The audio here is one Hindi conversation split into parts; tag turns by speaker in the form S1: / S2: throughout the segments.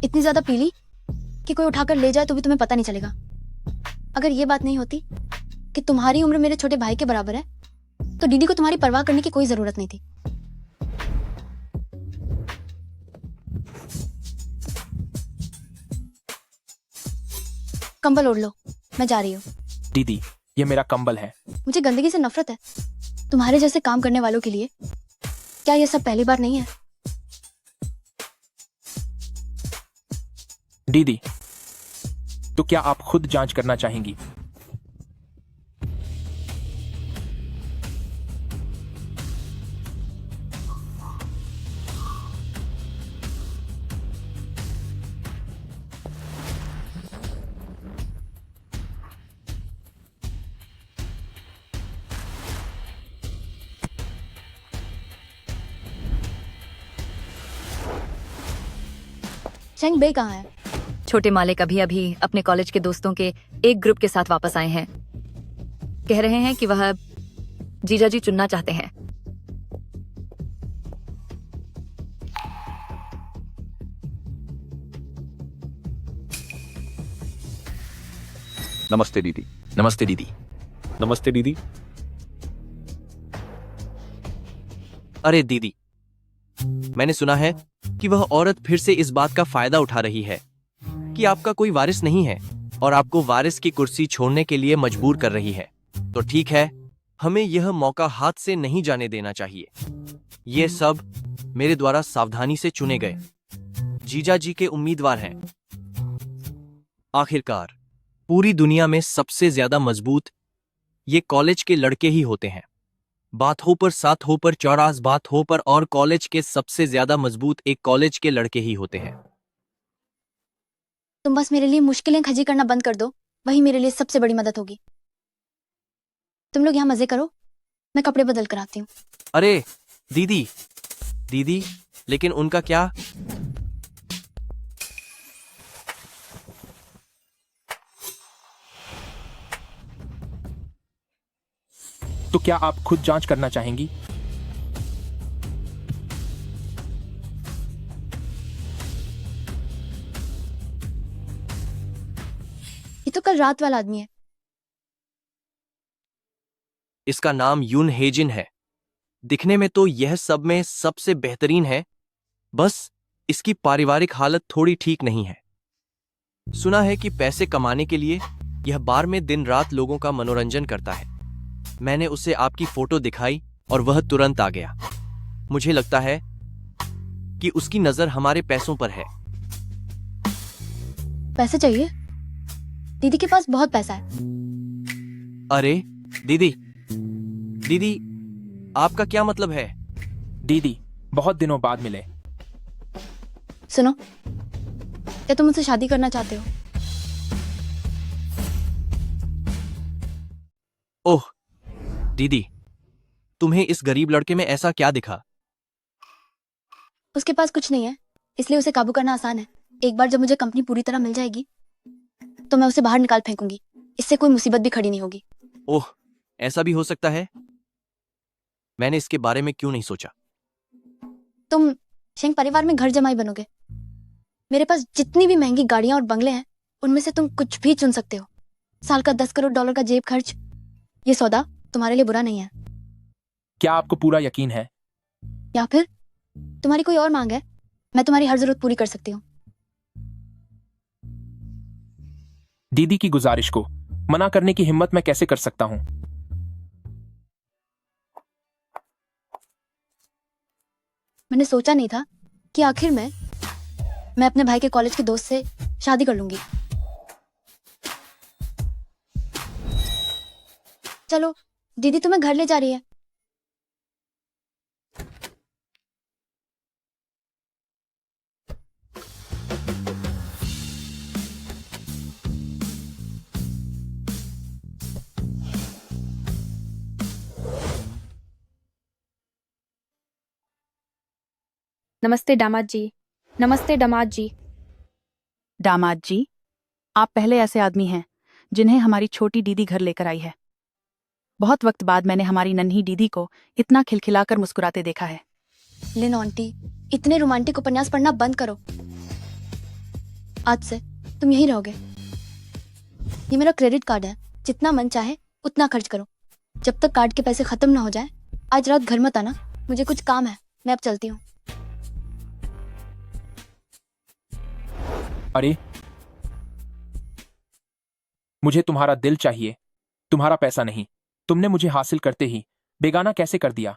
S1: इतनी ज्यादा पी ली कि कोई उठाकर ले जाए तो भी तुम्हें पता नहीं चलेगा। अगर ये बात नहीं होती कि तुम्हारी उम्र मेरे छोटे भाई के बराबर है तो दीदी को तुम्हारी परवाह करने की कोई जरूरत नहीं थी। कंबल ओढ़ लो, मैं जा रही हूँ।
S2: दीदी, ये मेरा कंबल है।
S1: मुझे गंदगी से नफरत है। तुम्हारे जैसे काम करने वालों के लिए क्या ये सब पहली बार नहीं है?
S2: दीदी, तो क्या आप खुद जांच करना चाहेंगी?
S1: शेंग बे कहाँ है?
S3: छोटे मालिक अभी अभी अपने कॉलेज के दोस्तों के एक ग्रुप के साथ वापस आए हैं। कह रहे हैं कि वह जीजा जी चुनना चाहते हैं।
S4: नमस्ते दीदी।
S2: नमस्ते दीदी।
S5: नमस्ते दीदी।
S6: अरे दीदी, मैंने सुना है कि वह औरत फिर से इस बात का फायदा उठा रही है कि आपका कोई वारिस नहीं है और आपको वारिस की कुर्सी छोड़ने के लिए मजबूर कर रही है। तो ठीक है, हमें यह मौका हाथ से नहीं जाने देना चाहिए। ये सब मेरे द्वारा सावधानी से चुने गए जीजा जी के उम्मीदवार हैं। आखिरकार पूरी दुनिया में सबसे ज्यादा मजबूत ये कॉलेज के लड़के ही होते हैं। बात हो पर सात हो पर चौरास बात हो पर, और कॉलेज के सबसे ज्यादा मजबूत एक कॉलेज के लड़के ही होते हैं।
S1: तुम बस मेरे लिए मुश्किलें खजी करना बंद कर दो, वही मेरे लिए सबसे बड़ी मदद होगी। तुम लोग यहाँ मजे करो, मैं कपड़े बदल कर आती हूँ।
S6: अरे दीदी, दीदी, लेकिन उनका क्या?
S2: तो क्या आप खुद जांच करना चाहेंगी?
S1: ये तो कल रात वाला आदमी है।
S6: इसका नाम यून हेजिन है। दिखने में तो यह सब में सबसे बेहतरीन है, बस इसकी पारिवारिक हालत थोड़ी ठीक नहीं है। सुना है कि पैसे कमाने के लिए यह बार में दिन रात लोगों का मनोरंजन करता है। मैंने उसे आपकी फोटो दिखाई और वह तुरंत आ गया। मुझे लगता है कि उसकी नजर हमारे पैसों पर है।
S1: पैसे चाहिए? दीदी के पास बहुत पैसा है।
S6: अरे दीदी, दीदी, आपका क्या मतलब है?
S2: दीदी, बहुत दिनों बाद मिले।
S1: सुनो, क्या तुम मुझसे शादी करना चाहते हो?
S6: ओह दीदी, तुम्हें इस गरीब लड़के में ऐसा क्या दिखा?
S1: उसके पास कुछ नहीं है, इसलिए उसे काबू करना आसान है। एक बार जब मुझे कंपनी पूरी तरह मिल जाएगी तो मैं उसे बाहर निकाल फेंकूंगी। इससे कोई मुसीबत भी खड़ी नहीं होगी।
S6: ओह, ऐसा भी हो सकता है। मैंने इसके बारे में क्यों नहीं सोचा?
S1: तुम शेंग परिवार में घर जमाई बनोगे। मेरे पास जितनी भी महंगी गाड़ियां और बंगले हैं उनमें से तुम कुछ भी चुन सकते हो। साल का 10 करोड़ डॉलर का जेब खर्च, ये सौदा तुम्हारे लिए बुरा नहीं है।
S2: क्या आपको पूरा यकीन है?
S1: या फिर तुम्हारी कोई और मांग है? मैं तुम्हारी हर जरूरत पूरी कर सकती हूँ।
S2: दीदी की गुजारिश को मना करने की हिम्मत मैं कैसे कर सकता हूँ?
S1: मैंने सोचा नहीं था कि आखिर में मैं अपने भाई के कॉलेज के दोस्त से शादी कर लूंगी। चलो, दीदी तुम्हें घर ले जा रही है।
S7: नमस्ते दामाद जी। नमस्ते दामाद जी।
S8: दामाद जी, आप पहले ऐसे आदमी हैं जिन्हें हमारी छोटी दीदी घर लेकर आई है। बहुत वक्त बाद मैंने हमारी नन्ही दीदी को इतना खिलखिलाकर मुस्कुराते देखा है।
S1: लिन आंटी, इतने रोमांटिक उपन्यास पढ़ना बंद करो। आज से तुम यहीं रहोगे। ये मेरा क्रेडिट कार्ड है, जितना मन चाहे उतना खर्च करो। जब तक कार्ड के पैसे खत्म ना हो जाए आज रात घर मत आना, मुझे कुछ काम है, मैं अब चलती हूँ।
S2: अरे मुझे तुम्हारा दिल चाहिए, तुम्हारा पैसा नहीं। तुमने मुझे हासिल करते ही बेगाना कैसे कर दिया?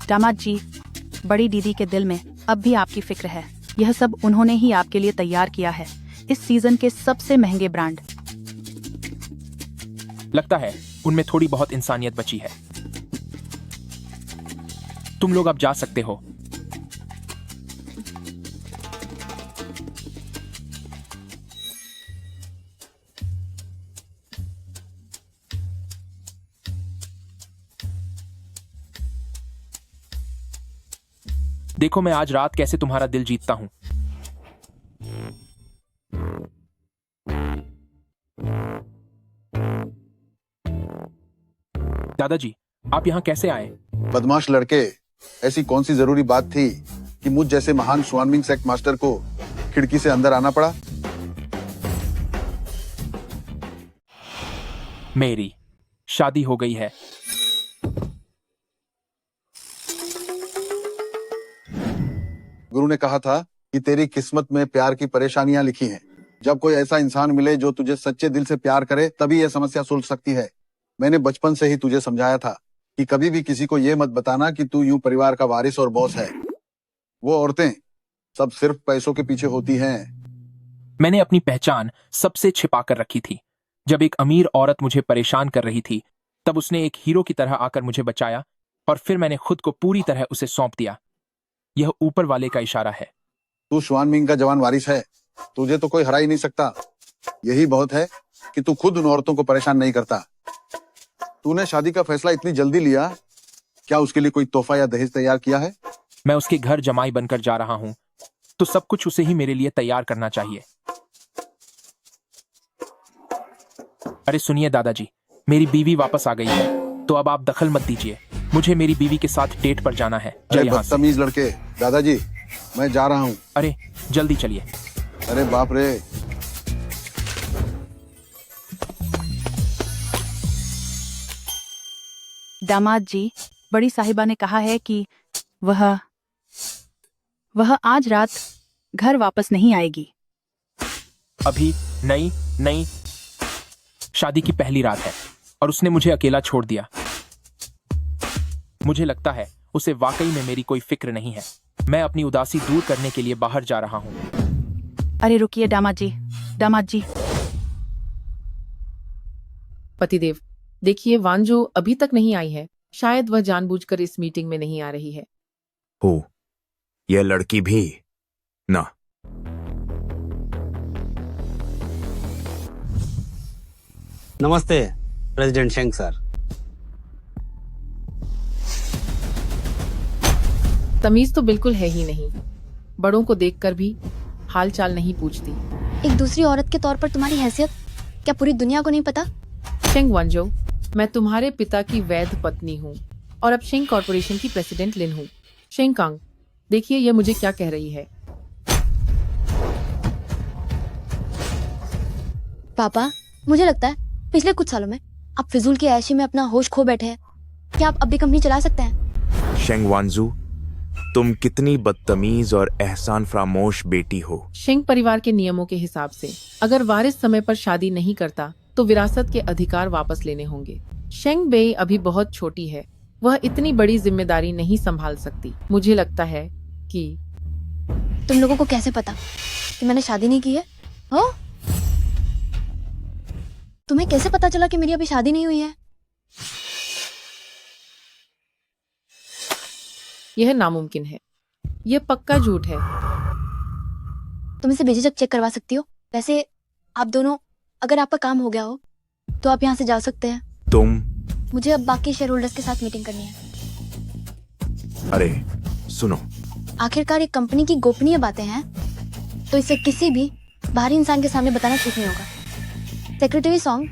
S8: दामाद जी, बड़ी दीदी के दिल में अब भी आपकी फिक्र है। यह सब उन्होंने ही आपके लिए तैयार किया है, इस सीजन के सबसे महंगे ब्रांड।
S2: लगता है उनमें थोड़ी बहुत इंसानियत बची है। तुम लोग अब जा सकते हो। देखो मैं आज रात कैसे तुम्हारा दिल जीतता हूं। दादाजी, आप यहां कैसे आए?
S4: बदमाश लड़के, ऐसी कौन सी जरूरी बात थी कि मुझ जैसे महान स्वानमिंग सेक्ट मास्टर को खिड़की से अंदर आना पड़ा?
S2: मेरी शादी हो गई है।
S4: गुरु ने कहा था कि तेरी किस्मत में प्यार की परेशानियां लिखी हैं। जब कोई ऐसा इंसान मिले जो तुझे सच्चे दिल से प्यार करे तभी यह समस्या सुलझ सकती है। मैंने बचपन से ही तुझे समझाया था कि कभी भी किसी को यह मत बताना कि तू यूं परिवार का वारिस और बॉस है। वो औरतें सब सिर्फ पैसों के पीछे होती हैं।
S2: मैंने अपनी पहचान सबसे छिपा कर रखी थी। जब एक अमीर औरत मुझे परेशान कर रही थी तब उसने एक हीरो की तरह आकर मुझे बचाया और फिर मैंने खुद को पूरी तरह उसे सौंप दिया। यह ऊपर वाले का इशारा है।
S4: तू स्वानमिंग का जवान वारिस है, तुझे तो कोई हरा ही नहीं सकता। यही बहुत है कि तू खुद उन औरतों को परेशान नहीं करता। तूने शादी का फैसला इतनी जल्दी लिया, क्या उसके लिए कोई तोहफा या दहेज तैयार किया है?
S2: मैं उसके घर जमाई बनकर जा रहा हूं, तो सब कुछ उसे ही मेरे लिए तैयार करना चाहिए। अरे सुनिए दादाजी, मेरी बीवी वापस आ गई है, तो अब आप दखल मत दीजिए। मुझे मेरी बीवी के साथ डेट पर जाना है।
S4: अरे बदतमीज लड़के, दादाजी मैं जा रहा हूँ।
S2: अरे जल्दी चलिए।
S4: अरे बाप रे,
S8: दामाद जी, बड़ी साहिबा ने कहा है कि वह आज रात घर वापस नहीं आएगी।
S2: अभी नई शादी की पहली रात है और उसने मुझे अकेला छोड़ दिया। मुझे लगता है उसे वाकई में मेरी कोई फिक्र नहीं है। मैं अपनी उदासी दूर करने के लिए बाहर जा रहा हूँ।
S8: अरे रुकिए दामाद जी।
S5: पतिदेव, देखिए वांजो अभी तक नहीं आई है। शायद वह जानबूझकर इस मीटिंग में नहीं आ रही है।
S9: हो, यह लड़की भी ना।
S10: नमस्ते प्रेसिडेंट शेंग सर।
S5: तमीज तो बिल्कुल है ही नहीं। बड़ों को देखकर भी हालचाल नहीं पूछती।
S1: एक दूसरी औरत के तौर पर तुम्हारी हैसियत क्या पूरी दुनिया को नहीं पता?
S5: शेंग वांजो, मैं तुम्हारे पिता की वैध पत्नी हूँ और अब शेंग कॉर्पोरेशन की प्रेसिडेंट लिन हूँ। शेंग कांग, देखिए यह मुझे क्या कह रही है।
S1: पापा, मुझे लगता है पिछले कुछ सालों में आप फिजूल की ऐशी में अपना होश खो बैठे हैं। क्या आप अब भी कंपनी चला सकते हैं?
S9: शेंग वांजू, तुम कितनी बदतमीज और एहसान फरामोश बेटी हो।
S5: शेंग परिवार के नियमों के हिसाब से अगर वारिस समय पर शादी नहीं करता तो विरासत के अधिकार वापस लेने होंगे। शेंग बेई अभी बहुत छोटी है, वह इतनी बड़ी जिम्मेदारी नहीं संभाल सकती। मुझे लगता है कि
S1: तुम लोगों को कैसे पता कि मैंने शादी नहीं की है? हो? तुम्हें कैसे पता चला कि मेरी अभी शादी नहीं हुई है?
S5: यह नामुमकिन है। यह पक्का झूठ है।
S1: तुम इसे बेझिझक चेक करवा सकती हो। वैसे आप दोनों, अगर आपका काम हो गया हो तो आप यहाँ से जा सकते हैं।
S9: तुम?
S1: मुझे अब बाकी शेयर होल्डर्स के साथ मीटिंग करनी है।
S9: अरे सुनो,
S1: आखिरकार एक कंपनी की गोपनीय बातें हैं, तो इसे किसी भी बाहरी इंसान के सामने बताना ठीक नहीं होगा। सेक्रेटरी सॉन्ग,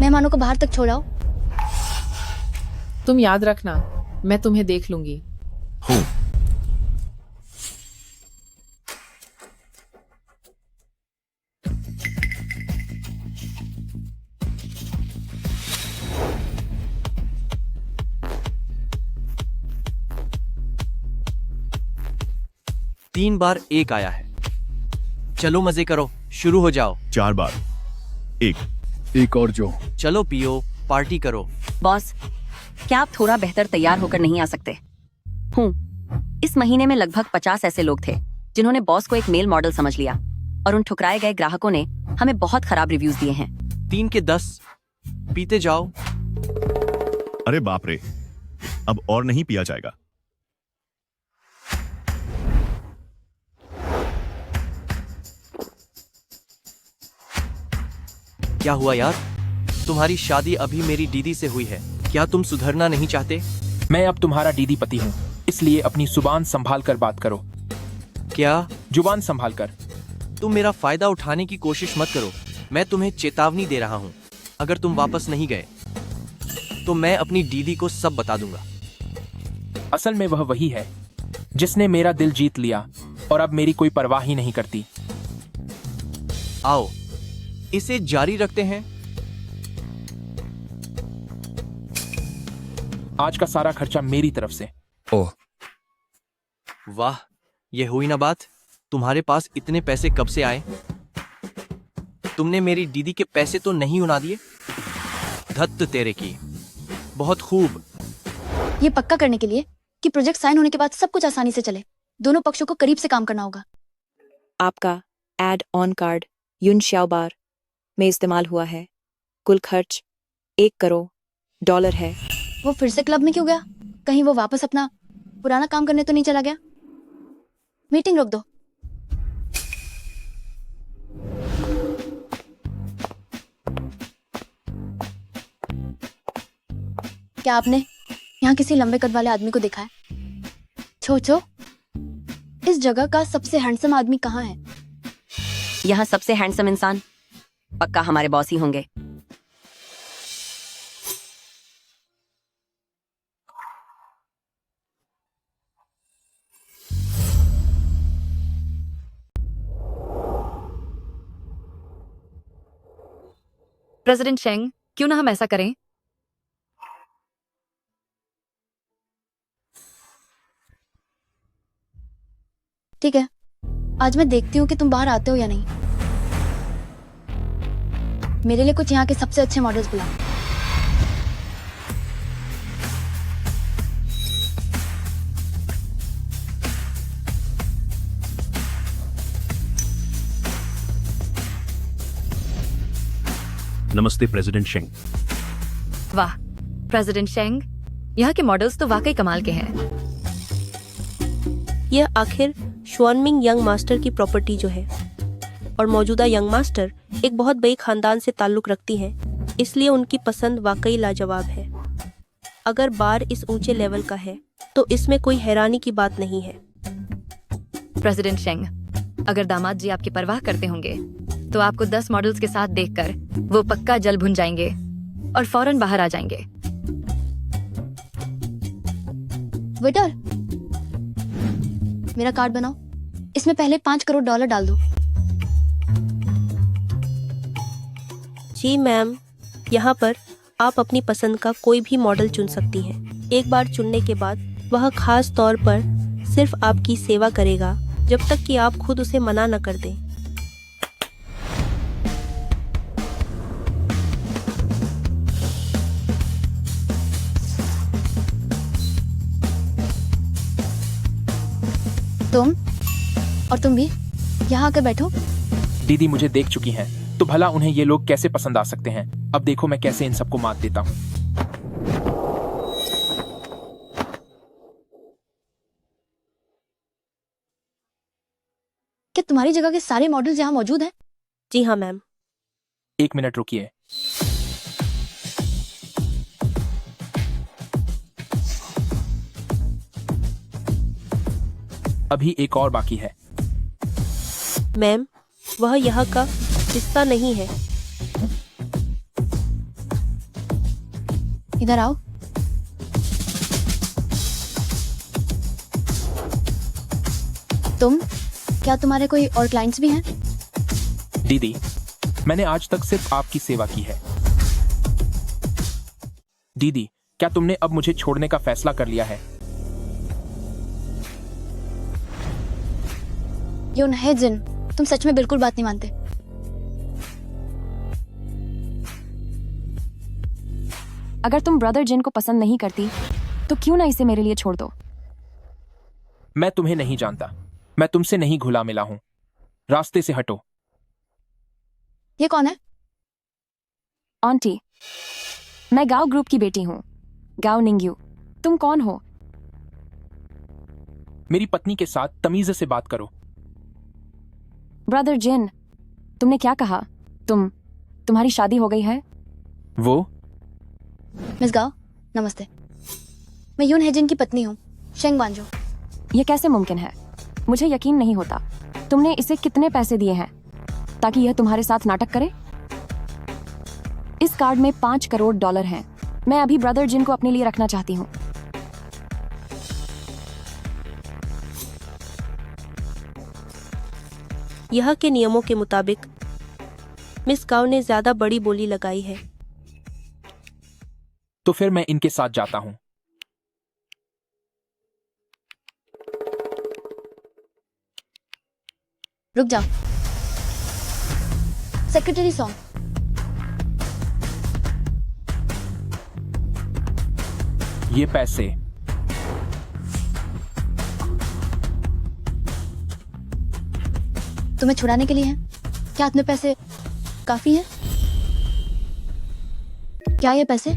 S1: मेहमानों को बाहर तक छोड़ाओ।
S5: तुम याद रखना, मैं तुम्हें देख लूंगी।
S9: हूँ।
S6: तीन बार एक आया है। चलो मजे करो, शुरू हो जाओ।
S9: 4 बार एक और जो।
S6: चलो पियो, पार्टी करो।
S3: बॉस, क्या आप थोड़ा बेहतर तैयार होकर नहीं आ सकते? इस महीने में लगभग 50 ऐसे लोग थे जिन्होंने बॉस को एक मेल मॉडल समझ लिया और उन ठुकराए गए ग्राहकों ने हमें बहुत खराब रिव्यूज दिए हैं।
S6: 3 के 10 पीते जाओ।
S9: अरे बाप रे, अब और नहीं पिया जाएगा।
S6: क्या हुआ यार? तुम्हारी शादी अभी मेरी दीदी से हुई है, क्या तुम सुधरना नहीं चाहते?
S2: मैं अब तुम्हारा दीदी पति हूँ, इसलिए अपनी जुबान संभाल कर बात करो।
S6: क्या?
S2: जुबान संभाल कर।
S6: तुम मेरा फायदा उठाने की कोशिश मत करो। मैं तुम्हें चेतावनी दे रहा हूँ, अगर तुम वापस नहीं गए तो मैं अपनी दीदी को सब बता दूंगा।
S2: असल में वह वही है जिसने मेरा दिल जीत लिया और अब मेरी कोई परवाह ही नहीं करती।
S6: आओ इसे जारी रखते हैं।
S2: आज का सारा खर्चा मेरी तरफ से।
S9: ओह,
S6: वाह, ये हुई ना बात। तुम्हारे पास इतने पैसे कब से आए? तुमने मेरी दीदी के पैसे तो नहीं उड़ा दिए? धत्त तेरे की। बहुत खूब।
S1: ये पक्का करने के लिए कि प्रोजेक्ट साइन होने के बाद सब कुछ आसानी से चले, दोनों पक्षों को करीब से काम करना होगा।
S11: आपका एड ऑन कार्ड युन श्याओबार में इस्तेमाल हुआ है। कुल खर्च $1 करोड़ है।
S1: वो फिर से क्लब में क्यों गया? कहीं वो वापस अपना पुराना काम करने तो नहीं चला गया? मीटिंग रोक दो। क्या आपने यहाँ किसी लंबे कद वाले आदमी को देखा है? छो, इस जगह का सबसे हैंडसम आदमी कहाँ है?
S3: यहाँ सबसे हैंडसम इंसान पक्का हमारे बॉस ही होंगे। प्रेसिडेंट शेंग, क्यों ना हम ऐसा करें?
S1: ठीक है, आज मैं देखती हूँ कि तुम बाहर आते हो या नहीं। मेरे लिए कुछ यहाँ के सबसे अच्छे मॉडल्स बुलाओ।
S9: नमस्ते प्रेसिडेंट शेंग।
S3: वाह प्रेसिडेंट शेंग, यहाँ के मॉडल्स तो वाकई कमाल के हैं।
S11: यह आखिर श्वानमिंग यंग मास्टर की प्रॉपर्टी जो है, और मौजूदा यंग मास्टर एक बहुत बड़े खानदान से ताल्लुक रखती हैं, इसलिए उनकी पसंद वाकई लाजवाब है। अगर बार इस ऊंचे लेवल का है तो इसमें कोई हैरानी की बात नहीं है।
S3: प्रेसिडेंट शेंग, अगर दामाद जी आपकी परवाह करते होंगे तो आपको 10 मॉडल्स के साथ देखकर वो पक्का जल भुन जाएंगे और फौरन बाहर आ जाएंगे।
S1: वेटर, मेरा कार्ड बनाओ, इसमें पहले $5 करोड़ डाल दो।
S11: जी मैम, यहाँ पर आप अपनी पसंद का कोई भी मॉडल चुन सकती हैं। एक बार चुनने के बाद वह खास तौर पर सिर्फ आपकी सेवा करेगा जब तक कि आप खुद उसे मना न कर दें।
S1: तुम और तुम भी यहाँ आकर बैठो।
S2: दीदी मुझे देख चुकी हैं, तो भला उन्हें ये लोग कैसे पसंद आ सकते हैं। अब देखो मैं कैसे इन सबको मात देता हूँ।
S1: क्या तुम्हारी जगह के सारे मॉडल्स यहाँ मौजूद हैं?
S11: जी हाँ मैम।
S2: 1 मिनट रुकिए। अभी एक और बाकी है।
S11: मैम, वह यहाँ का हिस्सा नहीं है।
S1: इधर आओ। तुम, क्या तुम्हारे कोई और क्लाइंट्स भी हैं?
S2: दीदी, मैंने आज तक सिर्फ आपकी सेवा की है। दीदी, क्या तुमने अब मुझे छोड़ने का फैसला कर लिया है?
S1: यून हेजिन, तुम सच में बिल्कुल बात नहीं मानते।
S3: अगर तुम ब्रदर जिन को पसंद नहीं करती तो क्यों ना इसे मेरे लिए छोड़ दो।
S2: मैं तुम्हें नहीं जानता, मैं तुमसे नहीं घुला मिला हूं। रास्ते से हटो।
S1: ये कौन है?
S3: आंटी, मैं गांव ग्रुप की बेटी हूँ, गांव निंग्यू। तुम कौन हो?
S2: मेरी पत्नी के साथ तमीज से बात करो।
S3: ब्रदर जिन, तुमने क्या कहा? तुम्हारी शादी हो गई है?
S2: वो
S1: मिस गाओ, नमस्ते। मैं यून हेजिन की पत्नी हूँ, शेंग वांजो।
S3: यह कैसे मुमकिन है? मुझे यकीन नहीं होता। तुमने इसे कितने पैसे दिए हैं ताकि यह तुम्हारे साथ नाटक करे? इस कार्ड में $5 करोड़ हैं। मैं अभी ब्रदर जिन को अपने लिए रखना चाहती हूँ।
S11: यहाँ के नियमों के मुताबिक मिस गांव ने ज्यादा बड़ी बोली लगाई है।
S2: तो फिर मैं इनके साथ जाता हूं।
S1: रुक जाओ। Secretary song.
S2: ये पैसे
S1: तुम्हें छुड़ाने के लिए हैं? क्या इतने पैसे काफी हैं? क्या ये पैसे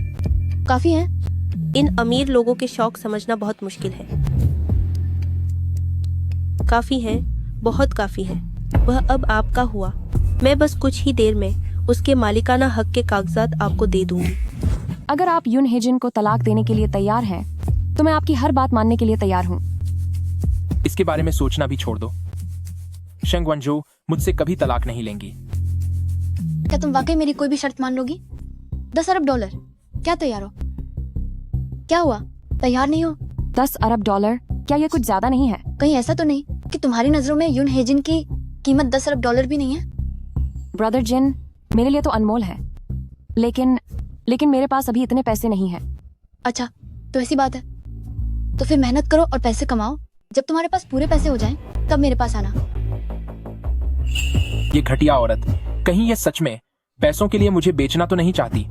S1: काफी हैं?
S11: इन अमीर लोगों के शौक समझना बहुत मुश्किल है। काफी है, बहुत काफी है। वह अब आपका हुआ। मैं बस कुछ ही देर में उसके मालिकाना हक के कागजात आपको दे दूंगी।
S3: अगर आप यून हेजिन को तलाक देने के लिए तैयार हैं तो मैं आपकी हर बात मानने के लिए तैयार हूँ।
S2: इसके बारे में सोचना भी छोड़ दो। शेंग वांजो मुझसे कभी तलाक नहीं लेंगी।
S1: क्या तुम वाकई मेरी कोई भी शर्त मान लोगी? $10 अरब। क्या तैयार हो? क्या हुआ, तैयार नहीं हो?
S3: $10 अरब, क्या ये कुछ ज्यादा नहीं है?
S1: कहीं ऐसा तो नहीं कि तुम्हारी नजरों में यून हेजिन की कीमत $10 अरब भी नहीं है?
S3: ब्रदर जिन, मेरे लिए तो अनमोल है, लेकिन मेरे पास अभी इतने पैसे नहीं हैं।
S1: अच्छा, तो ऐसी बात है। तो फिर मेहनत करो और पैसे कमाओ। जब तुम्हारे पास पूरे पैसे हो जाएं, तब मेरे पास आना।
S2: ये घटिया औरत, कहीं ये सच में पैसों के लिए मुझे बेचना तो नहीं चाहती?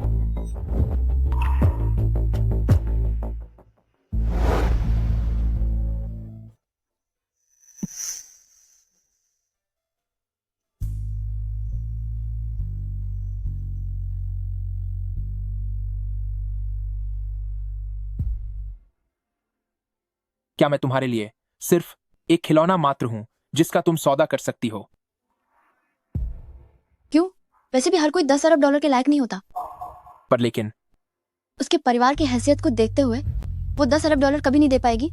S2: क्या मैं तुम्हारे लिए सिर्फ एक खिलौना मात्र हूं जिसका तुम सौदा कर सकती हो?
S1: क्यों? वैसे भी हर कोई $10 अरब के लायक नहीं होता।
S2: पर लेकिन
S1: उसके परिवार की हैसियत को देखते हुए वो $10 अरब कभी नहीं दे पाएगी।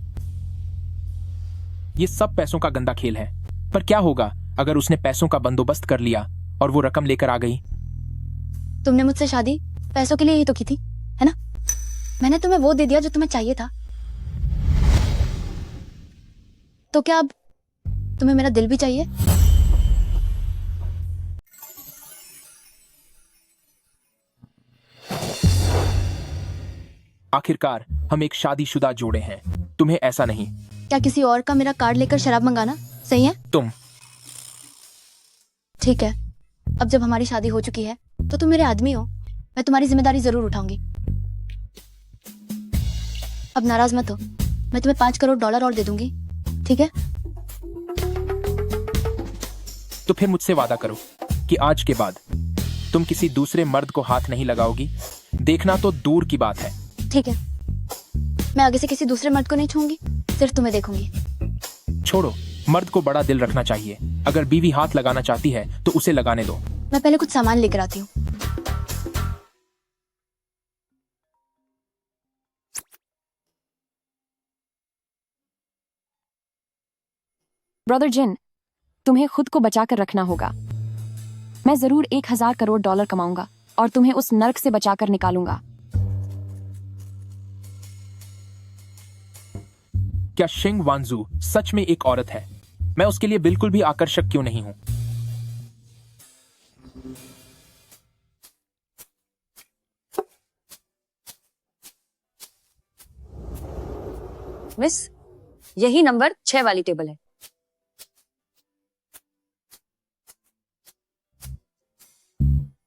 S2: ये सब पैसों का गंदा खेल है। पर क्या होगा अगर उसने पैसों का बंदोबस्त कर लिया और वो रकम लेकर आ गई?
S1: तुमने मुझसे शादी पैसों के लिए ही तो की थी, है ना? मैंने तुम्हें वो दे दिया जो तुम्हें चाहिए था। तो क्या अब तुम्हें मेरा दिल भी चाहिए?
S2: आखिरकार हम एक शादीशुदा जोड़े हैं, तुम्हें ऐसा नहीं?
S1: क्या किसी और का मेरा कार्ड लेकर शराब मंगाना सही है?
S2: तुम
S1: ठीक है, अब जब हमारी शादी हो चुकी है तो तुम मेरे आदमी हो। मैं तुम्हारी जिम्मेदारी जरूर उठाऊंगी। अब नाराज मत हो, मैं तुम्हें $5 करोड़ और दे दूंगी, ठीक है?
S2: तो फिर मुझसे वादा करो कि आज के बाद तुम किसी दूसरे मर्द को हाथ नहीं लगाओगी। देखना तो दूर की बात है।
S1: ठीक है, मैं आगे से किसी दूसरे मर्द को नहीं छूंगी, सिर्फ तुम्हें देखूंगी।
S2: छोड़ो, मर्द को बड़ा दिल रखना चाहिए। अगर बीवी हाथ लगाना चाहती है तो उसे लगाने दो।
S1: मैं पहले कुछ सामान लेकर आती हूँ।
S3: ब्रदर जिन, तुम्हें खुद को बचा कर रखना होगा। मैं जरूर $1000 करोड़ कमाऊंगा और तुम्हें उस नर्क से बचाकर निकालूंगा।
S2: क्या शेंग वानजू सच में एक औरत है? मैं उसके लिए बिल्कुल भी आकर्षक क्यों नहीं हूं?
S3: मिस, यही नंबर 6 वाली टेबल है।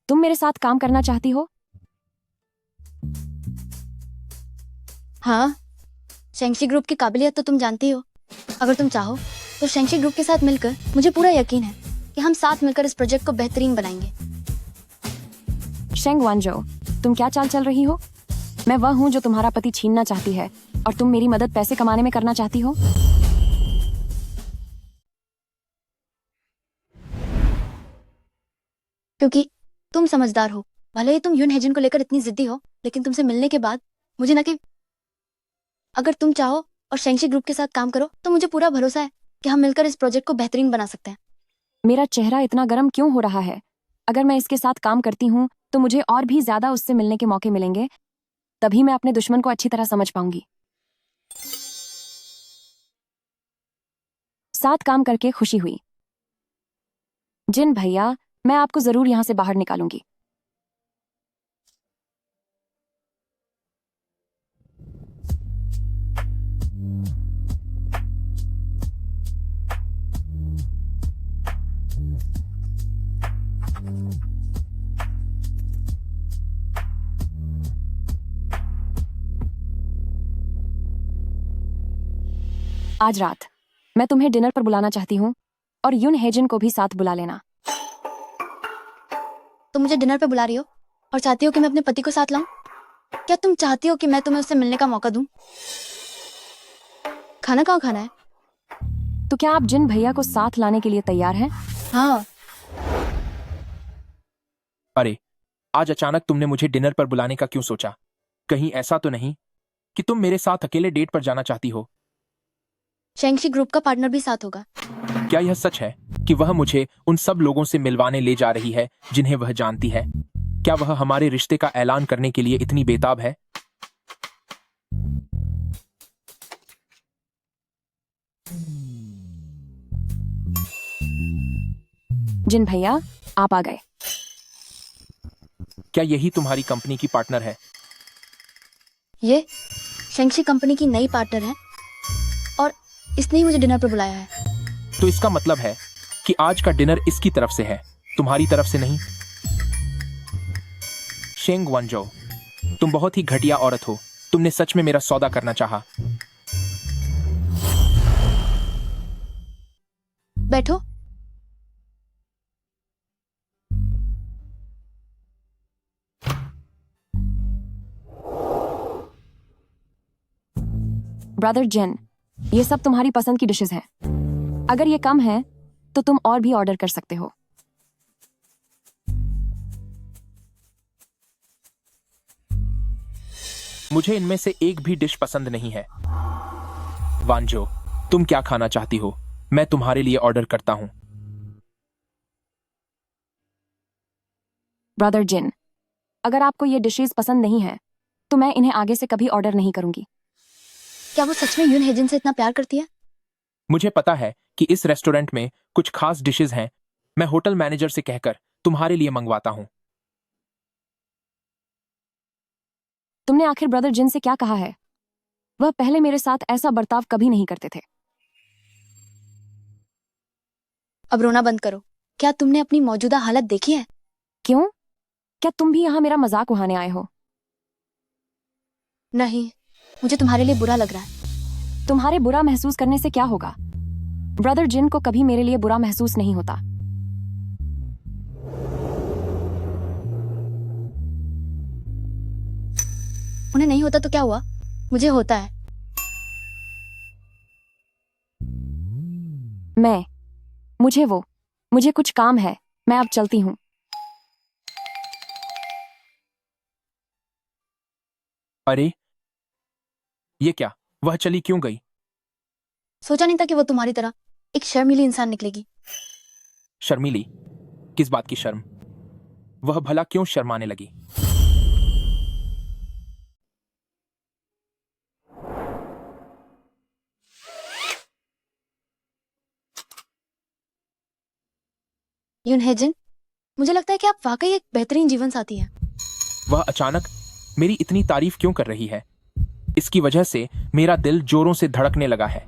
S3: तुम मेरे साथ काम करना चाहती हो?
S1: हाँ, शेंगशी ग्रुप की काबिलियत तो तुम जानती हो। अगर तुम चाहो तो शेंगशी ग्रुप के साथ मिलकर मुझे पूरा यकीन है कि हम साथ मिलकर इस प्रोजेक्ट को बेहतरीन बनाएंगे।
S3: शेंग वानजो, तुम क्या चाल चल रही हो? मैं वह हूं जो तुम्हारा पति छीनना चाहती है और तुम मेरी मदद पैसे कमाने में करना चाहती हो।
S1: क्योंकि तुम समझदार हो। भले ही तुम यून हेजिन को लेकर इतनी जिद्दी हो, लेकिन तुमसे मिलने के बाद मुझे न कि अगर तुम चाहो और शेंगशी ग्रुप के साथ काम करो तो मुझे पूरा भरोसा है कि हम मिलकर इस प्रोजेक्ट को बेहतरीन बना सकते हैं।
S3: मेरा चेहरा इतना गर्म क्यों हो रहा है? अगर मैं इसके साथ काम करती हूँ तो मुझे और भी ज्यादा उससे मिलने के मौके मिलेंगे। तभी मैं अपने दुश्मन को अच्छी तरह समझ पाऊंगी। साथ काम करके खुशी हुई। जिन भैया, मैं आपको जरूर यहां से बाहर निकालूंगी। आज रात मैं तुम्हें डिनर पर बुलाना चाहती हूँ और यून हेजिन को भी साथ बुला लेना।
S1: तुम मुझे डिनर पे बुला रही हो और चाहती हो कि मैं अपने पति को साथ लाऊं? क्या तुम चाहती हो कि मैं तुम्हें उससे मिलने का मौका दूं? खाना कहाँ खाना है?
S3: तो क्या आप जिन भैया को साथ लाने के लिए तैयार हैं?
S1: हाँ।
S2: अरे, आज अचानक तुमने मुझे डिनर पर बुलाने का क्यों सोचा? कहीं ऐसा तो नहीं कि तुम मेरे साथ अकेले डेट पर जाना चाहती हो?
S1: शेंगशी ग्रुप का पार्टनर भी साथ होगा।
S2: क्या यह सच है कि वह मुझे उन सब लोगों से मिलवाने ले जा रही है जिन्हें वह जानती है? क्या वह हमारे रिश्ते का ऐलान करने के लिए इतनी बेताब है?
S3: जिन भैया, आप आ गए।
S2: क्या यही तुम्हारी कंपनी की पार्टनर है?
S1: ये शेंगशी कंपनी की नई पार्टनर है और इसने ही मुझे डिनर पर बुलाया है।
S2: तो इसका मतलब है कि आज का डिनर इसकी तरफ से है, तुम्हारी तरफ से नहीं। शेंग वानजो, तुम बहुत ही घटिया औरत हो। तुमने सच में मेरा सौदा करना चाहा।
S1: बैठो।
S3: ब्रदर जिन, ये सब तुम्हारी पसंद की डिशेस हैं। अगर ये कम है तो तुम और भी ऑर्डर कर सकते हो।
S2: मुझे इनमें से एक भी डिश पसंद नहीं है। वानजो, तुम क्या खाना चाहती हो? मैं तुम्हारे लिए ऑर्डर करता हूं।
S3: ब्रदर जिन, अगर आपको ये डिशेस पसंद नहीं है तो मैं इन्हें आगे से कभी ऑर्डर नहीं करूंगी।
S1: क्या वो सच में यून हेजिन से इतना प्यार करती है?
S2: मुझे पता है कि इस रेस्टोरेंट में कुछ खास डिशेस हैं। मैं होटल मैनेजर से कहकर तुम्हारे लिए मंगवाता हूं।
S3: तुमने आखिर ब्रदर जिन से क्या कहा है? वह पहले मेरे साथ ऐसा बर्ताव कभी नहीं करते थे।
S1: अब रोना बंद करो। क्या तुमने अपनी मौजूदा हालत देखी है?
S3: क्यों? क्या तुम भी यहाँ मेरा मजाक उड़ाने आए हो?
S1: नहीं, मुझे तुम्हारे लिए बुरा लग रहा है।
S3: तुम्हारे बुरा महसूस करने से क्या होगा? ब्रदर जिन को कभी मेरे लिए बुरा महसूस नहीं होता।
S1: उन्हें नहीं होता तो क्या हुआ? मुझे होता है।
S3: मुझे कुछ काम है। मैं अब चलती हूँ।
S2: अरे, ये क्या? वह चली क्यों गई?
S1: सोचा नहीं था कि वो तुम्हारी तरह एक शर्मीली इंसान निकलेगी।
S2: शर्मीली? किस बात की शर्म? वह भला क्यों शर्माने लगी?
S1: यून हेजिन, मुझे लगता है कि आप वाकई एक बेहतरीन जीवन साथी हैं।
S2: वह अचानक मेरी इतनी तारीफ क्यों कर रही है? इसकी वजह से मेरा दिल जोरों से धड़कने लगा है।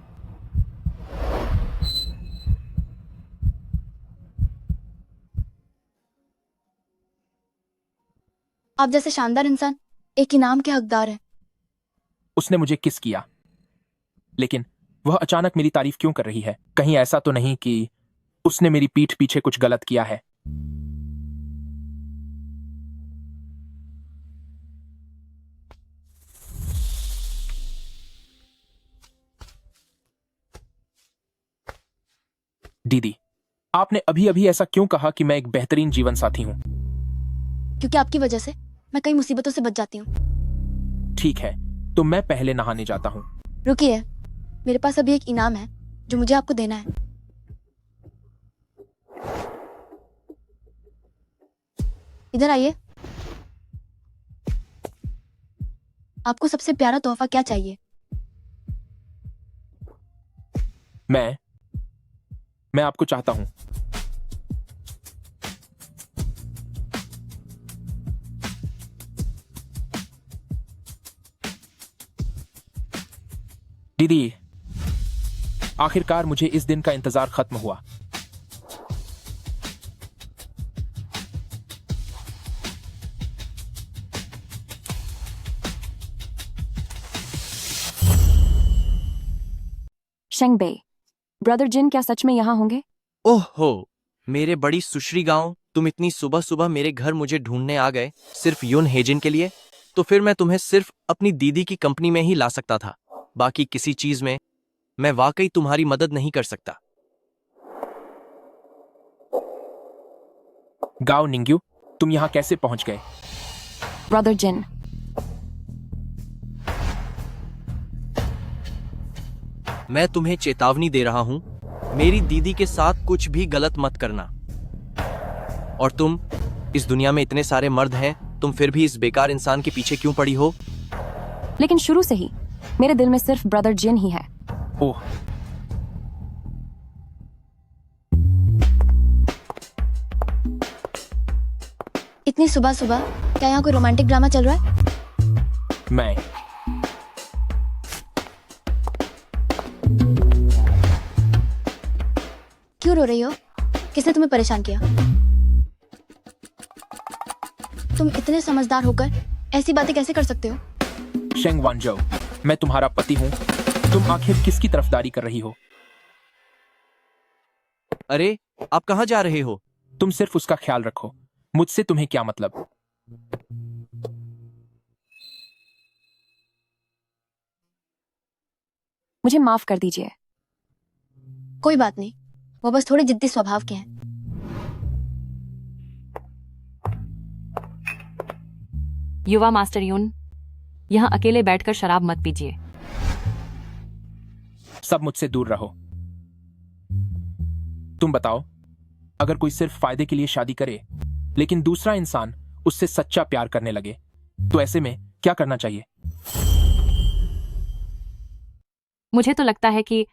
S1: आप जैसे शानदार इंसान एक इनाम के हकदार हैं।
S2: उसने मुझे किस किया, लेकिन वह अचानक मेरी तारीफ क्यों कर रही है? कहीं ऐसा तो नहीं कि उसने मेरी पीठ पीछे कुछ गलत किया है? दीदी, आपने अभी अभी ऐसा क्यों कहा कि मैं एक बेहतरीन जीवन साथी हूं?
S1: क्योंकि आपकी वजह से मैं कई मुसीबतों से बच जाती हूँ।
S2: ठीक है, तो मैं पहले नहाने जाता हूं।
S1: रुकिए, मेरे पास अभी एक इनाम है जो मुझे आपको देना है। इधर आइए। आपको सबसे प्यारा तोहफा क्या चाहिए?
S2: मैं आपको चाहता हूं। दीदी, आखिरकार मुझे इस दिन का इंतजार खत्म हुआ।
S3: शेंग बे, ब्रदर जिन क्या सच में यहाँ होंगे?
S6: ओहो, मेरे बड़ी सुश्री गांव, तुम इतनी सुबह सुबह मेरे घर मुझे ढूंढने आ गए सिर्फ यून हेजिन के लिए? तो फिर मैं तुम्हें सिर्फ अपनी दीदी की कंपनी में ही ला सकता था, बाकी किसी चीज में मैं वाकई तुम्हारी मदद नहीं कर सकता।
S2: गाओ निंग्यू, तुम यहाँ कैसे पहुंच गए?
S3: ब्रदर जिन,
S6: मैं तुम्हें चेतावनी दे रहा हूं, मेरी दीदी के साथ कुछ भी गलत मत करना। और तुम, इस दुनिया में इतने सारे मर्द हैं, तुम फिर भी इस बेकार इंसान के पीछे क्यों पड़ी हो?
S3: लेकिन शुरू से ही मेरे दिल में सिर्फ ब्रदर जिन ही है।
S2: ओह,
S1: इतनी सुबह सुबह क्या यहाँ कोई रोमांटिक ड्रामा चल रहा है?
S2: मैं
S1: क्यों रो रही हो? किसने तुम्हें परेशान किया? तुम इतने समझदार होकर ऐसी बातें कैसे कर सकते हो?
S2: शेंग वानजो, मैं तुम्हारा पति हूं। तुम आखिर किसकी तरफदारी कर रही हो?
S6: अरे, आप कहां जा रहे हो?
S2: तुम सिर्फ उसका ख्याल रखो, मुझसे तुम्हें क्या मतलब?
S3: मुझे माफ कर दीजिए।
S1: कोई बात नहीं, वो बस थोड़े जिद्दी स्वभाव के हैं।
S3: युवा मास्टर यून, यहाँ अकेले बैठकर शराब मत पीजिए।
S2: सब मुझसे दूर रहो। तुम बताओ, अगर कोई सिर्फ फायदे के लिए शादी करे लेकिन दूसरा इंसान उससे सच्चा प्यार करने लगे, तो ऐसे में क्या करना चाहिए?
S3: मुझे तो लगता है कि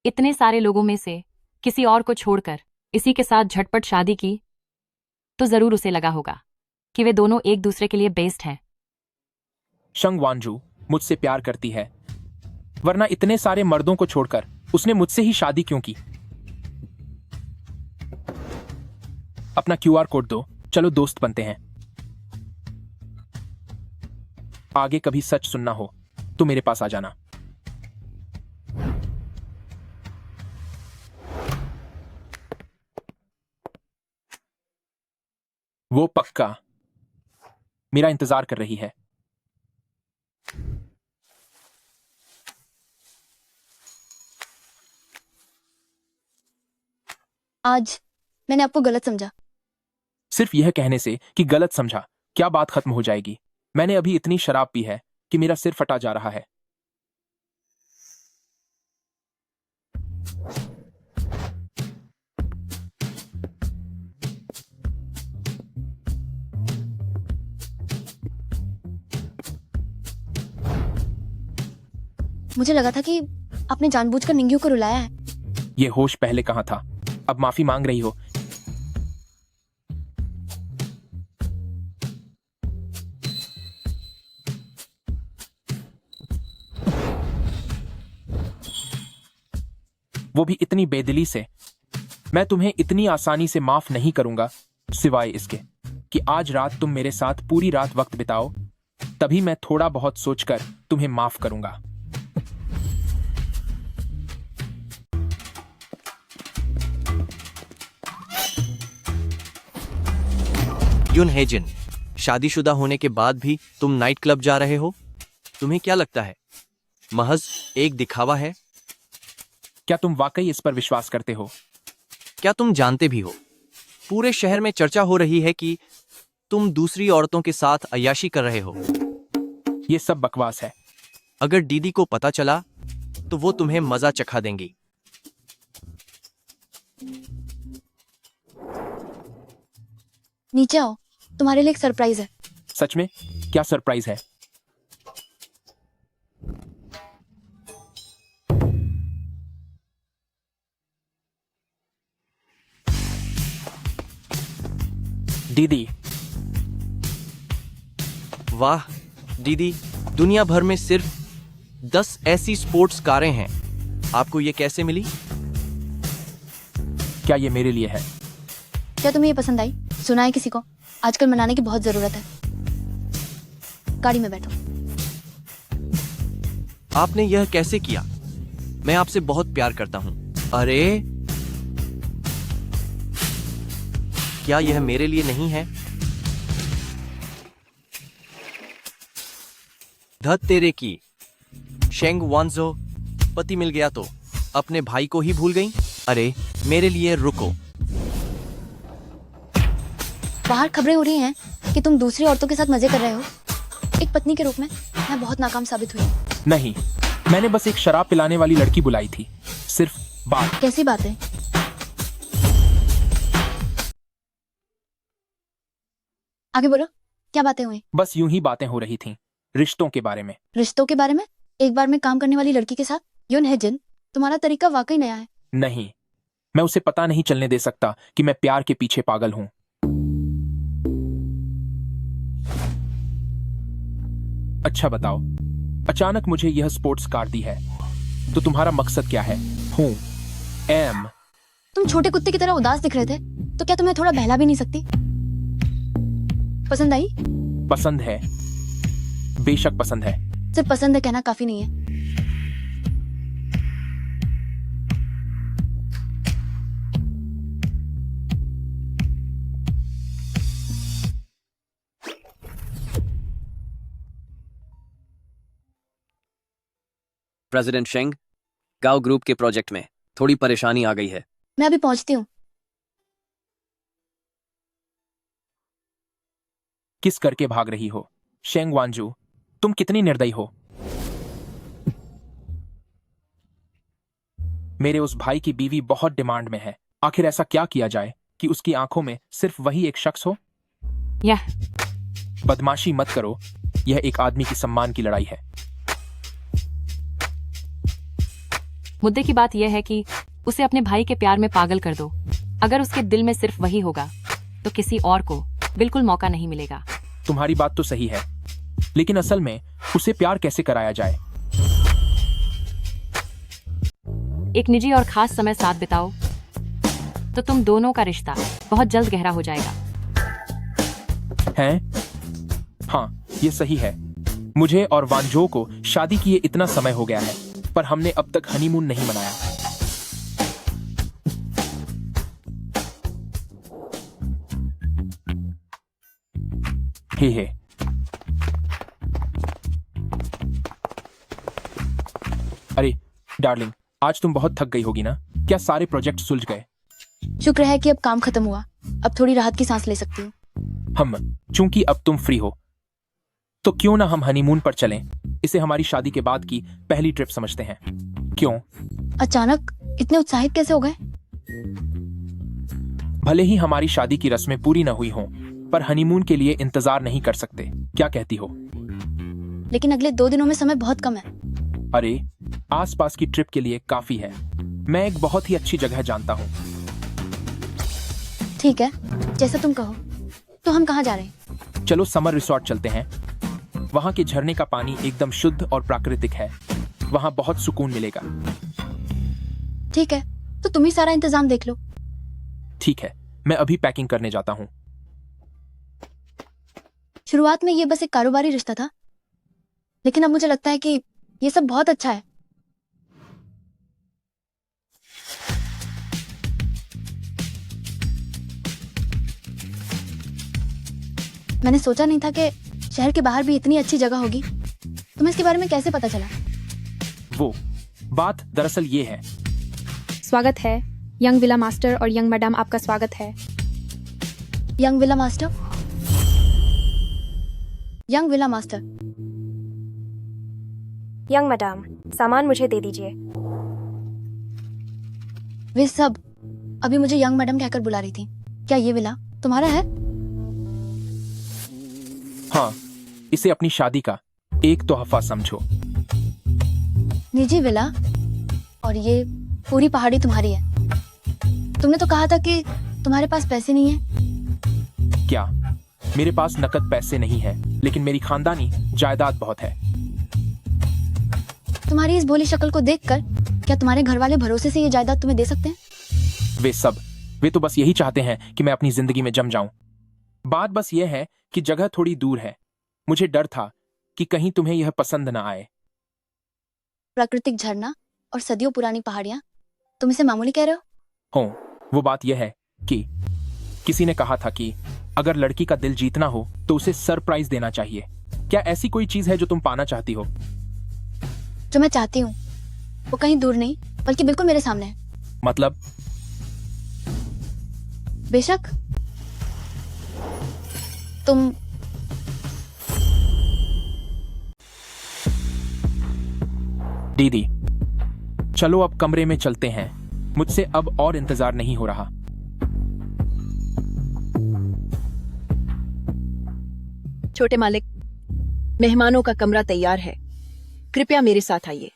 S3: इतने सारे लोगों में से किसी और को छोड़कर इसी के साथ झटपट शादी की तो जरूर उसे लगा होगा कि वे दोनों एक दूसरे के लिए बेस्ट हैं।
S2: शंग वानजू मुझसे प्यार करती है, वरना इतने सारे मर्दों को छोड़कर उसने मुझसे ही शादी क्यों की? अपना QR कोड दो, चलो दोस्त बनते हैं। आगे कभी सच सुनना हो तो मेरे पास आ जाना। वो पक्का मेरा इंतजार कर रही है।
S1: आज मैंने आपको गलत समझा।
S2: सिर्फ यह कहने से कि गलत समझा क्या बात खत्म हो जाएगी? मैंने अभी इतनी शराब पी है कि मेरा सिर फटा जा रहा है।
S1: मुझे लगा था कि आपने जानबूझकर निंग्यू को रुलाया है।
S2: ये होश पहले कहां था? अब माफी मांग रही हो? वो भी इतनी बेदिली से। मैं तुम्हें इतनी आसानी से माफ नहीं करूंगा, सिवाय इसके कि आज रात तुम मेरे साथ पूरी रात वक्त बिताओ, तभी मैं थोड़ा बहुत सोचकर तुम्हें माफ करूंगा।
S6: यून हेजिन, शादीशुदा होने के बाद भी तुम नाइट क्लब जा रहे हो? तुम्हें क्या लगता है महज एक दिखावा है?
S2: क्या तुम वाकई इस पर विश्वास करते हो?
S6: क्या तुम जानते भी हो, पूरे शहर में चर्चा हो रही है कि तुम दूसरी औरतों के साथ अय्याशी कर रहे हो।
S2: ये सब बकवास है।
S6: अगर दीदी को पता चला तो वो तुम्हें मजा चखा देंगी।
S1: नीचे आओ, तुम्हारे लिए एक सरप्राइज है।
S2: सच में? क्या सरप्राइज है? दीदी।
S6: वाह दीदी, दुनिया भर में सिर्फ 10 ऐसी स्पोर्ट्स कारें हैं। आपको ये कैसे मिली?
S2: क्या ये मेरे लिए है?
S1: क्या तुम्हें ये पसंद आई? सुना है किसी को आजकल मनाने की बहुत जरूरत है। गाड़ी में बैठो।
S6: आपने यह कैसे किया? मैं आपसे बहुत प्यार करता हूं। अरे क्या यह मेरे लिए नहीं है? धत तेरे की, शेंग वांजो, पति मिल गया तो अपने भाई को ही भूल गई? अरे मेरे लिए रुको।
S1: बाहर खबरें हो रही हैं कि तुम दूसरी औरतों के साथ मजे कर रहे हो। एक पत्नी के रूप में मैं बहुत नाकाम साबित हुई।
S2: नहीं, मैंने बस एक शराब पिलाने वाली लड़की बुलाई थी, सिर्फ बात।
S1: कैसी बात है? आगे बोलो, क्या बातें हुई?
S2: बस यूं ही बातें हो रही थीं, रिश्तों के बारे में।
S1: रिश्तों के बारे में? एक बार में काम करने वाली लड़की के साथ? यून है जिन, तुम्हारा तरीका वाकई नया है।
S2: नहीं, मैं उसे पता नहीं चलने दे सकता कि मैं प्यार के पीछे पागल हूं। अच्छा बताओ, अचानक मुझे यह स्पोर्ट्स कार दी है, तो तुम्हारा मकसद क्या है? हूं एम।
S1: तुम छोटे कुत्ते की तरह उदास दिख रहे थे, तो क्या तुम्हें थोड़ा बहला भी नहीं सकती? पसंद आई?
S2: पसंद है, बेशक पसंद है।
S1: सिर्फ पसंद है कहना काफी नहीं है।
S6: प्रेसिडेंट शेंग, गाओ ग्रुप के प्रोजेक्ट में थोड़ी परेशानी आ गई है।
S1: मैं अभी पहुंचती हूँ।
S2: किस करके भाग रही हो शेंग वांजू? तुम कितनी निर्दयी हो। मेरे उस भाई की बीवी बहुत डिमांड में है। आखिर ऐसा क्या किया जाए कि उसकी आंखों में सिर्फ वही एक शख्स हो?
S3: यह
S2: बदमाशी मत करो, यह एक आदमी की सम्मान की लड़ाई है।
S3: मुद्दे की बात यह है कि उसे अपने भाई के प्यार में पागल कर दो। अगर उसके दिल में सिर्फ वही होगा तो किसी और को बिल्कुल मौका नहीं मिलेगा।
S2: तुम्हारी बात तो सही है, लेकिन असल में उसे प्यार कैसे कराया जाए?
S3: एक निजी और खास समय साथ बिताओ तो तुम दोनों का रिश्ता बहुत जल्द गहरा हो जाएगा।
S2: हैं? हाँ, ये सही है। मुझे और वांजो को शादी किए इतना समय हो गया है, पर हमने अब तक हनीमून नहीं मनाया। हे। अरे डार्लिंग, आज तुम बहुत थक गई होगी ना? क्या सारे प्रोजेक्ट सुलझ गए?
S1: शुक्र है कि अब काम खत्म हुआ। अब थोड़ी राहत की सांस ले सकती हूँ।
S2: चूंकि अब तुम फ्री हो, तो क्यों ना हम हनीमून पर चलें? इसे हमारी शादी के बाद की पहली ट्रिप समझते हैं। क्यों?
S1: अचानक इतने उत्साहित कैसे हो गए?
S2: भले ही हमारी शादी की रस्में पूरी न हुई हों, पर हनीमून के लिए इंतजार नहीं कर सकते। क्या कहती हो?
S1: लेकिन अगले 2 दिनों में समय बहुत कम है।
S2: अरे, आसपास की ट्रिप के लिए काफी है। मैं एक बहुत ही अच्छी जगह जानता हूँ।
S1: ठीक है, जैसा तुम कहो। तो हम कहाँ जा रहे हैं?
S2: चलो समर रिसोर्ट चलते हैं। वहाँ के झरने का पानी एकदम शुद्ध और प्राकृतिक है। वहाँ बहुत सुकून मिलेगा।
S1: ठीक है, तो तुम ही सारा इंतजाम देख लो।
S2: ठीक है, मैं अभी पैकिंग करने जाता हूँ।
S1: शुरुआत में ये बस एक कारोबारी रिश्ता था, लेकिन अब मुझे लगता है कि ये सब बहुत अच्छा है। मैंने सोचा नहीं था कि शहर के बाहर भी इतनी अच्छी जगह होगी। तुम्हें इसके बारे में कैसे पता चला?
S2: वो बात दरअसल ये है।
S7: स्वागत है यंग विला मास्टर और यंग मैडम, आपका स्वागत है।
S1: Young villa master, young villa master.
S7: Young madam, सामान मुझे दे दीजिए।
S1: वे सब अभी मुझे यंग मैडम कहकर बुला रही थी। क्या ये विला तुम्हारा है?
S2: हाँ, इसे अपनी शादी का एक तोहफा समझो।
S1: निजी विला, और ये पूरी पहाड़ी तुम्हारी है। तुमने तो कहा था कि तुम्हारे पास पैसे नहीं है।
S2: क्या? मेरे पास नकद पैसे नहीं है, लेकिन मेरी खानदानी जायदाद बहुत है।
S1: तुम्हारी इस भोली शक्ल को देखकर क्या तुम्हारे घर वाले भरोसे से ये जायदाद तुम्हें दे सकते हैं?
S2: वे तो बस यही चाहते हैं कि मैं अपनी जिंदगी में जम जाऊं। बात बस यह है कि जगह थोड़ी दूर है। मुझे डर था कि कहीं तुम्हें यह पसंद ना आए।
S1: प्राकृतिक झरना और सदियों पुरानी पहाड़ियां, तुम इसे मामूली कह रहे हो?
S2: हो, वो बात यह है कि किसी ने कहा था कि अगर लड़की का दिल जीतना हो तो उसे सरप्राइज देना चाहिए। क्या ऐसी कोई चीज है जो तुम पाना चाहती हो?
S1: जो मैं चाहती हूँ वो कहीं दूर नहीं, बल्कि बिल्कुल मेरे सामने है।
S2: मतलब?
S1: बेशक तुम
S2: दीदी, चलो अब कमरे में चलते हैं। मुझसे अब और इंतजार नहीं हो रहा।
S3: छोटे मालिक, मेहमानों का कमरा तैयार है, कृपया मेरे साथ आइए।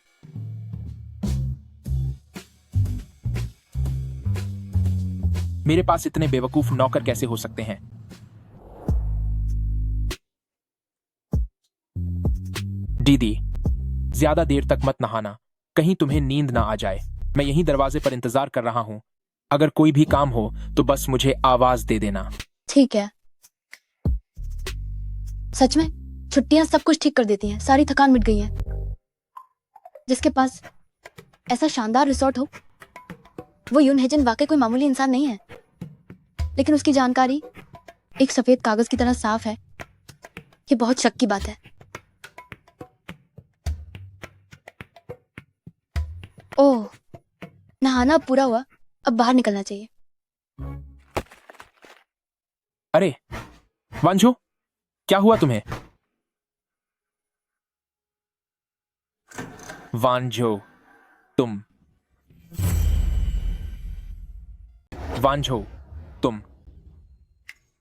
S2: मेरे पास इतने बेवकूफ नौकर कैसे हो सकते हैं? दीदी, ज्यादा देर तक मत नहाना, कहीं तुम्हें नींद ना आ जाए। मैं यहीं दरवाजे पर इंतजार कर रहा हूं। अगर कोई भी काम हो तो बस मुझे आवाज दे देना।
S1: ठीक है। सच में छुट्टियां सब कुछ ठीक कर देती हैं, सारी थकान मिट गई है। जिसके पास ऐसा शानदार रिसोर्ट हो, वो यून हेजन वाकई कोई मामूली इंसान नहीं है। लेकिन उसकी जानकारी एक सफेद कागज की तरह साफ है। ये बहुत शक की बात है। ओह, नहाना अब पूरा हुआ, अब बाहर निकलना चाहिए।
S2: अरे वांझो, क्या हुआ तुम्हें? वांझो, तुम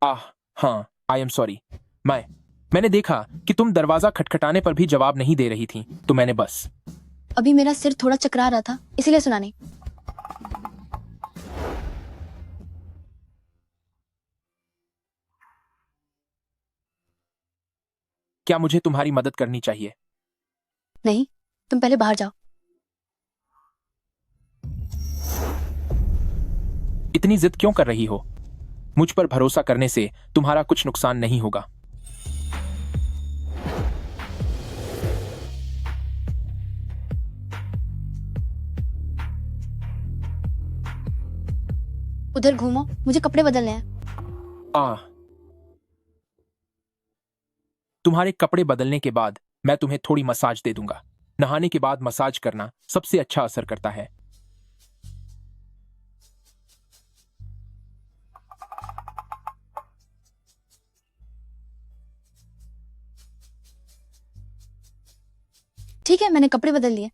S2: हाँ, आई एम सॉरी। मैंने देखा कि तुम दरवाजा खटखटाने पर भी जवाब नहीं दे रही थी, तो मैंने बस।
S1: अभी मेरा सिर थोड़ा चकरा रहा था, इसीलिए सुना नहीं।
S2: क्या मुझे तुम्हारी मदद करनी चाहिए?
S1: नहीं, तुम पहले बाहर जाओ।
S2: इतनी जिद क्यों कर रही हो? मुझ पर भरोसा करने से तुम्हारा कुछ नुकसान नहीं होगा।
S1: उधर घूमो, मुझे कपड़े बदलने हैं।
S2: तुम्हारे कपड़े बदलने के बाद मैं तुम्हें थोड़ी मसाज दे दूंगा। नहाने के बाद मसाज करना सबसे अच्छा असर करता है।
S1: ठीक है, मैंने कपड़े बदल लिए।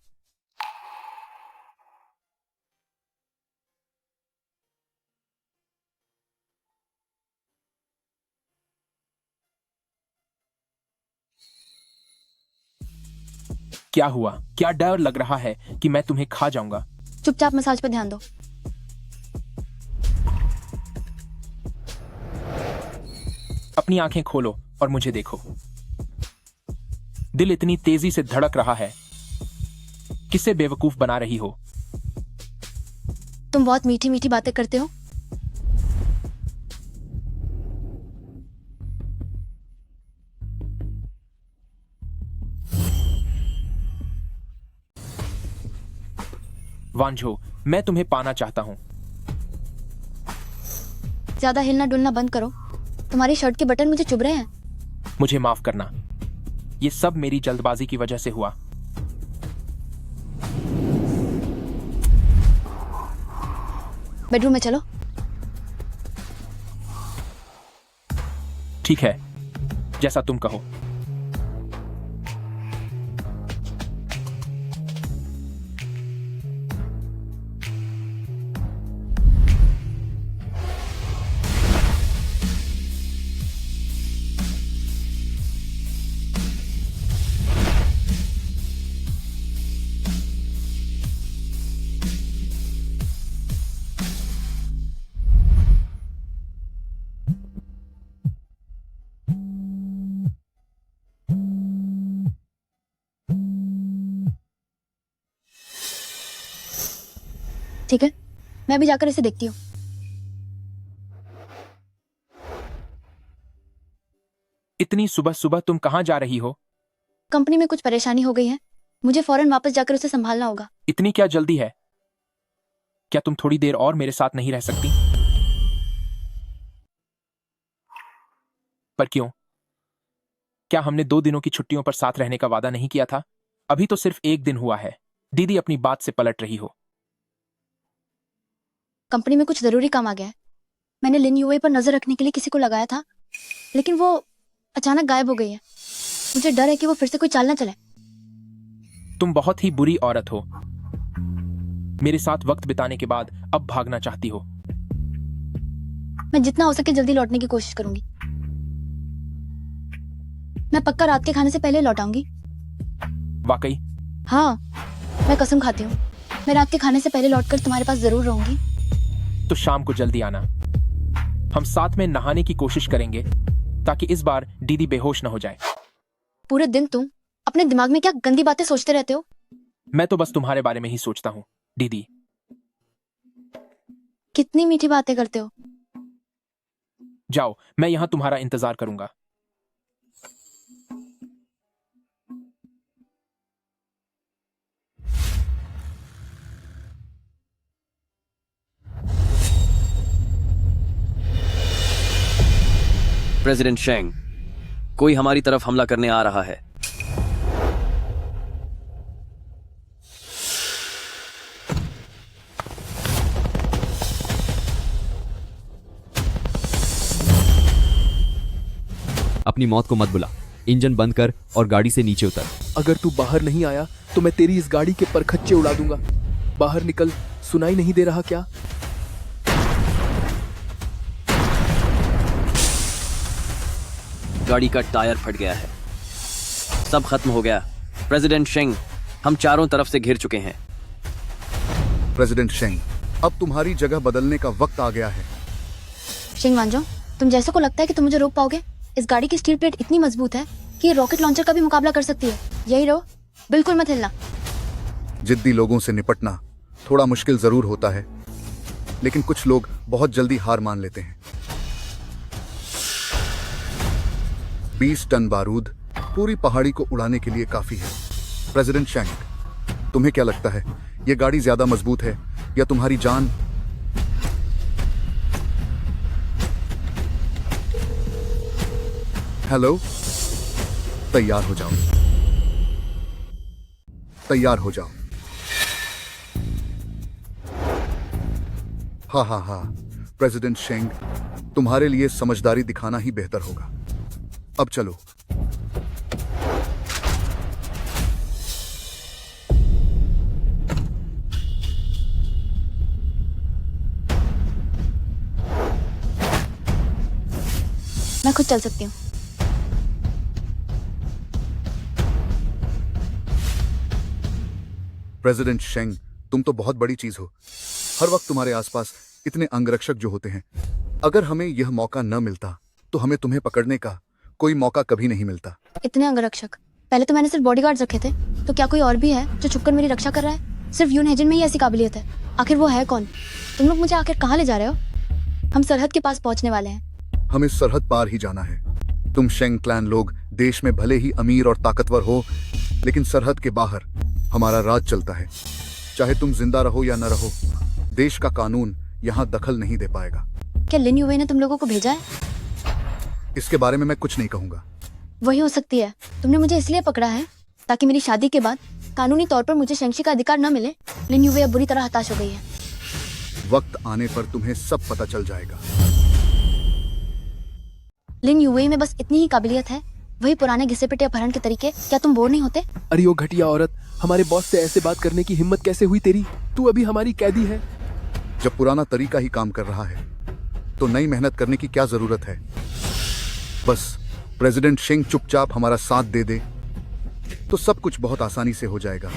S2: क्या हुआ? क्या डर लग रहा है कि मैं तुम्हें खा जाऊंगा?
S1: चुपचाप मसाज पर ध्यान दो।
S2: अपनी आंखें खोलो और मुझे देखो। दिल इतनी तेजी से धड़क रहा है। किसे बेवकूफ बना रही हो?
S1: तुम बहुत मीठी मीठी बातें करते हो।
S2: वांझो, मैं तुम्हें पाना चाहता हूँ।
S1: ज्यादा हिलना डुलना बंद करो, तुम्हारी शर्ट के बटन मुझे चुभ रहे हैं।
S2: मुझे माफ करना, ये सब मेरी जल्दबाजी की वजह से हुआ।
S1: बेडरूम में चलो।
S2: ठीक है, जैसा तुम कहो।
S1: ठीक है, मैं भी जाकर इसे देखती हूँ।
S2: इतनी सुबह सुबह तुम कहाँ जा रही हो?
S1: कंपनी में कुछ परेशानी हो गई है, मुझे फौरन वापस जाकर उसे संभालना होगा।
S2: इतनी क्या जल्दी है? क्या तुम थोड़ी देर और मेरे साथ नहीं रह सकती? पर क्यों? क्या हमने 2 दिनों की छुट्टियों पर साथ रहने का वादा नहीं किया था? अभी तो सिर्फ 1 दिन हुआ है। दीदी अपनी बात से पलट रही हो।
S1: कंपनी में कुछ जरूरी काम आ गया है। मैंने लिन यूए पर नजर रखने के लिए किसी को लगाया था, लेकिन वो अचानक गायब हो गई है। मुझे डर है कि वो फिर से कोई चाल ना चले।
S2: तुम बहुत ही बुरी औरत हो। मेरे साथ वक्त बिताने के बाद अब भागना चाहती हो।
S1: मैं जितना हो सके जल्दी लौटने की कोशिश करूंगी। मैं पक्का रात के खाने से पहले लौट आऊंगी।
S2: वाकई?
S1: हाँ, मैं कसम खाती हूँ। मैं रात के खाने से पहले लौटकर तुम्हारे पास जरूर रहूंगी।
S2: तो शाम को जल्दी आना। हम साथ में नहाने की कोशिश करेंगे ताकि इस बार दीदी बेहोश न हो जाए।
S1: पूरे दिन तुम अपने दिमाग में क्या गंदी बातें सोचते रहते हो?
S2: मैं तो बस तुम्हारे बारे में ही सोचता हूँ दीदी।
S1: कितनी मीठी बातें करते हो।
S2: जाओ, मैं यहाँ तुम्हारा इंतजार करूंगा।
S6: प्रेसिडेंट शेंग, कोई हमारी तरफ हमला करने आ रहा है।
S12: अपनी मौत को मत बुला। इंजन बंद कर और गाड़ी से नीचे उतर।
S13: अगर तू बाहर नहीं आया तो मैं तेरी इस गाड़ी के परखच्चे उड़ा दूंगा। बाहर निकल, सुनाई नहीं दे रहा क्या?
S6: गाड़ी का टायर फट गया है। सब खत्म हो गया। प्रेसिडेंट शेंग, हम चारों तरफ से घिर चुके हैं।
S4: प्रेसिडेंट शेंग, अब तुम्हारी जगह बदलने का वक्त आ गया है।
S1: शिंग वांजो, तुम जैसे को लगता है कि तुम मुझे रोक पाओगे? इस गाड़ी की स्टील प्लेट इतनी मजबूत है कि ये रॉकेट लॉन्चर का भी मुकाबला कर सकती है। यही रहो, बिल्कुल मत हिलना।
S4: जिद्दी लोगों से निपटना थोड़ा मुश्किल जरूर होता है, लेकिन कुछ लोग बहुत जल्दी हार मान लेते हैं। 20 टन बारूद पूरी पहाड़ी को उड़ाने के लिए काफी है। प्रेसिडेंट शेंग, तुम्हें क्या लगता है, यह गाड़ी ज्यादा मजबूत है या तुम्हारी जान? हेलो, तैयार हो जाओ। तैयार हो जाओ। हा, प्रेसिडेंट शेंग, तुम्हारे लिए समझदारी दिखाना ही बेहतर होगा। अब चलो।
S1: मैं खुद चल सकती हूँ।
S4: प्रेसिडेंट शेंग, तुम तो बहुत बड़ी चीज हो। हर वक्त तुम्हारे आसपास इतने अंगरक्षक जो होते हैं। अगर हमें यह मौका न मिलता तो हमें तुम्हें पकड़ने का कोई मौका कभी नहीं मिलता।
S1: इतने अंगरक्षक? पहले तो मैंने सिर्फ बॉडीगार्ड्स रखे थे, तो क्या कोई और भी है जो छुपकर मेरी रक्षा कर रहा है? सिर्फ यून हेजन में ही ऐसी काबिलियत है। आखिर वो है कौन? तुम लोग मुझे आखिर कहाँ ले जा रहे हो? हम सरहद के पास पहुंचने वाले हैं।
S4: हमें सरहद पार ही जाना है। तुम शेंग क्लैन लोग देश में भले ही अमीर और ताकतवर हो, लेकिन सरहद के बाहर हमारा राज चलता है। चाहे तुम जिंदा रहो या न रहो, देश का कानून यहाँ दखल नहीं दे पाएगा।
S1: क्या लिन युवे ने तुम लोगों को भेजा है?
S4: इसके बारे में मैं कुछ नहीं कहूंगा।
S1: वही हो सकती है। तुमने मुझे इसलिए पकड़ा है ताकि मेरी शादी के बाद कानूनी तौर पर मुझे शेंगशी का अधिकार न मिले। लिन युवे अब बुरी तरह हताश हो गई है।
S4: वक्त आने पर तुम्हें सब पता चल जाएगा।
S1: लिन युवे में बस इतनी ही काबिलियत है, वही पुराने घिसे पिटे अपहरण के तरीके। क्या तुम बोर नहीं होते?
S13: अरे वो घटिया औरत, हमारे बॉस से ऐसे बात करने की हिम्मत कैसे हुई तेरी? तू अभी हमारी कैदी है।
S4: जब पुराना तरीका ही काम कर रहा है तो नई मेहनत करने की क्या जरूरत है? बस प्रेसिडेंट शेंग चुपचाप हमारा साथ दे दे तो सब कुछ बहुत आसानी से हो जाएगा,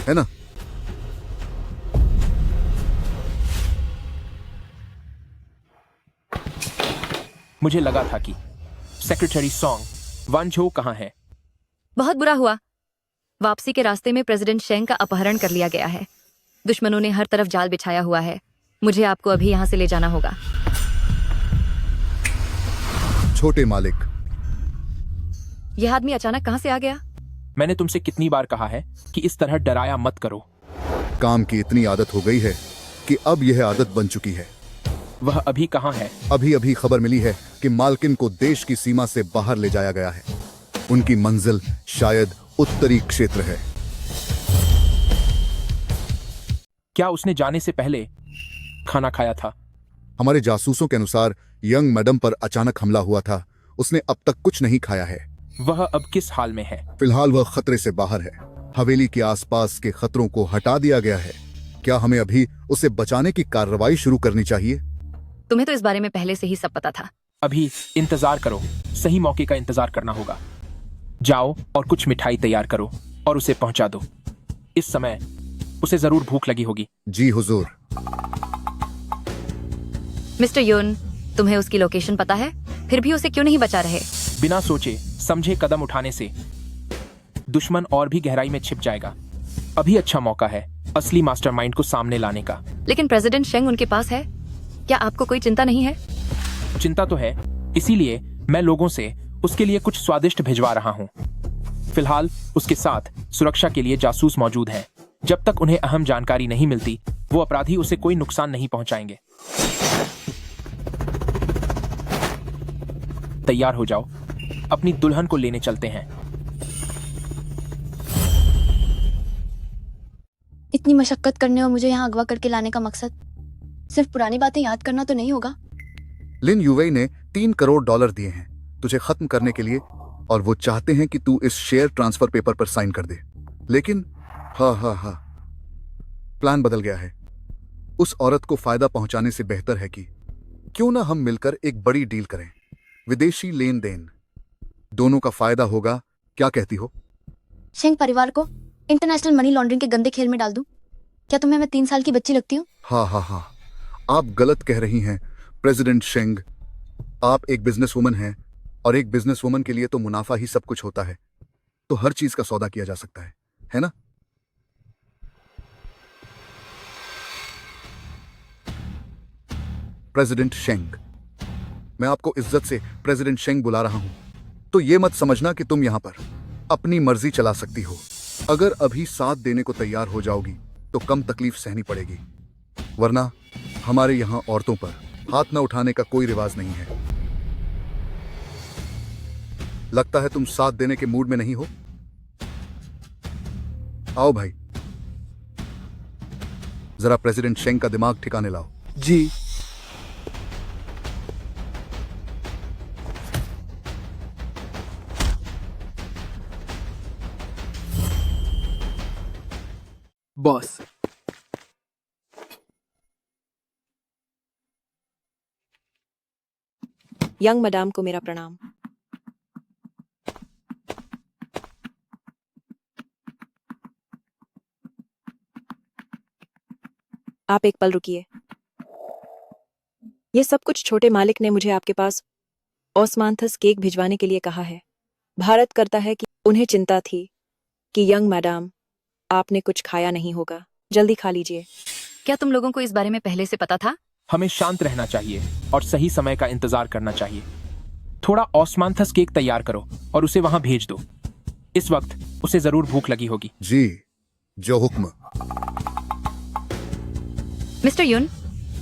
S4: है ना?
S2: मुझे लगा था कि सेक्रेटरी सॉन्ग वानझो कहाँ है।
S3: बहुत बुरा हुआ। वापसी के रास्ते में प्रेसिडेंट शेंग का अपहरण कर लिया गया है। दुश्मनों ने हर तरफ जाल बिछाया हुआ है। मुझे आपको अभी यहाँ से ले जाना होगा।
S4: छोटे मालिक,
S3: यह आदमी अचानक कहाँ से आ गया?
S2: मैंने तुमसे कितनी बार कहा है कि इस तरह डराया मत करो।
S4: काम की इतनी आदत हो गई है कि अब यह आदत बन चुकी है।
S2: वह अभी कहाँ है?
S4: अभी अभी खबर मिली है कि मालकिन को देश की सीमा से बाहर ले जाया गया है। उनकी मंजिल शायद उत्तरी क्षेत्र है।
S2: क्या उसने जाने से पहले खाना खाया था?
S4: हमारे जासूसों के अनुसार यंग मैडम पर अचानक हमला हुआ था। उसने अब तक कुछ नहीं खाया है।
S2: वह अब किस हाल में है?
S4: फिलहाल वह खतरे से बाहर है। हवेली के आसपास के खतरों को हटा दिया गया है। क्या हमें अभी उसे बचाने की कार्रवाई शुरू करनी चाहिए?
S3: तुम्हें तो इस बारे में पहले से ही सब पता था।
S2: अभी इंतजार करो, सही मौके का इंतजार करना होगा। जाओ और कुछ मिठाई तैयार करो और उसे पहुंचा दो। इस समय उसे जरूर भूख लगी होगी।
S4: जी हुजूर।
S3: मिस्टर यून, तुम्हें उसकी लोकेशन पता है? फिर भी उसे क्यों नहीं बचा रहे?
S2: बिना सोचे समझे कदम उठाने से दुश्मन और भी गहराई में छिप जाएगा। अभी अच्छा मौका है असली मास्टरमाइंड को सामने लाने का।
S3: लेकिन प्रेसिडेंट शेंग उनके पास है। क्या आपको कोई चिंता नहीं है?
S2: चिंता तो है, इसीलिए मैं लोगों से उसके लिए कुछ स्वादिष्ट भिजवा रहा हूँ। फिलहाल उसके साथ सुरक्षा के लिए जासूस मौजूद हैं। जब तक उन्हें अहम जानकारी नहीं मिलती, वो अपराधी उसे कोई नुकसान नहीं पहुंचाएंगे। तैयार हो जाओ, अपनी दुल्हन को लेने चलते हैं।
S1: इतनी मशक्कत करने और मुझे यहाँ अगवा करके लाने का मकसद सिर्फ पुरानी बातें याद करना तो नहीं होगा।
S4: लिन युवे ने $3 करोड़ दिए हैं तुझे खत्म करने के लिए, और वो चाहते हैं कि तू इस शेयर ट्रांसफर पेपर पर साइन कर दे। लेकिन हाँ, प्लान बदल गया है। उस औरत को फायदा पहुंचाने से बेहतर है कि क्यों ना हम मिलकर एक बड़ी डील करें। विदेशी लेन देन, दोनों का फायदा होगा। क्या कहती हो?
S1: शेंग परिवार को इंटरनेशनल मनी लॉन्ड्रिंग के गंदे खेल में डाल दूं? क्या तुम्हें मैं 3 साल की बच्ची लगती हूँ?
S4: हाँ, आप गलत कह रही हैं प्रेसिडेंट शेंग। आप एक बिजनेस वुमन हैं, और एक बिजनेस वुमन के लिए तो मुनाफा ही सब कुछ होता है। तो हर चीज का सौदा किया जा सकता है ना? प्रेसिडेंट शेंग, मैं आपको इज्जत से प्रेसिडेंट शेंग बुला रहा हूं, तो ये मत समझना कि तुम यहां पर अपनी मर्जी चला सकती हो। अगर अभी साथ देने को तैयार हो जाओगी तो कम तकलीफ सहनी पड़ेगी, वरना हमारे यहां औरतों पर हाथ न उठाने का कोई रिवाज नहीं है। लगता है तुम साथ देने के मूड में नहीं हो। आओ भाई, जरा प्रेसिडेंट शेंग का दिमाग ठिकाने लाओ।
S13: जी। बॉस,
S11: यंग मैडम को मेरा प्रणाम। आप एक पल रुकिए। ये सब कुछ छोटे मालिक ने मुझे आपके पास ओस्मांथस केक भिजवाने के लिए कहा है। भारत करता है कि उन्हें चिंता थी कि यंग मैडम आपने कुछ खाया नहीं होगा। जल्दी खा लीजिए।
S3: क्या तुम लोगों को इस बारे में पहले से पता था?
S2: हमें शांत रहना चाहिए और सही समय का इंतजार करना चाहिए। थोड़ा ऑस्मांथस केक तैयार करो और उसे वहां भेज दो। इस वक्त उसे जरूर भूख लगी होगी।
S4: जी, जो हुक्म।
S3: मिस्टर यून,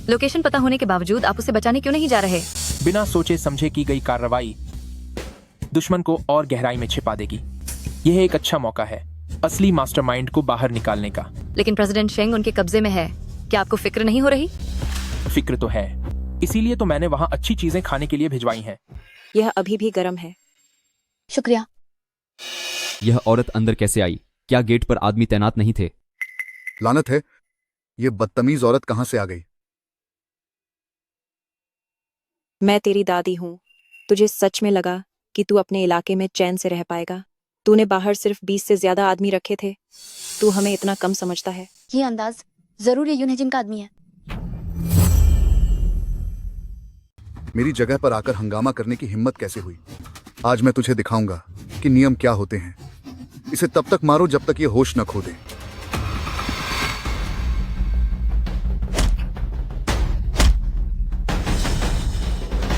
S3: लोकेशन पता होने के बावजूद आप उसे बचाने क्यों नहीं जा रहे?
S2: बिना सोचे समझे की गई कार्रवाई दुश्मन को और गहराई में छिपा देगी। यह एक अच्छा मौका है असली मास्टरमाइंड को बाहर निकालने का।
S3: लेकिन प्रेसिडेंट शेंग उनके कब्जे में है। क्या आपको फिक्र नहीं हो रही?
S2: फिक्र तो है, इसीलिए तो मैंने वहां अच्छी चीजें खाने के लिए भिजवाई हैं।
S3: यह अभी भी गर्म है।
S1: शुक्रिया।
S12: यह औरत अंदर कैसे आई? क्या गेट पर आदमी तैनात नहीं थे?
S4: लानत है, ये बदतमीज औरत कहां से आ गई?
S3: मैं तेरी दादी हूँ। तुझे सच में लगा कि तू अपने इलाके में चैन से रह पाएगा? तूने बाहर सिर्फ 20 से ज्यादा आदमी रखे थे। तू हमें इतना कम समझता है।
S1: ये अंदाज जरूर ये यून हेजिन का आदमी है।
S4: मेरी जगह पर आकर हंगामा करने की हिम्मत कैसे हुई? आज मैं तुझे दिखाऊंगा कि नियम क्या होते हैं। इसे तब तक मारो जब तक ये होश न खो दे।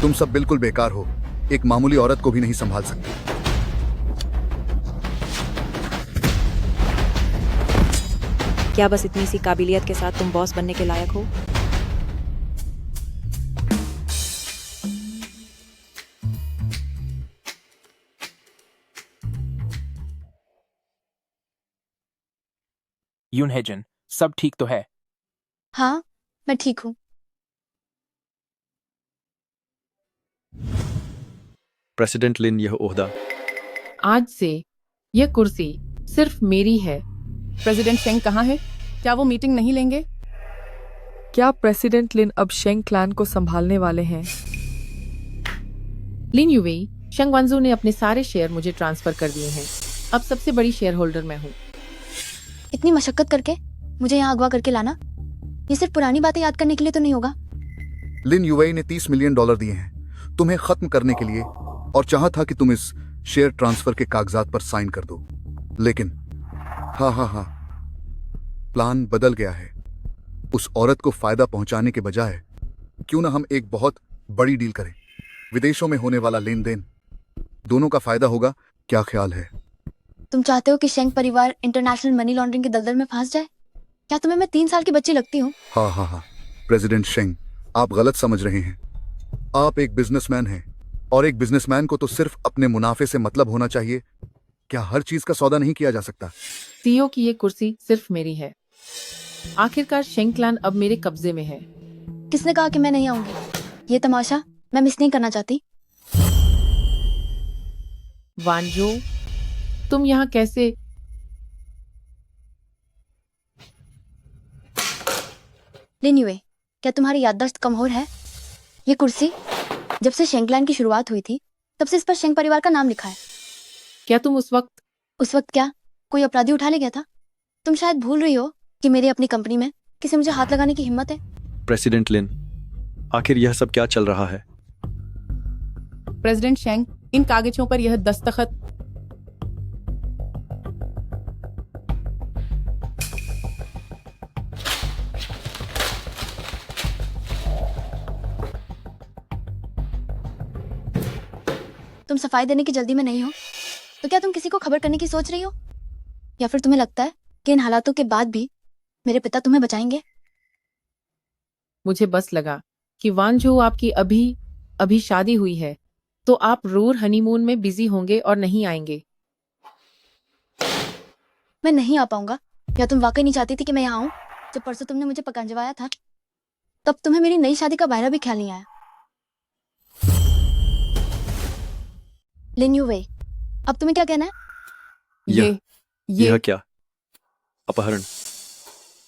S4: तुम सब बिल्कुल बेकार हो, एक मामूली औरत को भी नहीं संभाल सकते।
S3: क्या बस इतनी सी काबिलियत के साथ तुम बॉस बनने के लायक हो?
S2: यून हेजिन, सब ठीक तो है?
S1: हाँ, मैं ठीक हूँ।
S6: प्रेसिडेंट लिन, यह ओहदा
S5: आज से यह कुर्सी सिर्फ मेरी है।
S8: प्रेसिडेंट शेंग कहाँ है? क्या वो मीटिंग नहीं लेंगे?
S5: क्या प्रेसिडेंट लिन अब शेंग क्लैन को संभालने वाले हैं? लिन यूवेई, शेंग वंजू ने अपने सारे शेयर मुझे ट्रांसफर कर दिए हैं। अब सबसे बड़ी शेयर होल्डर मैं हूँ।
S1: इतनी मशक्कत करके मुझे यहाँ अगवा करके लाना, ये सिर्फ पुरानी बातें याद करने के लिए तो नहीं होगा।
S4: लिन यूवेई ने $30 मिलियन दिए हैं तुम्हें खत्म करने के लिए, और चाहा था कि तुम इस शेयर ट्रांसफर के कागजात पर साइन कर दो। लेकिन हाँ, प्लान बदल गया है। उस औरत को फायदा पहुंचाने के बजाय क्यों ना हम एक बहुत बड़ी डील करें। विदेशों में होने वाला लेन देन दोनों का फायदा होगा। क्या ख्याल है?
S1: तुम चाहते हो कि शेंग परिवार इंटरनेशनल मनी लॉन्ड्रिंग के दलदल में फंस जाए? क्या तुम्हें मैं 3 साल की बच्ची लगती हूँ?
S4: हाँ, प्रेसिडेंट शेंग, आप गलत समझ रहे हैं। आप एक बिजनेसमैन हैं, और एक बिजनेसमैन को तो सिर्फ अपने मुनाफे से मतलब होना चाहिए। क्या हर चीज का सौदा नहीं किया जा सकता?
S5: सीईओ की ये कुर्सी सिर्फ मेरी है। आखिरकार शेंग क्लैन अब मेरे कब्जे में है।
S1: किसने कहा कि मैं नहीं आऊंगी? ये तमाशा मैं मिस नहीं करना चाहती।
S5: वांजो, तुम यहाँ कैसे?
S1: लिन यूवे, क्या तुम्हारी याददाश्त कमजोर है? ये कुर्सी जब से शेंग क्लैन की शुरुआत हुई थी तब से इस पर शेंग परिवार का नाम लिखा है।
S5: क्या तुम उस वक्त
S1: क्या कोई अपराधी उठा ले गया था? तुम शायद भूल रही हो कि मेरी अपनी कंपनी में किसी मुझे हाथ लगाने की हिम्मत है।
S6: प्रेसिडेंट लिन, आखिर यह सब क्या चल रहा है?
S8: प्रेसिडेंट शेंग, इन कागजों पर यह दस्तखत।
S1: तुम सफाई देने की जल्दी में नहीं हो, तो क्या तुम किसी को खबर करने की सोच रही हो? या फिर तुम्हें लगता है कि इन हालातों के बाद भी मेरे पिता तुम्हें बचाएंगे?
S5: मुझे बस लगा कि वांजो आपकी अभी शादी हुई है, तो आप रूर हनीमून में बिजी होंगे और नहीं आएंगे।
S1: मैं नहीं आ पाऊंगा। या तुम वाकई नहीं चाहती थी कि मैं यहाँ आऊं? जब परसों तुमने मुझे पकड़वाया था तब तुम्हें मेरी नई शादी का बायरा भी ख्याल नहीं आया। लिन यूवे, अब तुम्हें क्या कहना है?
S6: यह क्या? अपहरण?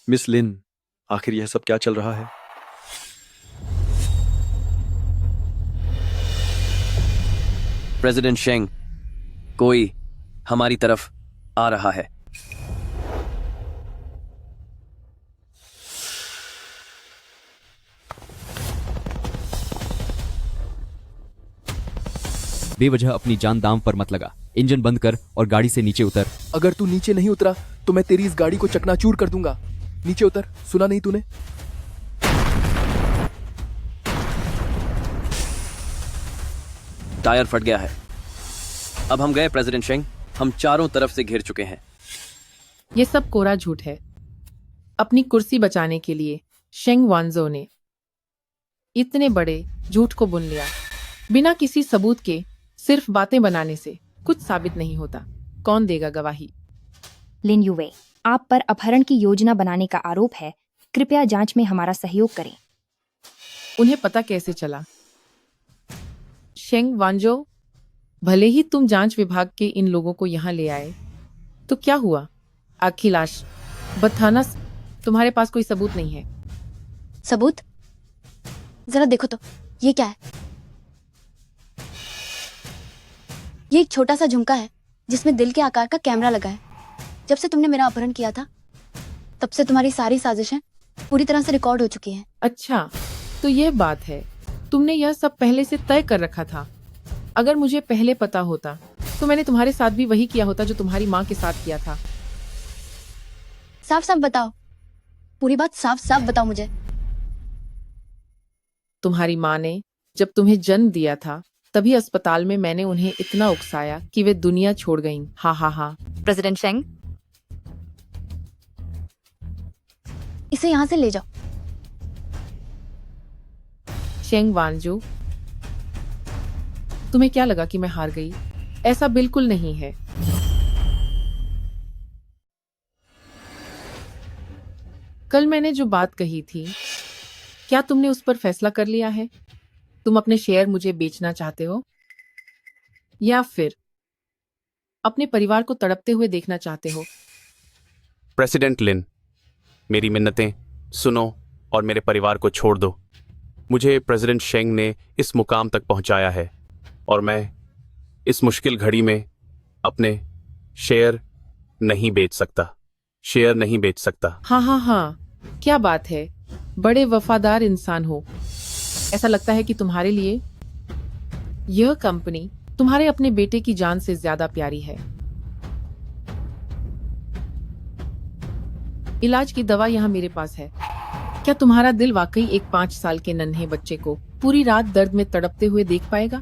S6: मिस लिन, आखिर यह सब क्या चल रहा है? प्रेसिडेंट शेंग, कोई हमारी तरफ आ रहा है।
S12: बेवजह अपनी जान दांव पर मत लगा। इंजन बंद कर और गाड़ी से नीचे उतर।
S13: अगर तू नीचे नहीं उतरा तो मैं तेरी इस गाड़ी को चकनाचूर कर दूंगा। नीचे उतर, सुना नहीं तूने?
S6: टायर फट गया है। अब हम गए प्रेसिडेंट शेंग, हम चारों तरफ से घिर चुके हैं।
S5: ये सब कोरा झूठ है। अपनी कुर्सी बचाने के लिए शेंग वांजो ने इतने बड़े झूठ को बुन लिया। बिना किसी सबूत के सिर्फ बातें बनाने से कुछ साबित नहीं होता। कौन देगा गवाही?
S7: लिन युवे, आप पर अपहरण की योजना बनाने का आरोप है। कृपया जांच में हमारा सहयोग करें।
S5: उन्हें पता कैसे चला? शेंग वांजो, भले ही तुम जांच विभाग के इन लोगों को यहाँ ले आए, तो क्या हुआ? अखिलाश बथानस, तुम्हारे पास कोई सबूत नहीं है।
S1: सबूत? जरा देखो तो, ये क्या है? ये एक छोटा सा झुमका है जिसमें दिल के आकार का कैमरा लगा है। जब से तुमने मेरा अपहरण किया था, तब से तुम्हारी सारी साजिशें पूरी तरह से रिकॉर्ड हो चुकी हैं।
S5: अच्छा, तो यह बात है। तुमने यह सब पहले से तय कर रखा था। अगर मुझे पहले पता होता तो मैंने तुम्हारे साथ भी वही किया होता जो तुम्हारी माँ के साथ किया था।
S1: साफ साफ बताओ, पूरी बात साफ साफ बताओ मुझे।
S5: तुम्हारी माँ ने जब तुम्हें जन्म दिया था, तभी अस्पताल में मैंने उन्हें इतना उकसाया कि वे दुनिया छोड़ गईं। हा हा हा।
S8: प्रेसिडेंट शेंग,
S1: इसे यहाँ से ले जाओ।
S5: शेंग वांजू, तुम्हें क्या लगा कि मैं हार गई? ऐसा बिल्कुल नहीं है। कल मैंने जो बात कही थी, क्या तुमने उस पर फैसला कर लिया है? तुम अपने शेयर मुझे बेचना चाहते हो, या फिर अपने परिवार को तड़पते हुए देखना चाहते हो?
S9: प्रेसिडेंट लिन, मेरी मिन्नतें सुनो और मेरे परिवार को छोड़ दो। मुझे प्रेसिडेंट शेंग ने इस मुकाम तक पहुंचाया है और मैं इस मुश्किल घड़ी में अपने शेयर नहीं बेच सकता। शेयर नहीं बेच सकता।
S5: हाँ हाँ हाँ, क्या बात है, बड़े वफादार इंसान हो। ऐसा लगता है कि तुम्हारे लिए यह कंपनी तुम्हारे अपने बेटे की जान से ज्यादा प्यारी है। इलाज की दवा यहाँ मेरे पास है। क्या तुम्हारा दिल वाकई एक 5 साल के नन्हे बच्चे को पूरी रात दर्द में तड़पते हुए देख पाएगा?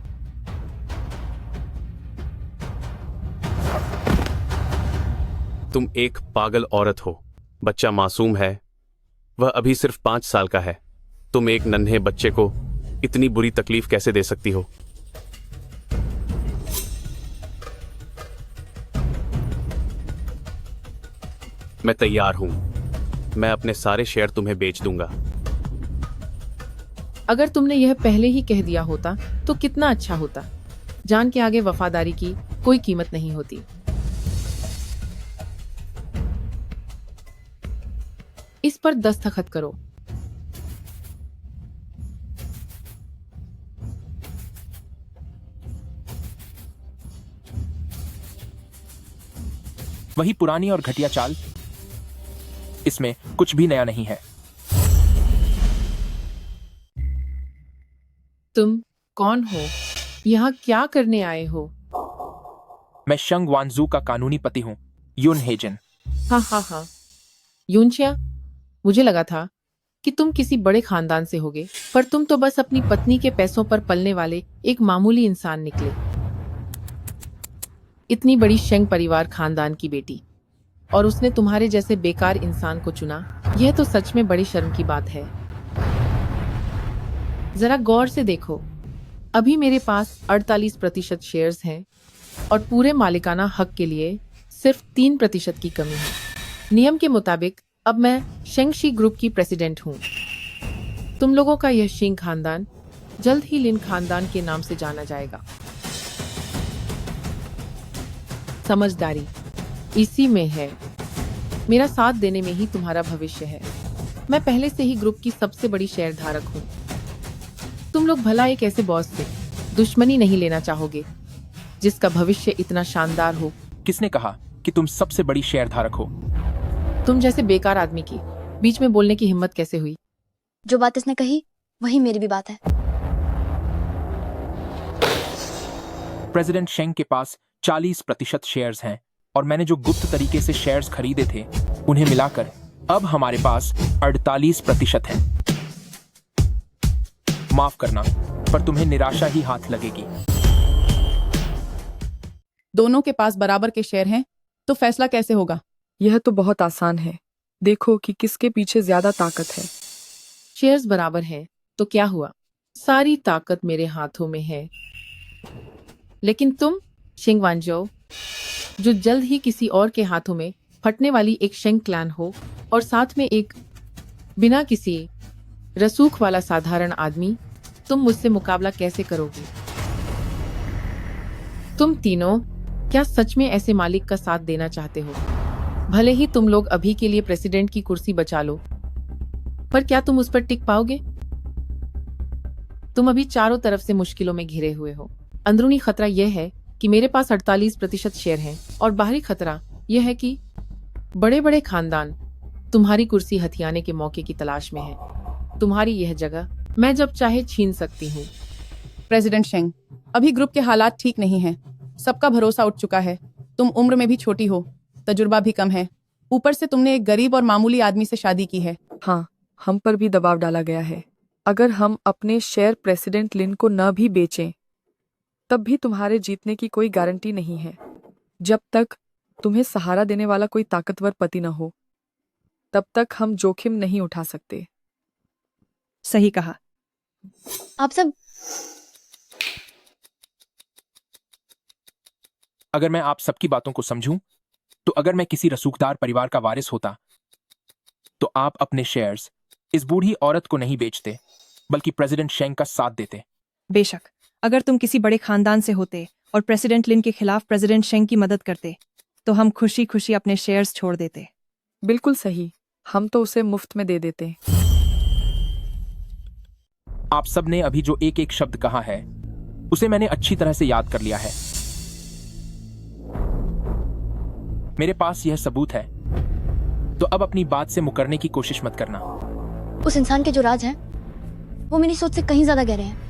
S9: तुम एक पागल औरत हो। बच्चा मासूम है, वह अभी सिर्फ 5 साल का है। तुम एक नन्हे बच्चे को इतनी बुरी तकलीफ कैसे दे सकती हो? मैं तैयार हूं। मैं अपने सारे शेयर तुम्हें बेच दूंगा।
S5: अगर तुमने यह पहले ही कह दिया होता तो कितना अच्छा होता। जान के आगे वफादारी की कोई कीमत नहीं होती। इस पर दस्तखत करो।
S2: वही पुरानी और घटिया चाल, इसमें कुछ भी नया नहीं है।
S5: तुम कौन हो? यहाँ क्या करने आए हो?
S2: मैं शेंग वांजू का कानूनी पति हूँ, युन हेजिन।
S5: हाँ हाँ हाँ, यूनशिया, मुझे लगा था कि तुम किसी बड़े खानदान से होगे, पर तुम तो बस अपनी पत्नी के पैसों पर पलने वाले एक मामूली इंसान निकले। इतनी बड़ी शेंग परिवार खानदान की बेटी, और उसने तुम्हारे जैसे बेकार इंसान को चुना। यह तो सच में बड़ी शर्म की बात है। जरा गौर से देखो, अभी मेरे पास 48% शेयर्स हैं और पूरे मालिकाना हक के लिए सिर्फ 3% की कमी है। नियम के मुताबिक अब मैं शेंगशी ग्रुप की प्रेसिडेंट हूँ। तुम लोगों का यह शिंग खानदान जल्द ही लिन खानदान के नाम से जाना जाएगा। समझदारी इसी में है। मेरा साथ देने में ही तुम्हारा भविष्य है। मैं पहले से ही ग्रुप की सबसे बड़ी शेयर धारक हूँ। तुम लोग भला एक ऐसे बॉस से दुश्मनी नहीं लेना चाहोगे जिसका भविष्य इतना शानदार हो।
S2: किसने कहा कि तुम सबसे बड़ी शेयर धारक हो?
S5: तुम जैसे बेकार आदमी की बीच में बोलने की हिम्मत कैसे हुई?
S1: जो बात इसने कही वही मेरी भी बात है।
S2: प्रेसिडेंट शेंग के पास 40% शेयर्स हैं और मैंने जो गुप्त तरीके से शेयर्स खरीदे थे उन्हें मिलाकर अब हमारे पास 48% है। माफ करना, पर तुम्हें निराशा ही हाथ लगेगी।
S8: दोनों के पास बराबर के शेयर हैं, तो फैसला कैसे होगा?
S5: यह तो बहुत आसान है। देखो कि किसके पीछे ज्यादा ताकत है। शेयर्स बराबर हैं, तो क्या हुआ? सारी ताकत मेरे हाथों में है। लेकिन तुम शेंग वांजो, जो जल्द ही किसी और के हाथों में फटने वाली एक शेंग क्लैन हो, और साथ में एक बिना किसी रसूख वाला साधारण आदमी, तुम मुझसे मुकाबला कैसे करोगे? तुम तीनों क्या सच में ऐसे मालिक का साथ देना चाहते हो? भले ही तुम लोग अभी के लिए प्रेसिडेंट की कुर्सी बचा लो, पर क्या तुम उस पर टिक पाओगे? तुम अभी चारों तरफ से मुश्किलों में घिरे हुए हो। अंदरूनी खतरा यह है कि मेरे पास 48% शेयर हैं, और बाहरी खतरा यह है कि बड़े बड़े खानदान तुम्हारी कुर्सी हथियाने के मौके की तलाश में है। तुम्हारी यह जगह मैं जब चाहे छीन सकती हूँ।
S8: प्रेसिडेंट शेंग, अभी ग्रुप के हालात ठीक नहीं हैं। सबका भरोसा उठ चुका है। तुम उम्र में भी छोटी हो, तजुर्बा भी कम है। ऊपर से तुमने एक गरीब और मामूली आदमी से शादी की है।
S5: हाँ, हम पर भी दबाव डाला गया है। अगर हम अपने शेयर प्रेसिडेंट लिन को न भी बेचें, तब भी तुम्हारे जीतने की कोई गारंटी नहीं है। जब तक तुम्हें सहारा देने वाला कोई ताकतवर पति न हो, तब तक हम जोखिम नहीं उठा सकते।
S3: सही कहा।
S1: आप सब
S2: अगर मैं आप सबकी बातों को समझूं, तो अगर मैं किसी रसूखदार परिवार का वारिस होता, तो आप अपने शेयर्स इस बूढ़ी औरत को नहीं बेचते, बल्कि प्रेसिडेंट शेंग का साथ देते।
S3: बेशक, अगर तुम किसी बड़े खानदान से होते और प्रेसिडेंट लिन के खिलाफ प्रेसिडेंट शेंग की मदद करते, तो हम खुशी खुशी अपने शेयर्स छोड़ देते।
S5: बिल्कुल सही, हम तो उसे मुफ्त में दे देते।
S2: आप सब ने अभी जो एक एक शब्द कहा है, उसे मैंने अच्छी तरह से याद कर लिया है। मेरे पास यह सबूत है, तो अब अपनी बात से मुकरने की कोशिश मत करना।
S1: उस इंसान के जो राज हैं, वो मेरी सोच से कहीं ज्यादा गहरे हैं।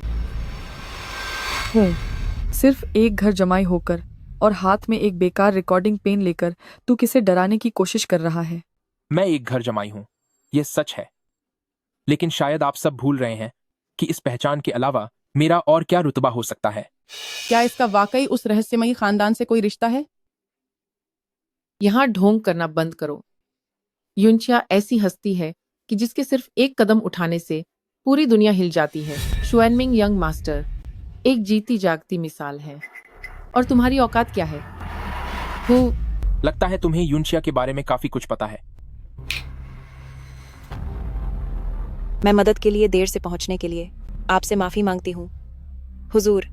S5: सिर्फ एक घर जमाई होकर और हाथ में एक बेकार रिकॉर्डिंग पेन लेकर तू किसे डराने की कोशिश कर रहा है।
S2: मैं एक घर जमाई हूं, यह सच है। लेकिन शायद आप सब भूल रहे हैं कि इस पहचान के अलावा मेरा और क्या रुतबा हो सकता है।
S8: क्या इसका वाकई उस रहस्यमयी खानदान से कोई रिश्ता है?
S5: यहाँ ढोंग करना बंद करो। युनचिया ऐसी हस्ती है कि जिसके सिर्फ एक कदम उठाने से पूरी दुनिया हिल जाती है। शुएनमिंग यंग मास्टर एक जीती जागती मिसाल है। और तुम्हारी औकात क्या है?
S2: लगता है तुम्हें युनचिया के बारे में काफी कुछ पता है।
S3: मैं मदद के लिए देर से पहुंचने के लिए आपसे माफी मांगती हूँ, हुजूर।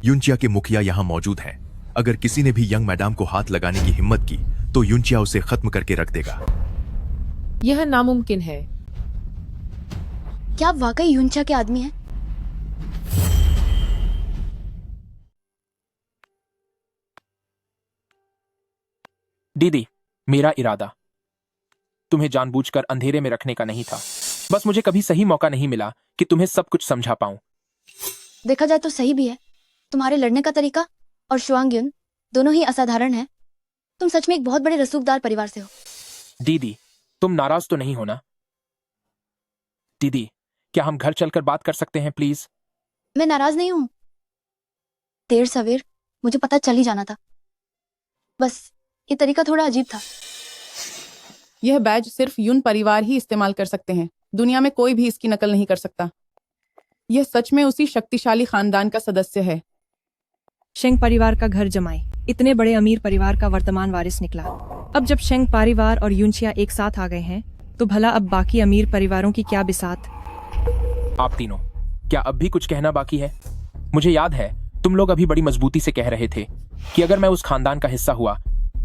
S14: युनचिया के मुखिया यहाँ मौजूद हैं। अगर किसी ने भी यंग मैडम को हाथ लगाने की हिम्मत की, तो युनचिया उसे खत्म करके रख देगा।
S5: यह नामुमकिन है।
S1: क्या आप वाकई युनचिया के आदमी हैं?
S2: दीदी, मेरा इरादा तुम्हें जानबूझकर अंधेरे में रखने का नहीं था। बस मुझे कभी सही मौका नहीं मिला कि तुम्हें सब कुछ समझा पाऊं।
S1: देखा जाए तो सही भी है। तुम्हारे लड़ने का तरीका और शुआंग दोनों ही असाधारण हैं। तुम सच में एक बहुत बड़े रसूखदार परिवार से हो।
S2: दीदी, तुम नाराज तो नहीं हो ना? दीदी, क्या हम घर चलकर बात कर सकते हैं प्लीज?
S1: मैं नाराज नहीं हूं। देर सवेर मुझे पता चल ही जाना था। बस ये तरीका थोड़ा अजीब था।
S8: यह बैज सिर्फ यून परिवार ही इस्तेमाल कर सकते हैं। दुनिया में कोई भी इसकी नकल नहीं कर सकता। यह सच में उसी शक्तिशाली खानदान का सदस्य है।
S3: शेंग परिवार का घर जमाई इतने बड़े अमीर परिवार का वर्तमान वारिस निकला। अब जब शेंग परिवार और युनचिया एक साथ आ गए हैं, तो भला अब बाकी अमीर परिवारों की क्या बिसात?
S2: आप तीनों, क्या अब भी कुछ कहना बाकी है? मुझे याद है तुम लोग अभी बड़ी मजबूती से कह रहे थे कि अगर मैं उस खानदान का हिस्सा हुआ,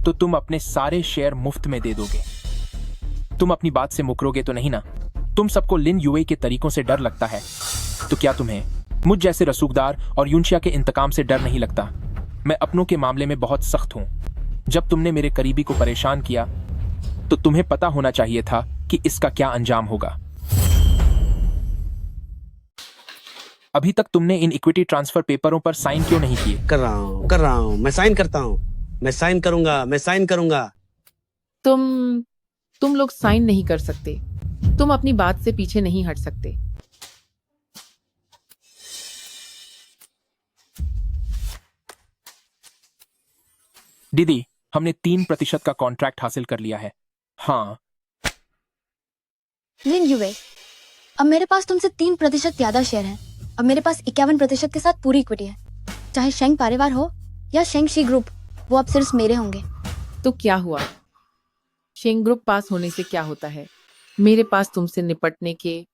S2: तो तुम अपने सारे शेयर मुफ्त में दे दोगे। तुम अपनी बात से मुकरोगे तो नहीं ना? तुम सबको लिन युए के तरीकों से डर लगता है, तो क्या तुम्हें मुझ जैसे रसूखदार और युनचिया के इंतकाम से डर नहीं लगता? मैं अपनों के मामले में बहुत सख्त हूं। जब तुमने मेरे करीबी को परेशान किया, तो तुम्हें पता होना चाहिए था कि इसका क्या अंजाम होगा। अभी तक तुमने इन इक्विटी ट्रांसफर पेपरों पर साइन क्यों नहीं किए?
S10: कर रहा हूँ, मैं साइन करता हूँ। मैं साइन करूंगा।
S5: तुम तुम लोग साइन नहीं कर सकते। तुम अपनी बात से पीछे नहीं हट सकते।
S2: दीदी, हमने 3% का कॉन्ट्रैक्ट हासिल कर लिया है। हाँ,
S1: लिन युवे, अब मेरे पास तुमसे 3% ज्यादा शेयर है। अब मेरे पास 51% के साथ पूरी इक्विटी है। चाहे शेंग परिवार हो या शेंग शी ग्रुप, वो अब सिर्फ मेरे होंगे।
S5: तो क्या हुआ? शेंग ग्रुप पास होने से क्या होता है? मेरे पास तुमसे निपटने के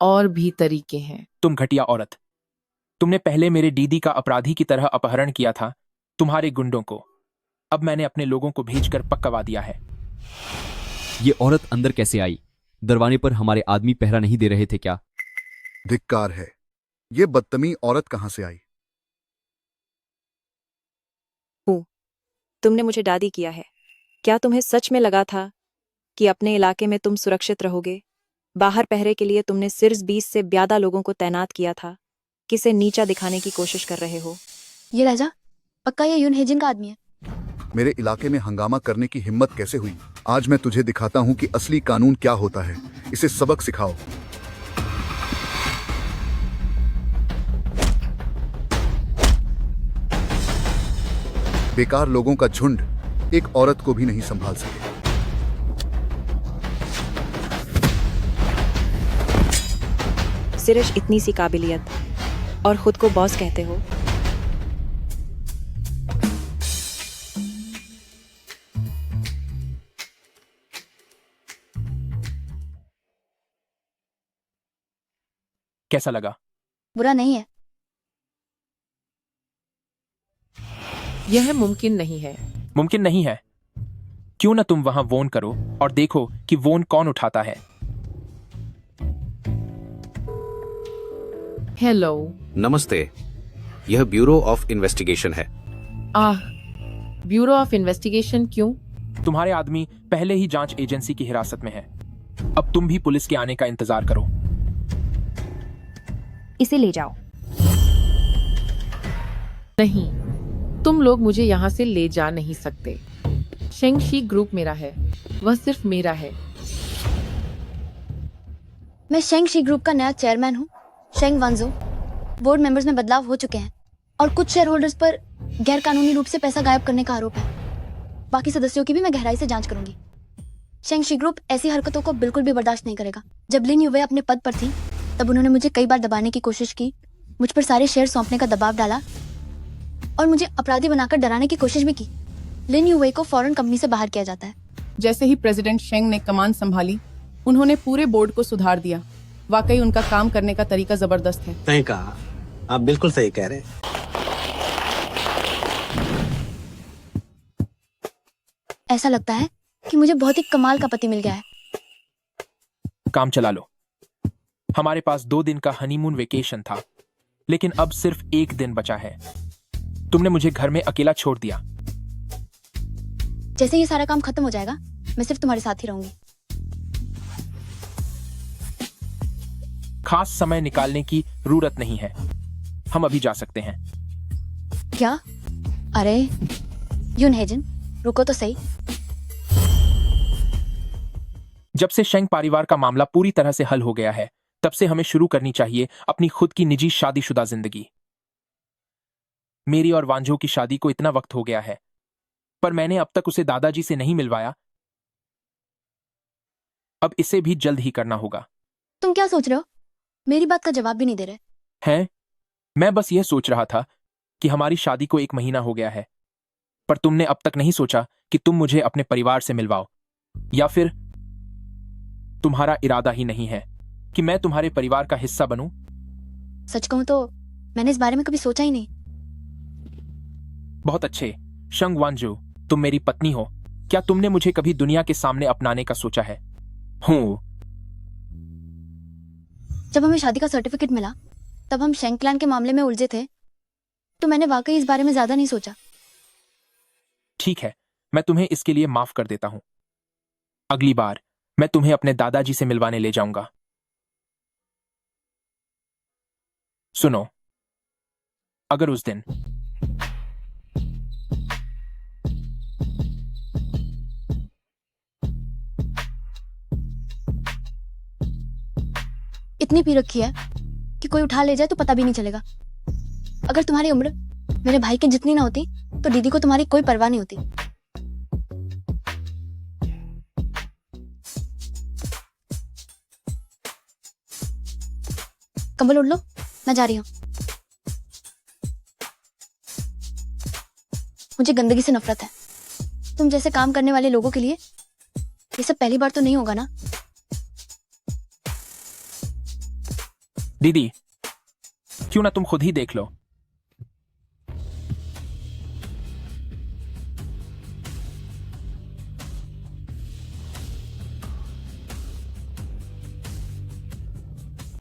S5: और भी तरीके हैं।
S2: तुम घटिया औरत, तुमने पहले मेरे दीदी का अपराधी की तरह अपहरण किया था, तुम्हारे गुंडों को। अब मैंने अपने लोगों को भेजकर पकड़वा दिया है।
S12: ये औरत अंदर कैसे आई? दरवाजे पर हमारे आदमी पहरा नहीं दे रहे थे क्या?
S4: धिक्कार है, ये बदतमीज औरत कहाँ से आई?
S15: तुमने मुझे दादी किया है। क्या तुम्हें सच में लगा था कि अपने इलाके में तुम सुरक्षित रहोगे? बाहर पहरे के लिए तुमने सिर्फ 20 से ज्यादा लोगों को तैनात किया था। किसे नीचा दिखाने की कोशिश कर रहे हो?
S1: ये राजा, पक्का ये यून हेजिन का आदमी है।
S4: मेरे इलाके में हंगामा करने की हिम्मत कैसे हुई? आज मैं तुझे दिखाता हूँ कि असली कानून क्या होता है। इसे सबक सिखाओ। बेकार लोगों का झुंड एक औरत को भी नहीं संभाल सके।
S15: सिर्फ इतनी सी काबिलियत और खुद को बॉस कहते हो?
S2: कैसा लगा?
S1: बुरा नहीं है।
S5: यह मुमकिन नहीं है।
S2: मुमकिन नहीं है? क्यों ना तुम वहां वोन करो और देखो कि वोन कौन उठाता है।
S5: हेलो।
S9: नमस्ते, यह ब्यूरो ऑफ इन्वेस्टिगेशन है।
S5: ब्यूरो ऑफ इन्वेस्टिगेशन क्यों?
S2: तुम्हारे आदमी पहले ही जांच एजेंसी की हिरासत में है। अब तुम भी पुलिस के आने का इंतजार करो।
S7: इसे ले जाओ।
S5: नहीं, तुम लोग मुझे यहाँ से ले जा नहीं सकते। शेंग शी ग्रुप मेरा है, वह सिर्फ मेरा है।
S1: मैं शेंग शी ग्रुप का नया चेयरमैन हूँ, शेंग वांजो। बोर्ड मेंबर्स में बदलाव हो चुके हैं और कुछ शेयर होल्डर्स पर गैर कानूनी रूप से पैसा गायब करने का आरोप है। बाकी सदस्यों की भी मैं गहराई से जांच करूंगी। शेंग शी ग्रुप ऐसी हरकतों को बिल्कुल भी बर्दाश्त नहीं करेगा। जब लिन युवे अपने पद पर थी, तब उन्होंने मुझे कई बार दबाने की कोशिश की, मुझ पर सारे शेयर सौंपने का दबाव डाला और मुझे अपराधी बनाकर डराने की कोशिश भी की। लिन युवे को फौरन कंपनी से बाहर किया जाता है।
S16: जैसे ही प्रेसिडेंट शेंग ने कमान संभाली, उन्होंने पूरे बोर्ड को सुधार दिया। वाकई उनका काम करने का तरीका जबरदस्त है।
S10: सही कहा, आप बिल्कुल सही कह रहे हैं।
S1: ऐसा लगता है कि मुझे बहुत ही कमाल का पति मिल गया है।
S2: काम चला लो। हमारे पास 2 दिन का हनीमून वेकेशन था, लेकिन अब सिर्फ 1 दिन बचा है। तुमने मुझे घर में अकेला छोड़ दिया।
S1: जैसे ये सारा काम खत्म हो जाएगा, मैं सिर्फ तुम्हारे साथ ही रहूंगी।
S2: खास समय निकालने की जरूरत नहीं है, हम अभी जा सकते हैं।
S1: क्या? अरे यून हेजिन, रुको तो सही।
S2: जब से शेंग परिवार का मामला पूरी तरह से हल हो गया है, तब से हमें शुरू करनी चाहिए अपनी खुद की निजी शादीशुदा जिंदगी। मेरी और वांझो की शादी को इतना वक्त हो गया है, पर मैंने अब तक उसे दादाजी से नहीं मिलवाया। अब इसे भी जल्द ही करना होगा।
S1: तुम क्या सोच रहे हो? मेरी बात का जवाब भी नहीं दे रहे
S2: हैं? मैं बस यह सोच रहा था कि हमारी शादी को 1 महीना हो गया है, पर तुमने अब तक नहीं सोचा कि तुम मुझे अपने परिवार से मिलवाओ, या फिर तुम्हारा इरादा ही नहीं है कि मैं तुम्हारे परिवार का हिस्सा बनूं?
S1: सच कहूं तो मैंने इस बारे में कभी सोचा ही नहीं।
S2: बहुत अच्छे। शेंग वांजू, तुम मेरी पत्नी हो। क्या तुमने मुझे कभी दुनिया के सामने अपनाने का सोचा है? हूं।
S1: जब हमें शादी का सर्टिफिकेट मिला, तब हम शेंग क्लैन के मामले में उलझे थे, तो मैंने वाकई इस बारे में ज्यादा नहीं सोचा।
S2: ठीक है, मैं तुम्हें इसके लिए माफ कर देता हूं। अगली बार मैं तुम्हें अपने दादाजी से मिलवाने ले जाऊंगा। सुनो, अगर उस दिन
S1: इतनी पी रखी है कि कोई उठा ले जाए तो पता भी नहीं चलेगा। अगर तुम्हारी उम्र मेरे भाई के जितनी ना होती तो दीदी को तुम्हारी कोई परवाह नहीं होती। कंबल ओढ़ लो, मैं जा रही हूँ। मुझे गंदगी से नफरत है। तुम जैसे काम करने वाले लोगों के लिए ये सब पहली बार तो नहीं होगा ना?
S2: दीदी, क्यों ना तुम खुद ही देख लो।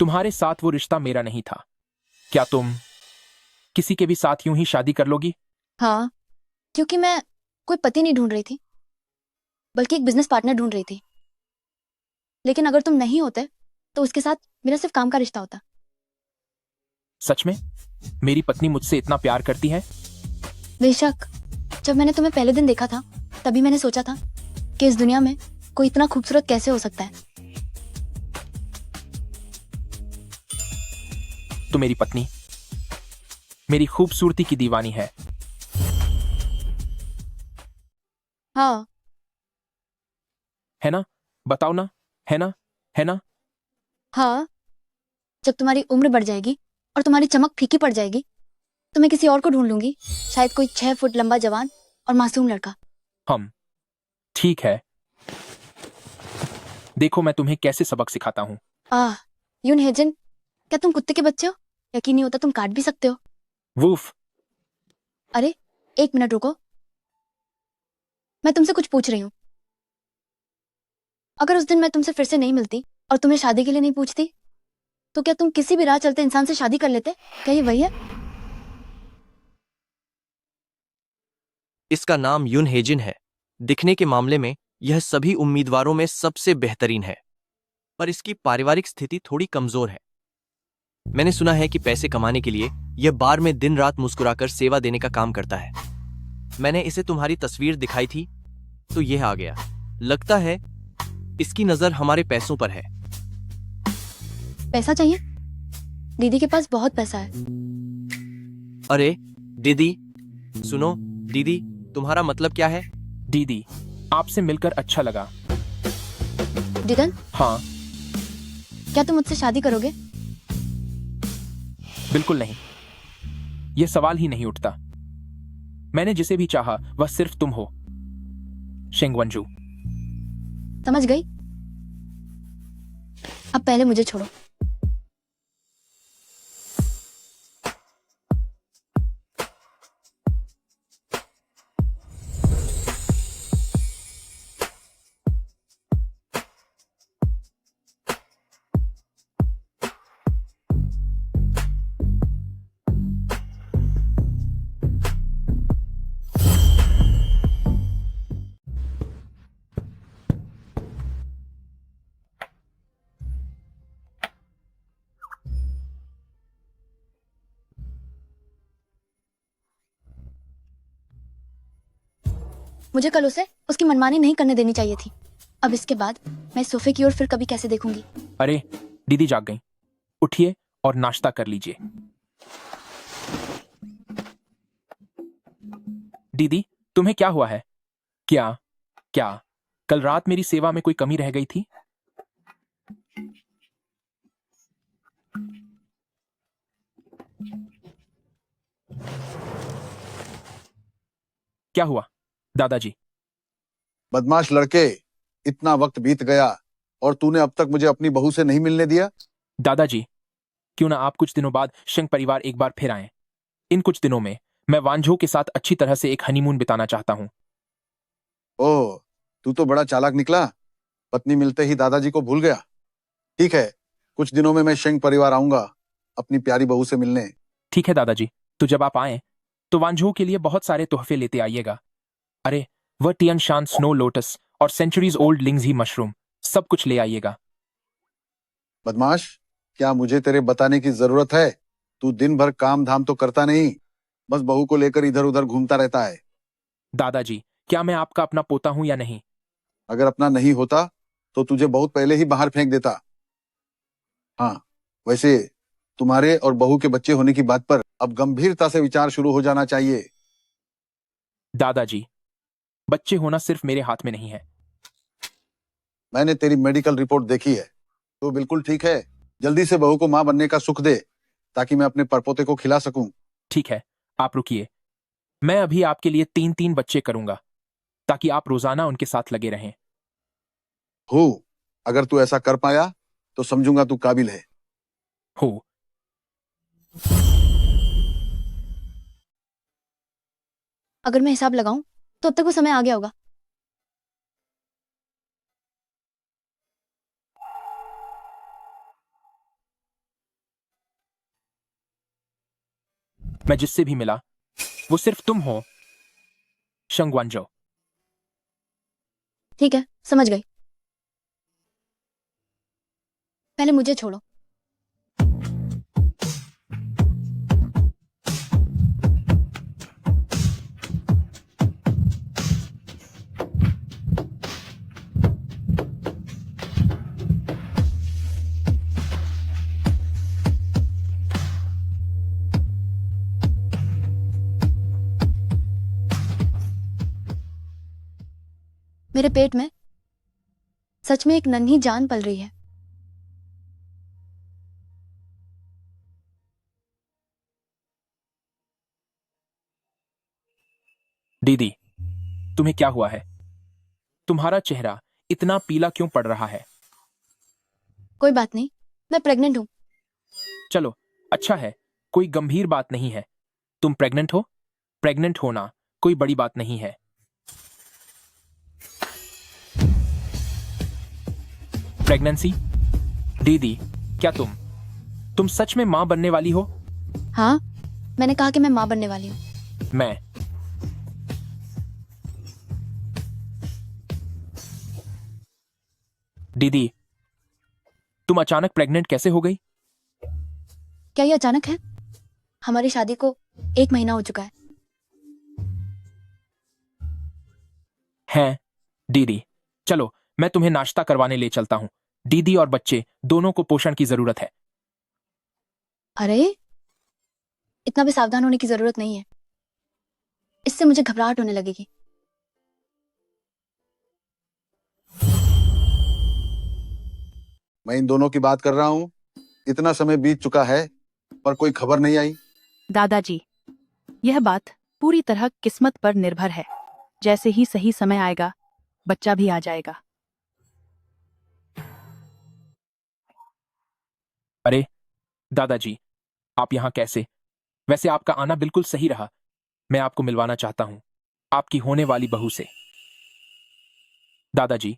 S2: तुम्हारे साथ वो रिश्ता मेरा नहीं था। क्या तुम किसी के भी साथ यूं ही शादी कर लोगी?
S1: हाँ, क्योंकि मैं कोई पति नहीं ढूंढ रही थी, बल्कि एक बिजनेस पार्टनर ढूंढ रही थी। लेकिन अगर तुम नहीं होते तो उसके साथ मेरा सिर्फ काम का रिश्ता होता।
S2: सच में मेरी पत्नी मुझसे इतना प्यार करती है?
S1: बेशक। जब मैंने तुम्हें पहले दिन देखा था तभी मैंने सोचा था कि इस दुनिया में कोई इतना खूबसूरत कैसे हो सकता है।
S2: तो मेरी पत्नी मेरी खूबसूरती की दीवानी है।
S1: हाँ,
S2: है ना? बताओ ना, है ना? है ना?
S1: हाँ। जब तुम्हारी उम्र बढ़ जाएगी और तुम्हारी चमक फीकी पड़ जाएगी तो मैं किसी और को ढूंढ लूंगी, शायद कोई 6 फुट लंबा जवान और मासूम लड़का।
S2: हम ठीक है। देखो मैं तुम्हें कैसे सबक सिखाता हूं।
S1: यून हेजन, क्या तुम कुत्ते के बच्चे हो? यकीन नहीं होता तुम काट भी सकते हो।
S2: वूफ।
S1: अरे एक मिनट रुको, मैं तुमसे कुछ पूछ रही हूँ। अगर उस दिन मैं तुमसे फिर से नहीं मिलती और तुम्हें शादी के लिए नहीं पूछती तो क्या तुम किसी भी राह चलते इंसान से शादी कर लेते? क्या ये वही है?
S6: इसका नाम यून हेजिन है। दिखने के मामले में यह सभी उम्मीदवारों में सबसे बेहतरीन है, पर इसकी पारिवारिक स्थिति थोड़ी कमजोर है। मैंने सुना है कि पैसे कमाने के लिए यह बार में दिन रात मुस्कुराकर सेवा देने का काम करता है। मैंने इसे तुम्हारी तस्वीर दिखाई थी तो यह आ गया। लगता है इसकी नजर हमारे पैसों पर है।
S1: पैसा चाहिए? दीदी के पास बहुत पैसा है।
S6: अरे दीदी, सुनो दीदी, तुम्हारा मतलब क्या है?
S2: दीदी, आपसे मिलकर अच्छा लगा।
S1: दीदन,
S2: हाँ।
S1: क्या तुम मुझसे शादी करोगे?
S2: बिल्कुल नहीं। यह सवाल ही नहीं उठता। मैंने जिसे भी चाहा वह सिर्फ तुम हो, शेंग वंजू।
S1: समझ गई। अब पहले मुझे छोड़ो। मुझे कल उसे उसकी मनमानी नहीं करने देनी चाहिए थी। अब इसके बाद मैं इस सोफे की ओर फिर कभी कैसे देखूंगी?
S2: अरे दीदी जाग गई। उठिए और नाश्ता कर लीजिए। दीदी, तुम्हें क्या हुआ है? क्या क्या कल रात मेरी सेवा में कोई कमी रह गई थी? क्या हुआ दादाजी?
S4: बदमाश लड़के, इतना वक्त बीत गया और तूने अब तक मुझे अपनी बहू से नहीं मिलने दिया।
S2: दादाजी, क्यों ना आप कुछ दिनों बाद शेंग परिवार एक बार फिर आएं। इन कुछ दिनों में मैं वांझो के साथ अच्छी तरह से एक हनीमून बिताना चाहता हूं।
S4: ओह, तू तो बड़ा चालाक निकला। पत्नी मिलते ही दादाजी को भूल गया। ठीक है, कुछ दिनों में मैं शेंग परिवार आऊंगा अपनी प्यारी बहू से मिलने।
S2: ठीक है दादाजी, तो जब आप आए तो वांझो के लिए बहुत सारे तोहफे लेते आइएगा। अरे वह टियन शान स्नो लोटस और सेंचुरीज ओल्ड लिंग्स ही मशरूम, सब कुछ ले आइएगा।
S4: बदमाश, क्या मुझे तेरे बताने की जरूरत है? तू दिन भर काम धाम तो करता नहीं, बस बहू को लेकर इधर उधर घूमता रहता है।
S2: दादाजी, क्या मैं आपका अपना पोता हूं या नहीं?
S4: अगर अपना नहीं होता तो तुझे बहुत पहले ही बाहर फेंक देता। हाँ, वैसे तुम्हारे और बहू के बच्चे होने की बात पर अब गंभीरता से विचार शुरू हो जाना चाहिए।
S2: दादाजी, बच्चे होना सिर्फ मेरे हाथ में नहीं है।
S4: मैंने तेरी मेडिकल रिपोर्ट देखी है, तो बिल्कुल ठीक है। जल्दी से बहू को मां बनने का सुख दे ताकि मैं अपने परपोते को खिला सकूं।
S2: ठीक है, आप रुकिए। मैं अभी आपके लिए 3-3 बच्चे करूंगा ताकि आप रोजाना उनके साथ लगे रहें।
S4: हो, अगर तू ऐसा कर पाया तो समझूंगा तू काबिल है।
S2: हो।
S1: अगर मैं हिसाब लगाऊं तो अब तक वो समय आ गया होगा।
S2: मैं जिससे भी मिला वो सिर्फ तुम हो, शंगवानजो।
S1: ठीक है, समझ गई। पहले मुझे छोड़ो। मेरे पेट में सच में एक नन्ही जान पल रही है।
S2: दीदी, तुम्हें क्या हुआ है? तुम्हारा चेहरा इतना पीला क्यों पड़ रहा है?
S1: कोई बात नहीं, मैं प्रेग्नेंट हूं।
S2: चलो, अच्छा है, कोई गंभीर बात नहीं है। तुम प्रेग्नेंट हो? प्रेग्नेंट होना कोई बड़ी बात नहीं है। प्रेगनेंसी? दीदी, क्या तुम सच में मां बनने वाली हो?
S1: हाँ, मैंने कहा कि मैं मां बनने वाली हूं।
S2: मैं दीदी, तुम अचानक प्रेग्नेंट कैसे हो गई?
S1: क्या ये अचानक है? हमारी शादी को 1 महीना हो चुका है।
S2: हैं, दीदी, चलो मैं तुम्हें नाश्ता करवाने ले चलता हूं। दीदी और बच्चे दोनों को पोषण की जरूरत है।
S1: अरे, इतना भी सावधान होने की जरूरत नहीं है। इससे मुझे घबराहट होने लगेगी।
S4: मैं इन दोनों की बात कर रहा हूँ। इतना समय बीत चुका है पर कोई खबर नहीं आई।
S8: दादाजी, यह बात पूरी तरह किस्मत पर निर्भर है। जैसे ही सही समय आएगा, बच्चा भी आ जाएगा।
S2: अरे दादाजी, आप यहां कैसे? वैसे आपका आना बिल्कुल सही रहा। मैं आपको मिलवाना चाहता हूं आपकी होने वाली बहू से। दादाजी,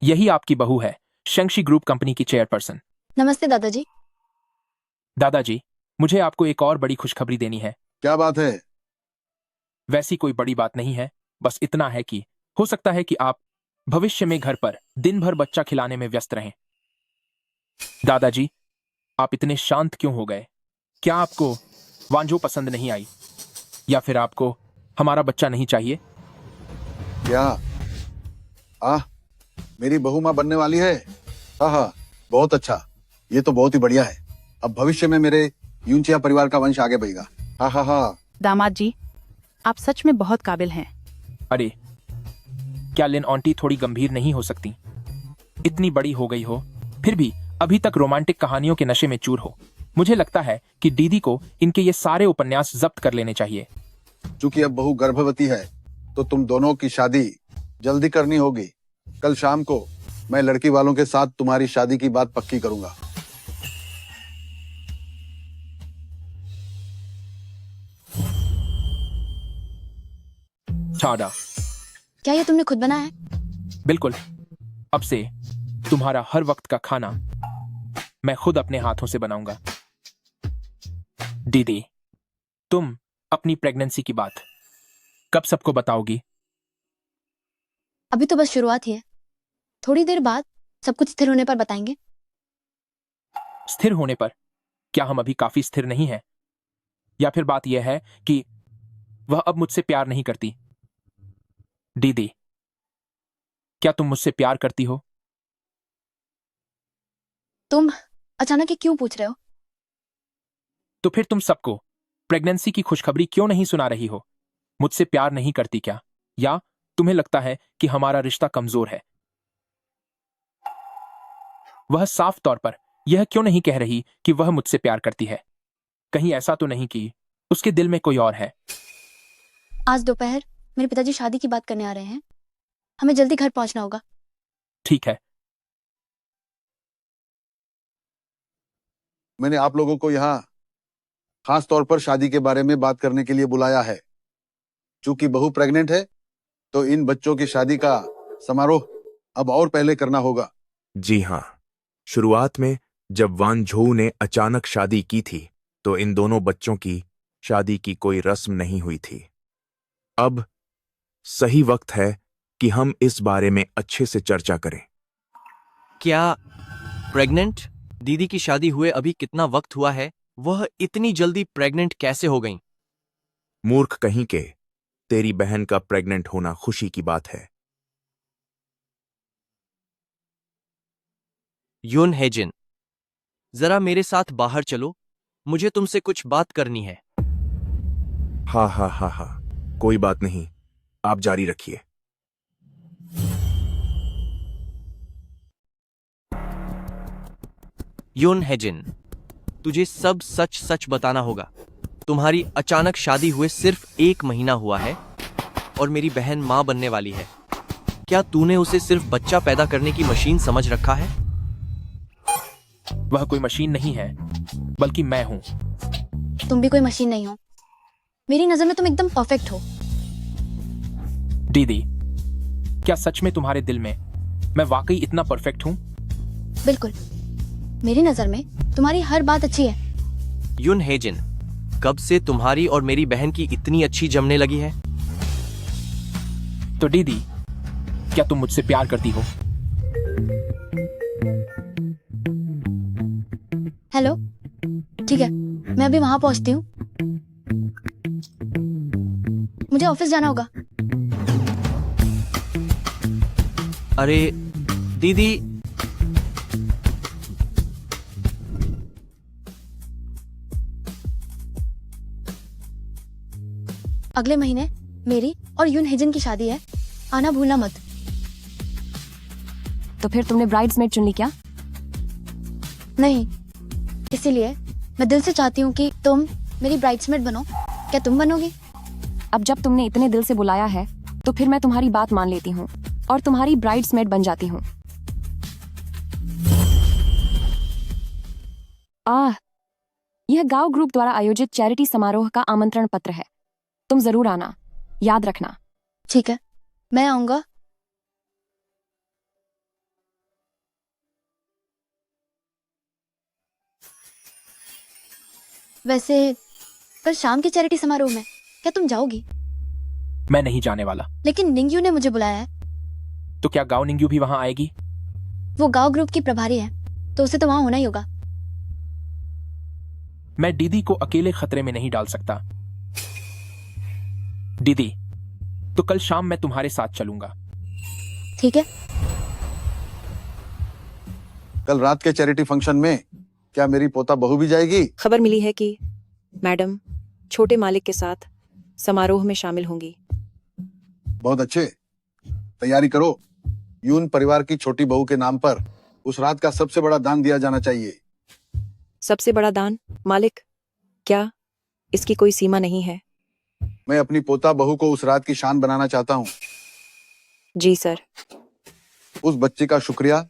S2: यही आपकी बहू है, शंक्षी ग्रुप कंपनी की चेयरपर्सन।
S1: नमस्ते दादाजी।
S2: दादाजी, मुझे आपको एक और बड़ी खुशखबरी देनी है।
S4: क्या बात है?
S2: वैसी कोई बड़ी बात नहीं है, बस इतना है कि हो सकता है कि आप भविष्य में घर पर दिन भर बच्चा खिलाने में व्यस्त रहें। दादाजी, आप इतने शांत क्यों हो गए? क्या आपको वांजो पसंद नहीं आई, या फिर आपको हमारा बच्चा नहीं चाहिए?
S4: क्या? मेरी बहू मां बनने वाली है? हाँ, बहुत अच्छा। ये तो बहुत ही बढ़िया है। अब भविष्य में मेरे यूंचिया परिवार का वंश आगे बढ़ेगा। हाँ।
S8: दामाद जी, आप सच में बहुत काबिल हैं।
S2: अरे, क्या लिन आंटी थोड़ी गंभीर नहीं हो सकती? इतनी बड़ी हो गई हो, फिर भी अभी तक रोमांटिक कहानियों के नशे में चूर हो। मुझे लगता है कि दीदी को इनके ये सारे उपन्यास जब्त कर लेने चाहिए।
S4: चूंकि अब बहू गर्भवती है तो तुम दोनों की शादी जल्दी करनी होगी। कल शाम को मैं लड़की वालों के साथ तुम्हारी शादी की बात पक्की करूंगा।
S2: छाड़ा।
S1: क्या ये तुमने खुद बनाया है?
S2: बिल्कुल। अब से तुम्हारा हर वक्त का खाना मैं खुद अपने हाथों से बनाऊंगा। दीदी, तुम अपनी प्रेगनेंसी की बात कब सबको बताओगी?
S1: अभी तो बस शुरुआत ही है। थोड़ी देर बाद सब कुछ स्थिर होने पर बताएंगे।
S2: स्थिर होने पर? क्या हम अभी काफी स्थिर नहीं हैं? या फिर बात यह है कि वह अब मुझसे प्यार नहीं करती? दीदी, क्या तुम मुझसे प्यार करती हो?
S1: तुम अचानक ये क्यों पूछ रहे हो?
S2: तो फिर तुम सबको प्रेगनेंसी की खुशखबरी क्यों नहीं सुना रही हो? मुझसे प्यार नहीं करती क्या? या तुम्हें लगता है कि हमारा रिश्ता कमजोर है? वह साफ तौर पर यह क्यों नहीं कह रही कि वह मुझसे प्यार करती है? कहीं ऐसा तो नहीं कि उसके दिल में कोई और है?
S1: आज दोपहर मेरे पिताजी शादी की बात करने आ रहे हैं। हमें जल्दी घर पहुंचना होगा।
S2: ठीक है।
S4: मैंने आप लोगों को यहाँ खास तौर पर शादी के बारे में बात करने के लिए बुलाया है। चूंकि बहू प्रेग्नेंट है तो इन बच्चों की शादी का समारोह अब और पहले करना होगा।
S14: जी हाँ, शुरुआत में जब वान झोऊ ने अचानक शादी की थी तो इन दोनों बच्चों की शादी की कोई रस्म नहीं हुई थी। अब सही वक्त है कि हम इस बारे में अच्छे से चर्चा करें।
S6: क्या प्रेग्नेंट दीदी की शादी हुए अभी कितना वक्त हुआ है? वह इतनी जल्दी प्रेग्नेंट कैसे हो गईं?
S14: मूर्ख कहीं के, तेरी बहन का प्रेग्नेंट होना खुशी की बात है।
S6: यून हेजिन, जरा मेरे साथ बाहर चलो, मुझे तुमसे कुछ बात करनी है।
S14: हाँ हाँ हाँ हाँ, कोई बात नहीं, आप जारी रखिए।
S6: यून हेजिन, तुझे सब सच सच बताना होगा। तुम्हारी अचानक शादी हुए सिर्फ 1 महीना हुआ है और मेरी बहन मां बनने वाली है। क्या तूने उसे सिर्फ बच्चा पैदा करने की मशीन समझ रखा है?
S2: वह कोई मशीन नहीं है, बल्कि मैं हूं।
S1: तुम भी कोई मशीन नहीं हो। मेरी नजर में तुम एकदम परफेक्ट हो।
S2: दीदी, क्या सच में तुम्हारे दिल में मैं वाकई इतना परफेक्ट हूं?
S1: बिल्कुल, मेरी नजर में तुम्हारी हर बात अच्छी है।
S6: यून हेजिन, कब से तुम्हारी और मेरी बहन की इतनी अच्छी जमने लगी है?
S2: तो दीदी, क्या तुम मुझसे प्यार करती हो?
S1: हेलो, ठीक है, मैं अभी वहां पहुंचती हूँ। मुझे ऑफिस जाना होगा।
S6: अरे दीदी,
S1: अगले महीने मेरी और यून हेजन की शादी है, आना भूलना मत।
S3: तो फिर तुमने ब्राइड्समेड चुन ली क्या?
S1: नहीं, इसीलिए मैं दिल से चाहती हूँ कि तुम मेरी ब्राइड्समेड बनो। क्या तुम बनोगी?
S3: अब जब तुमने इतने दिल से बुलाया है तो फिर मैं तुम्हारी बात मान लेती हूँ और तुम्हारी ब्राइड्समेड बन जाती हूँ। यह गांव ग्रुप द्वारा आयोजित चैरिटी समारोह का आमंत्रण पत्र है। तुम जरूर आना, याद रखना।
S1: ठीक है, मैं आऊंगा। वैसे कल शाम के चैरिटी समारोह में क्या तुम जाओगी?
S2: मैं नहीं जाने वाला।
S1: लेकिन निंग्यू ने मुझे बुलाया है।
S2: तो क्या गांव निंग्यू भी वहां आएगी?
S1: वो गांव ग्रुप की प्रभारी है, तो उसे तो वहां होना ही होगा।
S2: मैं दीदी को अकेले खतरे में नहीं डाल सकता। दीदी, तो कल शाम मैं तुम्हारे साथ चलूंगा।
S1: ठीक है।
S4: कल रात के चैरिटी फंक्शन में क्या मेरी पोता बहू भी जाएगी?
S15: खबर मिली है कि मैडम छोटे मालिक के साथ समारोह में शामिल होंगी।
S4: बहुत अच्छे, तैयारी करो। यून परिवार की छोटी बहू के नाम पर उस रात का सबसे बड़ा दान दिया जाना चाहिए।
S15: सबसे बड़ा दान? मालिक, क्या इसकी कोई सीमा नहीं है?
S4: मैं अपनी पोता बहू को उस रात की शान बनाना चाहता हूँ।
S15: जी सर।
S4: उस बच्चे का शुक्रिया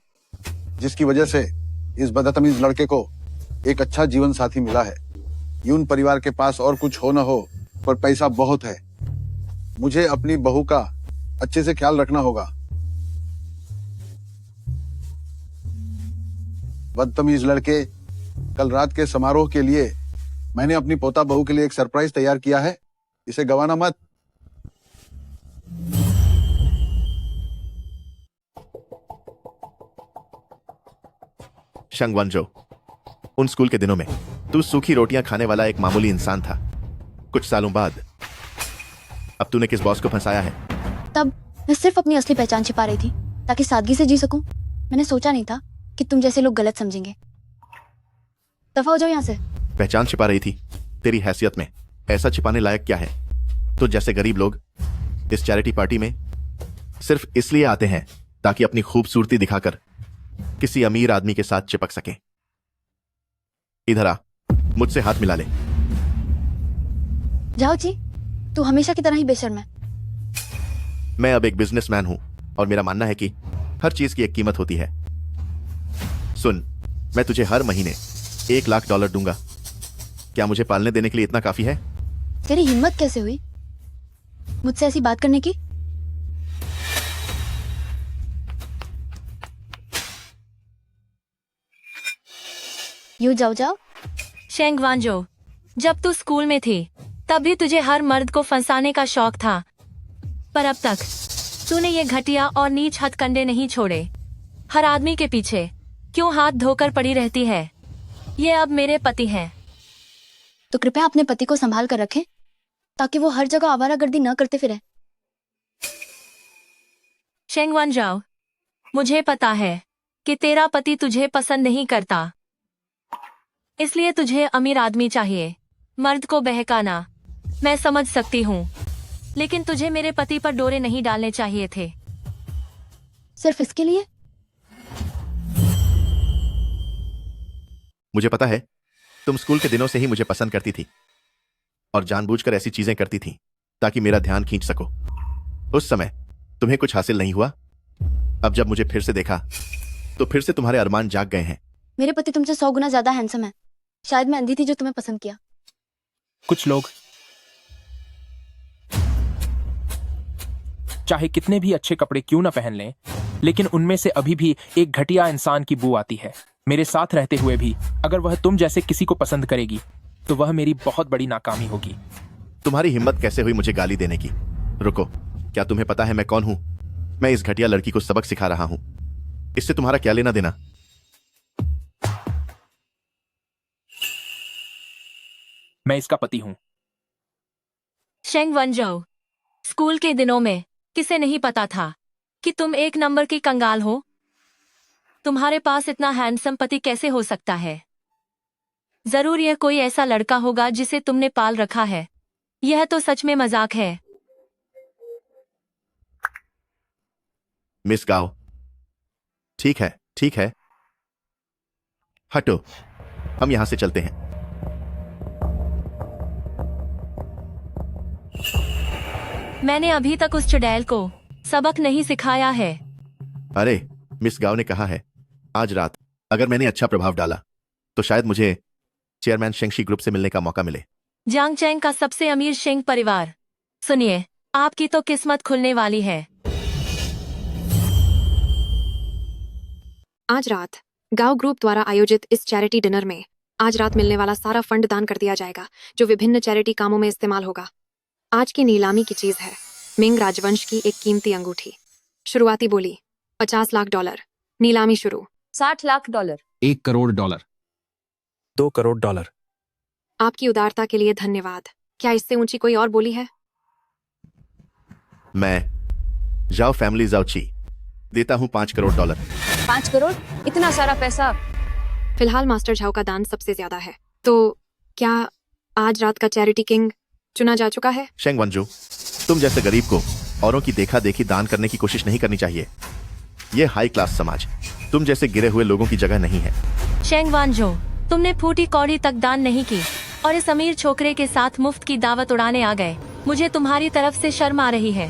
S4: जिसकी वजह से इस बदतमीज लड़के को एक अच्छा जीवन साथी मिला है। यून परिवार के पास और कुछ हो न हो पर पैसा बहुत है। मुझे अपनी बहू का अच्छे से ख्याल रखना होगा। बदतमीज लड़के, कल रात के समारोह के लिए मैंने अपनी पोता बहू के लिए एक सरप्राइज तैयार किया है, इसे गवाना मत।
S14: शंग वनजो, उन स्कूल के दिनों में तू सूखी रोटियां खाने वाला एक मामूली इंसान था। कुछ सालों बाद अब तूने किस बॉस को फंसाया है?
S1: तब मैं सिर्फ अपनी असली पहचान छिपा रही थी ताकि सादगी से जी सकूं। मैंने सोचा नहीं था कि तुम जैसे लोग गलत समझेंगे। दफा हो जाओ यहाँ से।
S17: पहचान छिपा रही थी तेरी हैसियत में, ऐसा छिपाने लायक क्या है? तो जैसे गरीब लोग इस चैरिटी पार्टी में सिर्फ इसलिए आते हैं ताकि अपनी खूबसूरती दिखाकर किसी अमीर आदमी के साथ चिपक सके। इधर आ, मुझसे हाथ मिला ले।
S1: जाओ जी, तू हमेशा की तरह ही बेशर्म है।
S17: मैं अब एक बिजनेसमैन हूं और मेरा मानना है कि हर चीज की एक कीमत होती है। सुन, मैं तुझे हर महीने $1,00,000 दूंगा। क्या मुझे पालने देने के लिए इतना काफी है?
S1: तेरी हिम्मत कैसे हुई मुझसे ऐसी बात करने की? यूं जाओ जाओ।
S18: शेंग वांजो, जब तू स्कूल में थी तब भी तुझे हर मर्द को फंसाने का शौक था, पर अब तक तूने ये घटिया और नीच हथकंडे नहीं छोड़े। हर आदमी के पीछे क्यों हाथ धोकर पड़ी रहती है? ये अब मेरे पति हैं।
S1: तो कृपया अपने पति को संभाल कर रखें ताकि वो हर जगह आवारागर्दी न करते फिरे।
S18: शेंग वांजाओ, मुझे पता है कि तेरा पति तुझे पसंद नहीं करता, इसलिए तुझे अमीर आदमी चाहिए, मर्द को बहकाना मैं समझ सकती हूँ, लेकिन तुझे मेरे पति पर डोरे नहीं डालने चाहिए थे।
S1: सिर्फ इसके लिए?
S17: मुझे पता है तुम स्कूल के दिनों से ही मुझे पसंद करती थी और जानबूझकर ऐसी चीजें करती थी ताकि मेरा ध्यान खींच सको। उस समय तुम्हें कुछ हासिल नहीं हुआ, अब जब मुझे फिर से देखा तो फिर से तुम्हारे अरमान जाग गए हैं।
S1: मेरे पति तुमसे 100 गुना ज्यादा हैंडसम है। शायद मैं अंधी थी जो तुम्हें पसंद किया।
S2: कुछ लोग चाहे कितने भी अच्छे कपड़े क्यों ना पहन लें, लेकिन उनमें से अभी भी एक घटिया इंसान की बू आती है। मेरे साथ रहते हुए भी अगर वह तुम जैसे किसी को पसंद करेगी तो वह मेरी बहुत बड़ी नाकामी होगी।
S17: तुम्हारी हिम्मत कैसे हुई मुझे गाली देने की? रुको, क्या तुम्हें पता है मैं कौन हूं? मैं इस घटिया लड़की को सबक सिखा रहा हूं। इससे तुम्हारा क्या लेना देना?
S2: मैं इसका पति हूं।
S18: शेंग वनजाओ, स्कूल के दिनों में किसे नहीं पता था कि तुम एक नंबर की कंगाल हो? तुम्हारे पास इतना हैंडसम पति कैसे हो सकता है? जरूर यह कोई ऐसा लड़का होगा जिसे तुमने पाल रखा है। यह तो सच में मजाक है।
S17: मिस गाओ, ठीक है ठीक है, हटो, हम यहां से चलते हैं।
S18: मैंने अभी तक उस चुड़ैल को सबक नहीं सिखाया है।
S17: अरे, मिस गाओ ने कहा है आज रात अगर मैंने अच्छा प्रभाव डाला तो शायद मुझे चेयरमैन शेंगशी ग्रुप से मिलने का मौका मिले।
S18: जांग चैंग का सबसे अमीर शेंग परिवार, सुनिए, आपकी तो किस्मत खुलने वाली है।
S15: आज रात गांव ग्रुप द्वारा आयोजित इस चैरिटी डिनर में आज रात मिलने वाला सारा फंड दान कर दिया जाएगा जो विभिन्न चैरिटी कामों में इस्तेमाल होगा। आज की नीलामी की चीज है मिंग राजवंश की एक कीमती अंगूठी। शुरुआती बोली $50 लाख। नीलामी शुरू।
S3: $60 लाख।
S12: $1 करोड़।
S9: $2 करोड़।
S15: आपकी उदारता के लिए धन्यवाद। क्या इससे ऊंची कोई और बोली है?
S17: मैं जाओ फैमिली जाओची देता हूं $5 करोड़।
S3: 5 करोड़? इतना सारा पैसा?
S15: फिलहाल मास्टर झाओ का दान सबसे ज्यादा है, तो क्या आज रात का चैरिटी किंग चुना जा चुका है?
S17: शेंग वनजू, तुम जैसे गरीब को औरों की देखा देखी दान करने की कोशिश नहीं करनी चाहिए। ये हाई क्लास समाज तुम जैसे गिरे हुए लोगों की जगह नहीं है।
S18: शेंग वांजो, तुमने फूटी कौड़ी तक दान नहीं की और इस अमीर छोकरे के साथ मुफ्त की दावत उड़ाने आ गए। मुझे तुम्हारी तरफ से शर्म आ रही है।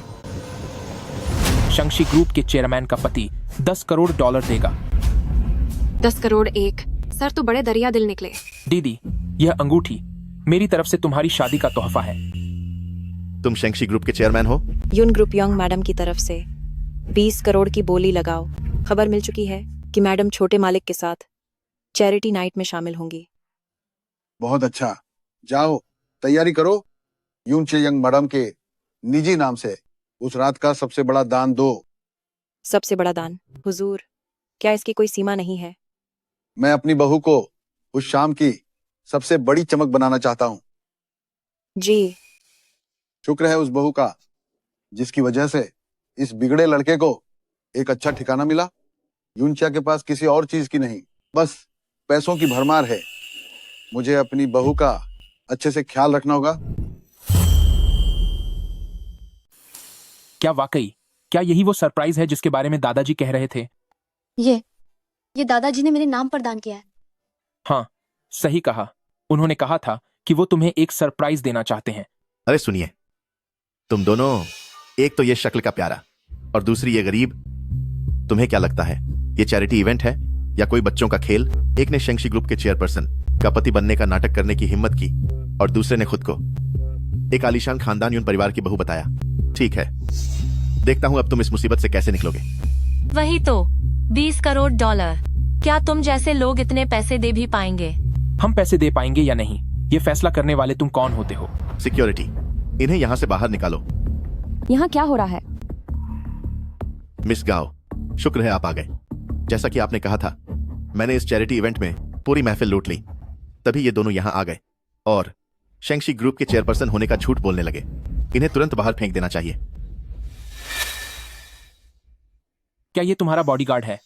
S2: शंक्षी ग्रुप के चेयरमैन का पति $10 करोड़ देगा।
S15: 10 करोड़ एक? सर तो बड़े दरिया दिल निकले।
S2: दीदी, यह अंगूठी मेरी तरफ से तुम्हारी शादी का तोहफा है।
S17: तुम शेंगशी ग्रुप के चेयरमैन हो?
S15: यून ग्रुप यंग मैडम की तरफ से 20 करोड़ की बोली लगाओ। खबर मिल चुकी है कि मैडम छोटे मालिक के साथ चैरिटी नाइट में शामिल होंगी।
S4: बहुत अच्छा, जाओ तैयारी करो। यून चे यंग मैडम के निजी नाम से उस रात का सबसे बड़ा दान दो।
S15: सबसे बड़ा दान? हुजूर, क्या इसकी कोई सीमा नहीं है?
S4: मैं अपनी बहू को उस शाम की सबसे बड़ी चमक बनाना चाहता हूँ।
S15: जी।
S4: शुक्र है उस बहू का जिसकी वजह से इस बिगड़े लड़के को एक अच्छा ठिकाना मिला। यूनचिया के पास किसी और चीज की नहीं, बस पैसों की भरमार है। मुझे अपनी बहू का अच्छे से ख्याल रखना होगा।
S2: क्या वाकई, क्या यही वो सरप्राइज है जिसके बारे में दादाजी कह रहे थे?
S1: ये दादाजी ने मेरे नाम पर दान किया है।
S2: हाँ, सही कहा। उन्होंने कहा था कि वो तुम्हें एक सरप्राइज देना चाहते हैं।
S17: अरे सुनिए, तुम दोनों, एक तो ये शक्ल का प्यारा और दूसरी ये गरीब। तुम्हें क्या लगता है ये चैरिटी इवेंट है या कोई बच्चों का खेल? एक ने शेंगशी ग्रुप के चेयरपर्सन का पति बनने का नाटक करने की हिम्मत की और दूसरे ने खुद को एक आलीशान खानदान यून परिवार की बहू बताया। ठीक है, देखता हूं अब तुम इस मुसीबत से कैसे निकलोगे।
S18: वही तो, 20 करोड़ डॉलर। क्या तुम जैसे लोग इतने पैसे दे भी पाएंगे?
S2: हम पैसे दे पाएंगे या नहीं, ये फैसला करने वाले तुम कौन होते हो?
S17: सिक्योरिटी, इन्हें यहां से बाहर निकालो।
S3: यहाँ क्या हो रहा है?
S17: मिस गाओ, शुक्र है आप आ गए। जैसा कि आपने कहा था, मैंने इस चैरिटी इवेंट में पूरी महफिल लूट ली, तभी ये दोनों यहां आ गए और शेंगशी ग्रुप के चेयरपर्सन होने का झूठ बोलने लगे। इन्हें तुरंत बाहर फेंक देना चाहिए।
S2: क्या ये तुम्हारा बॉडीगार्ड है?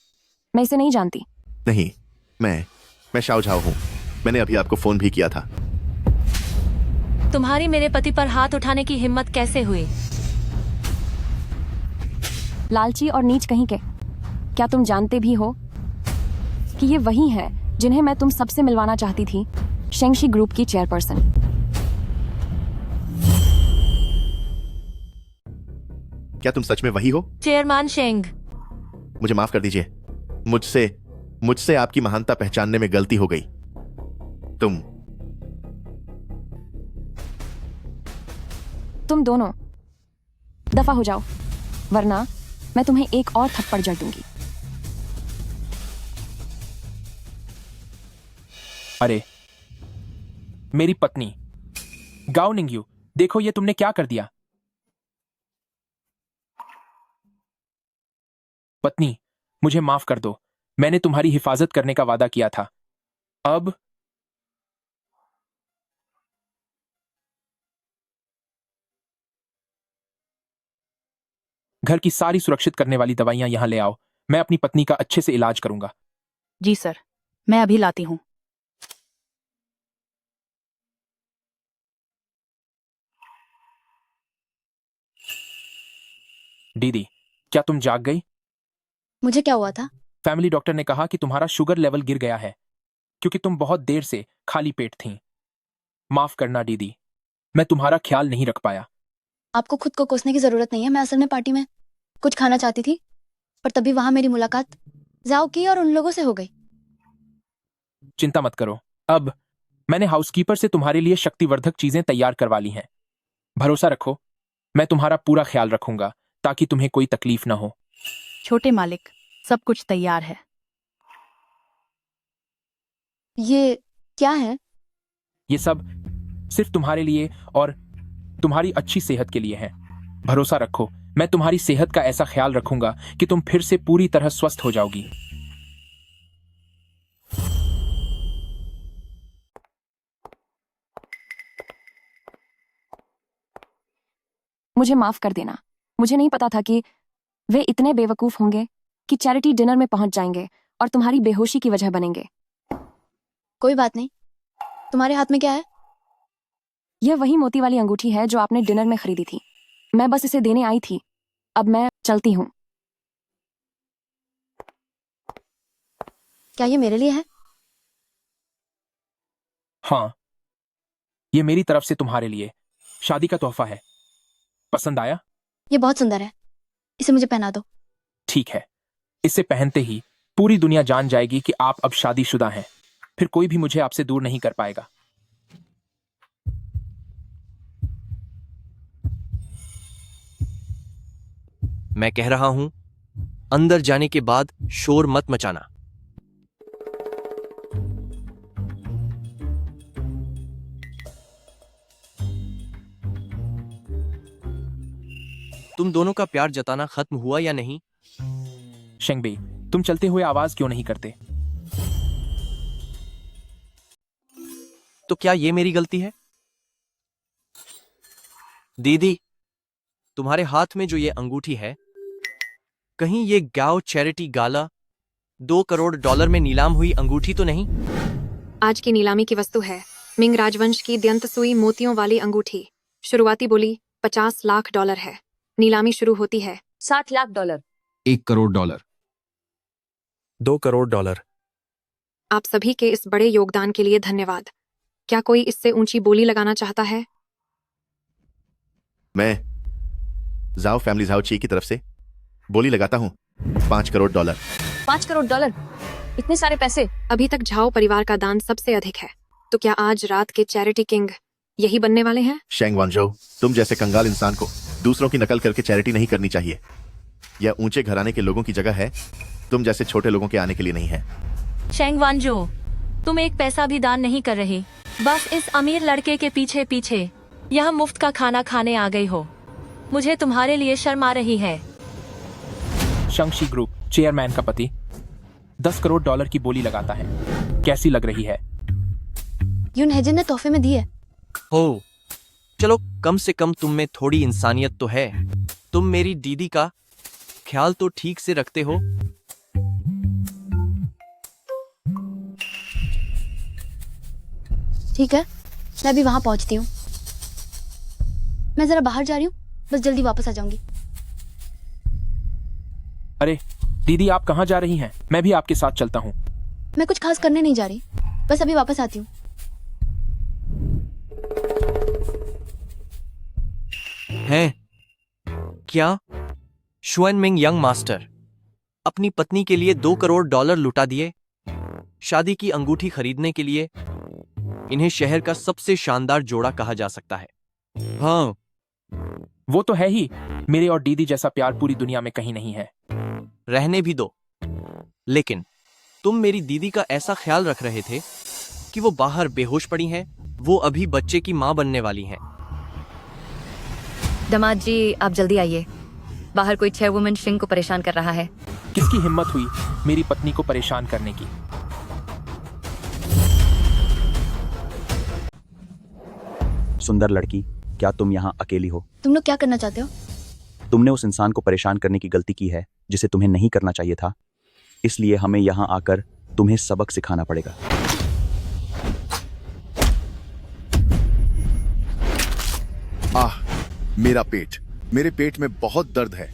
S3: मैं इसे नहीं जानती।
S17: नहीं, मैं शाओ झाओ हूं। मैंने अभी आपको फोन भी किया था।
S18: तुम्हारी मेरे पति पर हाथ उठाने की हिम्मत कैसे हुई?
S3: लालची और नीच कहीं के, क्या तुम जानते भी हो कि ये वही है जिन्हें मैं तुम सबसे मिलवाना चाहती थी? शेंगशी ग्रुप की चेयरपर्सन।
S17: क्या तुम सच में वही हो?
S18: चेयरमैन शेंग।
S17: मुझे माफ कर दीजिए, मुझसे आपकी महानता पहचानने में गलती हो गई।
S3: तुम दोनों दफा हो जाओ, वरना मैं तुम्हें एक और थप्पड़ जड़ दूंगी।
S2: अरे मेरी पत्नी गाओ निंग्यू, देखो ये तुमने क्या कर दिया। पत्नी, मुझे माफ कर दो, मैंने तुम्हारी हिफाजत करने का वादा किया था। अब घर की सारी सुरक्षित करने वाली दवाइयां यहां ले आओ। मैं अपनी पत्नी का अच्छे से इलाज करूंगा।
S8: जी सर, मैं अभी लाती हूँ।
S2: दीदी, क्या तुम जाग गई?
S1: मुझे क्या हुआ था?
S2: फैमिली डॉक्टर ने कहा कि तुम्हारा शुगर लेवल गिर गया है क्योंकि तुम बहुत देर से खाली पेट थीं। माफ करना दीदी, मैं तुम्हारा ख्याल नहीं रख पाया।
S1: आपको खुद को कोसने की जरूरत नहीं है। मैं असल में पार्टी में कुछ खाना चाहती थी, पर तभी वहां मेरी मुलाकात जाओ की और उन लोगों से हो गई।
S2: चिंता मत करो, अब मैंने हाउसकीपर से तुम्हारे लिए शक्तिवर्धक चीजें तैयार करवा ली हैं। भरोसा रखो, मैं तुम्हारा पूरा ख्याल रखूंगा ताकि तुम्हें कोई तकलीफ ना हो।
S8: छोटे मालिक, सब कुछ तैयार है।
S1: ये क्या है?
S2: ये सब सिर्फ तुम्हारे लिए और तुम्हारी अच्छी सेहत के लिए है। भरोसा रखो, मैं तुम्हारी सेहत का ऐसा ख्याल रखूंगा कि तुम फिर से पूरी तरह स्वस्थ हो जाओगी।
S3: मुझे माफ कर देना, मुझे नहीं पता था कि वे इतने बेवकूफ होंगे कि चैरिटी डिनर में पहुंच जाएंगे और तुम्हारी बेहोशी की वजह बनेंगे।
S1: कोई बात नहीं। तुम्हारे हाथ में क्या है?
S3: यह वही मोती वाली अंगूठी है जो आपने डिनर में खरीदी थी। मैं बस इसे देने आई थी। अब मैं चलती हूँ।
S1: क्या ये मेरे लिए है?
S2: हाँ, ये मेरी तरफ से तुम्हारे लिए शादी का तोहफा है। पसंद आया?
S1: ये बहुत सुंदर है, इसे मुझे पहना दो।
S2: ठीक है, इसे पहनते ही पूरी दुनिया जान जाएगी कि आप अब शादीशुदा हैं। फिर कोई भी मुझे आपसे दूर नहीं कर पाएगा।
S6: मैं कह रहा हूं, अंदर जाने के बाद शोर मत मचाना। तुम दोनों का प्यार जताना खत्म हुआ या नहीं?
S2: शेंगबेई, तुम चलते हुए आवाज क्यों नहीं करते?
S6: तो क्या ये मेरी गलती है? दीदी, तुम्हारे हाथ में जो ये अंगूठी है, कहीं ये गाओ चैरिटी गाला $2 करोड़ में नीलाम हुई अंगूठी तो नहीं?
S15: आज की नीलामी की वस्तु है मिंग राजवंश की दंतसुई मोतियों वाली अंगूठी। शुरुआती बोली $50 लाख है। नीलामी शुरू होती है
S3: $60 लाख।
S12: $1 करोड़।
S6: $2 करोड़।
S15: आप सभी के इस बड़े योगदान के लिए धन्यवाद। क्या कोई इससे ऊंची बोली लगाना चाहता है?
S17: मैं जाओ फैमिली जाओ ची की तरफ से बोली लगाता हूँ $5 करोड़।
S3: $5 करोड़, इतने सारे पैसे।
S15: अभी तक झाओ परिवार का दान सबसे अधिक है, तो क्या आज रात के चैरिटी किंग यही बनने वाले हैं?
S17: शेंग वांजो, तुम जैसे कंगाल इंसान को दूसरों की नकल करके चैरिटी नहीं करनी चाहिए। यह ऊंचे घराने के लोगों की जगह है, तुम जैसे छोटे लोगों के आने के लिए नहीं है।
S18: शेंग वांजो, तुम एक पैसा भी दान नहीं कर रही, बस इस अमीर लड़के के पीछे पीछे यहाँ मुफ्त का खाना खाने आ गई हो। मुझे तुम्हारे लिए शर्म आ रही है।
S2: शंगशी ग्रुप चेयरमैन का पति $10 करोड़ की बोली लगाता है। कैसी लग रही है?
S1: यून हेजन ने तोहफे में दी है।
S6: हो, चलो कम से कम तुम में थोड़ी इंसानियत तो है। तुम मेरी दीदी का ख्याल तो ठीक से रखते हो।
S1: ठीक है, मैं भी वहां पहुंचती हूँ। मैं जरा बाहर जा रही हूँ, बस जल्दी वापस आ जाऊंगी।
S2: अरे दीदी, आप कहाँ जा रही हैं? मैं भी आपके साथ चलता हूँ।
S1: मैं कुछ खास करने नहीं जा रही, बस अभी वापस आती हूँ।
S6: हैं? क्या शुएनमिंग यंग मास्टर अपनी पत्नी के लिए $2 करोड़ लुटा दिए शादी की अंगूठी खरीदने के लिए? इन्हें शहर का सबसे शानदार जोड़ा कहा जा सकता है। हाँ,
S2: वो तो है ही। मेरे और दीदी जैसा प्यार पूरी दुनिया में कहीं नहीं है।
S6: रहने भी दो, लेकिन तुम मेरी दीदी का ऐसा ख्याल रख रहे थे कि वो बाहर बेहोश पड़ी हैं। वो अभी बच्चे की मां बनने वाली हैं।
S3: दामाद जी, आप जल्दी आइए। बाहर कोई 6 वुमेन शिंग को परेशान कर रहा है।
S2: किसकी हिम्मत हुई मेरी पत्नी को परेशान करने की?
S19: सुंदर लड़की, क्या तुम यहाँ अकेली हो?
S1: तुम लोग क्या करना चाहते हो?
S19: तुमने उस इंसान को परेशान करने की गलती की है जिसे तुम्हें नहीं करना चाहिए था, इसलिए हमें यहाँ आकर तुम्हें सबक सिखाना पड़ेगा।
S4: आह, मेरे पेट में बहुत दर्द है।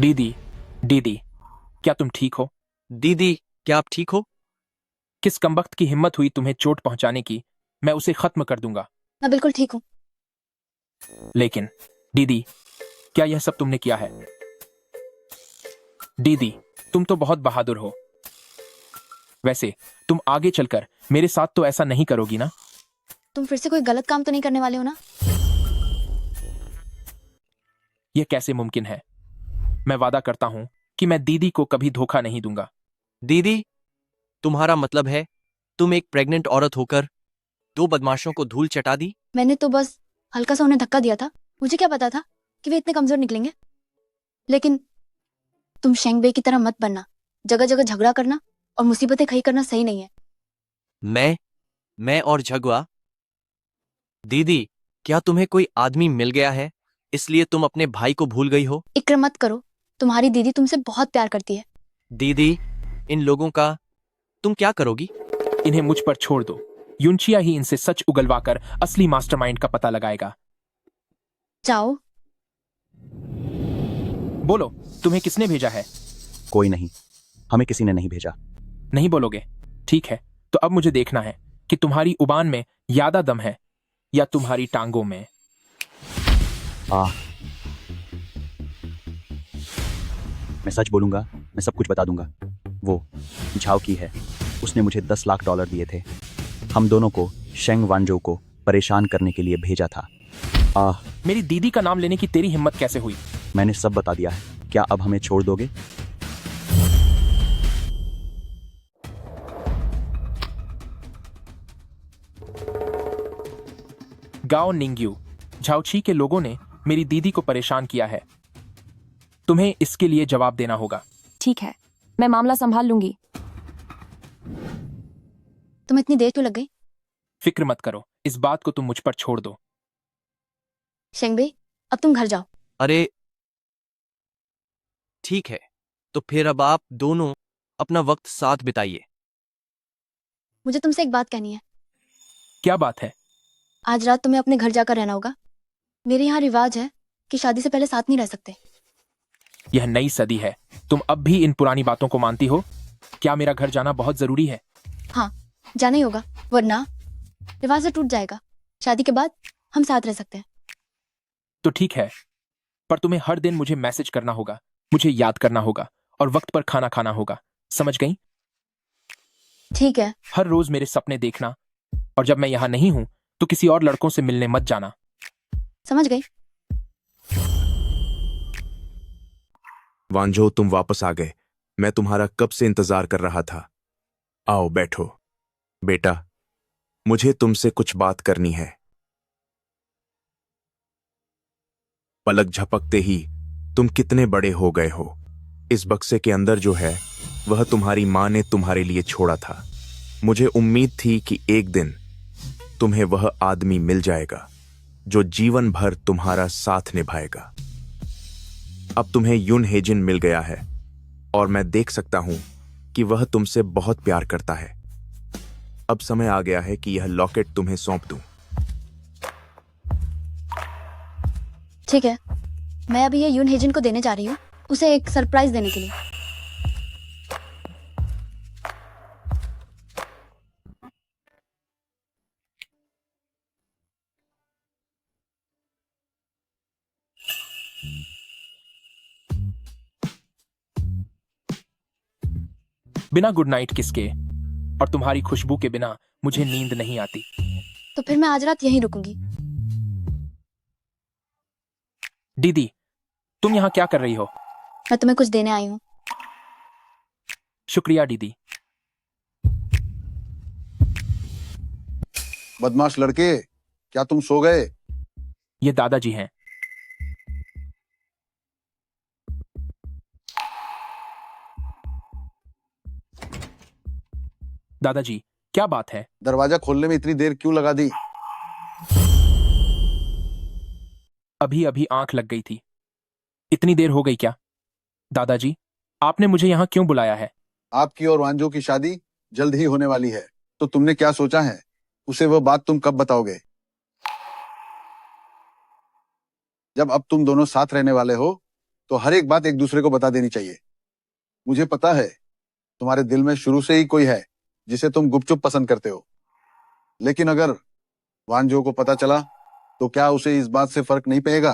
S2: दीदी, क्या तुम ठीक हो?
S6: दीदी, क्या आप ठीक हो?
S2: किस कमबख्त की हिम्मत हुई तुम्हें चोट पहुंचाने की? मैं उसे खत्म कर दूंगा।
S1: मैं बिल्कुल ठीक हूँ।
S2: लेकिन दीदी, क्या यह सब तुमने किया है? दीदी, तुम तो बहुत बहादुर हो। वैसे तुम आगे चलकर मेरे साथ तो ऐसा नहीं करोगी ना?
S1: तुम फिर से कोई गलत काम तो नहीं करने वाले हो ना?
S2: यह कैसे मुमकिन है? मैं वादा करता हूं कि मैं दीदी को कभी धोखा नहीं दूंगा।
S6: दीदी, तुम्हारा मतलब है तुम एक प्रेग्नेंट औरत होकर 2 बदमाशों को धूल चटा दी?
S1: मैंने तो बस हल्का सा उन्हें धक्का दिया था। मुझे क्या पता था कि वे इतने कमजोर निकलेंगे। लेकिन तुम शेंग बे की तरह मत बनना। जगह जगह झगड़ा करना और मुसीबतें खड़ी करना सही नहीं है।
S6: मैं और झगड़ा? दीदी, क्या तुम्हें कोई आदमी मिल गया है इसलिए तुम अपने भाई को भूल गई हो?
S1: इक्र मत करो, तुम्हारी दीदी तुमसे बहुत प्यार करती है।
S6: दीदी, इन लोगों का तुम क्या करोगी?
S2: इन्हें मुझ पर छोड़ दो। युनचिया ही इनसे सच उगलवाकर असली मास्टरमाइंड का पता लगाएगा।
S1: जाओ।
S2: बोलो, तुम्हें किसने भेजा है?
S19: कोई नहीं, हमें किसी ने नहीं भेजा।
S2: नहीं बोलोगे? ठीक है, तो अब मुझे देखना है कि तुम्हारी उबान में ज्यादा दम है या तुम्हारी टांगों में।
S19: मैं सच बोलूंगा, मैं सब कुछ बता दूंगा। वो झाओ की है, उसने मुझे $10 लाख दिए थे। हम दोनों को शेंग वांजो को परेशान करने के लिए भेजा था।
S2: मेरी दीदी का नाम लेने की तेरी हिम्मत कैसे हुई?
S19: मैंने सब बता दिया है। क्या अब हमें छोड़ दोगे?
S2: गाओ निंग्यू, झाओची के लोगों ने मेरी दीदी को परेशान किया है। तुम्हें इसके लिए जवाब देना होगा।
S15: ठीक है, मैं मामला संभाल लूंगी।
S1: तुम इतनी देर क्यों लग गई?
S2: फिक्र मत करो, इस बात को तुम मुझ पर छोड़ दो।
S1: शेंगबे, अब तुम घर जाओ।
S6: अरे ठीक है, तो फिर अब आप दोनों अपना वक्त साथ बिताइए।
S1: मुझे तुमसे एक बात कहनी है।
S2: क्या बात है?
S1: आज रात तुम्हें अपने घर जाकर रहना होगा। मेरे यहाँ रिवाज है कि शादी से पहले साथ नहीं रह सकते।
S2: यह नई सदी है, तुम अब भी इन पुरानी बातों को मानती हो? क्या मेरा घर जाना बहुत जरूरी है?
S1: हाँ, जाना ही होगा, वरना रिवाज से टूट जाएगा। शादी के बाद हम साथ रह सकते हैं।
S2: तो ठीक है, पर तुम्हें हर दिन मुझे मैसेज करना होगा, मुझे याद करना होगा और वक्त पर खाना खाना होगा, समझ गई?
S1: ठीक है।
S2: हर रोज मेरे सपने देखना, और जब मैं यहाँ नहीं हूं तो किसी और लड़कों से मिलने मत जाना।
S1: समझ गई।
S14: वांझो, तुम वापस आ गए। मैं तुम्हारा कब से इंतजार कर रहा था। आओ बैठो। बेटा, मुझे तुमसे कुछ बात करनी है। पलक झपकते ही तुम कितने बड़े हो गए हो। इस बक्से के अंदर जो है वह तुम्हारी मां ने तुम्हारे लिए छोड़ा था। मुझे उम्मीद थी कि एक दिन तुम्हें वह आदमी मिल जाएगा जो जीवन भर तुम्हारा साथ निभाएगा। अब तुम्हें यून हेजिन मिल गया है और मैं देख सकता हूं कि वह तुमसे बहुत प्यार करता है। अब समय आ गया है कि यह लॉकेट तुम्हें सौंप दूं।
S1: ठीक है, मैं अभी ये यून हेजिन को देने जा रही हूँ, उसे एक सरप्राइज देने के लिए।
S2: बिना गुड नाइट किसके और तुम्हारी खुशबू के बिना मुझे नींद नहीं आती।
S1: तो फिर मैं आज रात यहीं रुकूंगी।
S2: दीदी, तुम यहाँ क्या कर रही हो?
S1: मैं तुम्हें कुछ देने आई हूँ।
S2: शुक्रिया दीदी।
S4: बदमाश लड़के, क्या तुम सो गए?
S2: ये दादाजी हैं। दादाजी, क्या बात है?
S4: दरवाजा खोलने में इतनी देर क्यों लगा दी?
S2: अभी अभी आंख लग गई थी। इतनी देर हो गई क्या? दादाजी, आपने मुझे यहाँ क्यों बुलाया है?
S4: आपकी और वांजो की शादी जल्द ही होने वाली है, तो तुमने क्या सोचा है? उसे वह बात तुम कब बताओगे? जब अब तुम दोनों साथ रहने वाले हो तो हर एक बात एक दूसरे को बता देनी चाहिए। मुझे पता है तुम्हारे दिल में शुरू से ही कोई है जिसे तुम गुपचुप पसंद करते हो, लेकिन अगर वांजो को पता चला तो क्या उसे इस बात से फर्क नहीं पड़ेगा?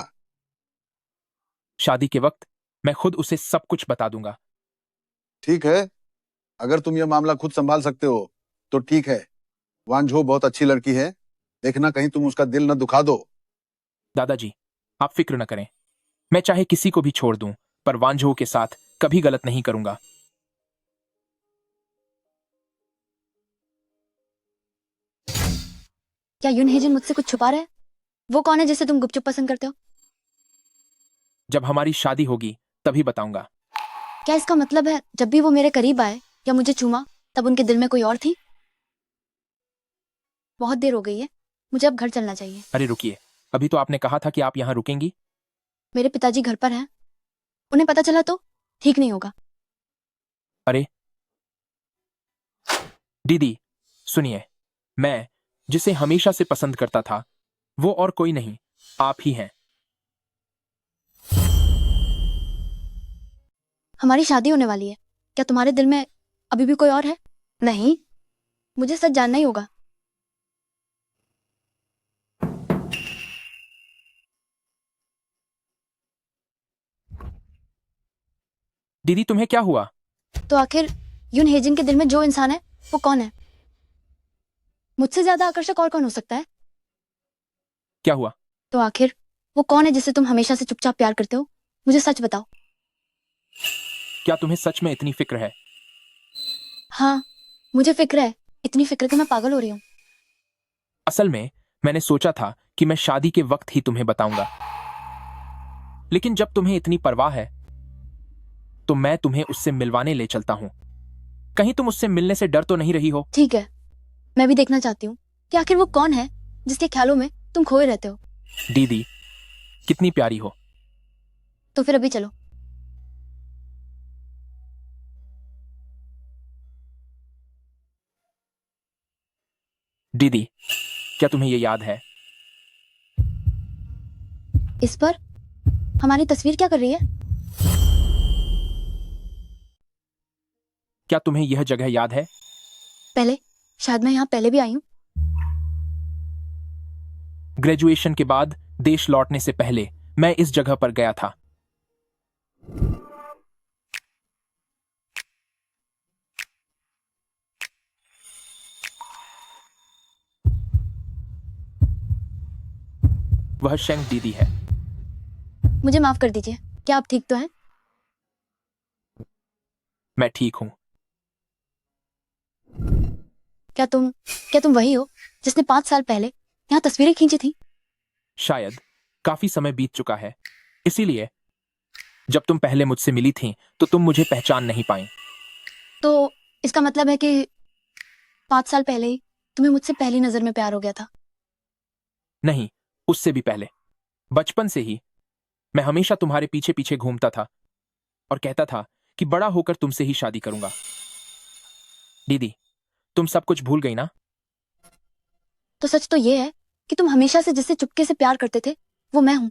S2: शादी के वक्त मैं खुद उसे सब कुछ बता दूंगा।
S4: ठीक है, अगर तुम यह मामला खुद संभाल सकते हो तो ठीक है। वांझो बहुत अच्छी लड़की है, देखना कहीं तुम उसका दिल न दुखा दो।
S2: दादाजी, आप फिक्र न करें। मैं चाहे किसी को भी छोड़ दूं, पर वांझो के साथ कभी गलत नहीं करूंगा।
S1: क्या यून हेजिन मुझसे कुछ छुपा रहा है? वो कौन है जिसे तुम गुपचुप पसंद करते हो?
S2: जब हमारी शादी होगी तभी बताऊंगा।
S1: क्या इसका मतलब है जब भी वो मेरे करीब आए या मुझे चूमा तब उनके दिल में कोई और थी? बहुत देर हो गई है, मुझे अब घर चलना चाहिए।
S2: अरे रुकिए, अभी तो आपने कहा था कि आप यहाँ रुकेंगी।
S1: मेरे पिताजी घर पर हैं, उन्हें पता चला तो ठीक नहीं होगा।
S2: अरे दीदी, सुनिए, मैं जिसे हमेशा से पसंद करता था वो और कोई नहीं, आप ही हैं।
S1: हमारी शादी होने वाली है, क्या तुम्हारे दिल में अभी भी कोई और है? नहीं, मुझे सच जानना ही होगा।
S2: दीदी, तुम्हें क्या हुआ?
S1: तो आखिर यून हेजिन के दिल में जो इंसान है वो कौन है? मुझसे ज्यादा आकर्षक और कौन हो सकता है?
S2: क्या हुआ?
S1: तो आखिर वो कौन है जिसे तुम हमेशा से चुपचाप प्यार करते हो? मुझे सच बताओ।
S2: क्या तुम्हें सच में इतनी फिक्र है?
S1: हाँ, मुझे फिक्र है, इतनी फिक्र कि मैं पागल हो रही हूँ।
S2: असल में मैंने सोचा था कि मैं शादी के वक्त ही तुम्हें बताऊंगा, लेकिन जब तुम्हें इतनी परवाह है तो मैं तुम्हें उससे मिलवाने ले चलता हूं। कहीं तुम उससे मिलने से डर तो नहीं रही हो?
S1: ठीक है, मैं भी देखना चाहती हूँ कि आखिर वो कौन है जिसके ख्यालों में तुम खोए रहते हो।
S2: दीदी, कितनी प्यारी हो।
S1: तो फिर अभी चलो।
S2: दीदी, क्या तुम्हें ये याद है?
S1: इस पर हमारी तस्वीर क्या कर रही है?
S2: क्या तुम्हें यह जगह याद है?
S1: पहले शायद मैं यहाँ पहले भी आई हूँ।
S2: ग्रेजुएशन के बाद देश लौटने से पहले मैं इस जगह पर गया था। वह शेंग दीदी है।
S1: मुझे माफ कर दीजिए, क्या आप ठीक तो हैं?
S2: मैं ठीक हूं।
S1: क्या तुम वही हो जिसने 5 साल पहले यहाँ तस्वीरें खींची थी?
S2: शायद काफी समय बीत चुका है, इसीलिए जब तुम पहले मुझसे मिली थी तो तुम मुझे पहचान नहीं पाई।
S1: तो इसका मतलब है कि 5 साल पहले ही तुम्हें मुझसे पहली नजर में प्यार हो गया था?
S2: नहीं, उससे भी पहले। बचपन से ही मैं हमेशा तुम्हारे पीछे पीछे घूमता था और कहता था कि बड़ा होकर तुमसे ही शादी करूंगा। दीदी, तुम सब कुछ भूल गई ना?
S1: तो सच तो ये है कि तुम हमेशा से जिससे चुपके से प्यार करते थे वो मैं हूं।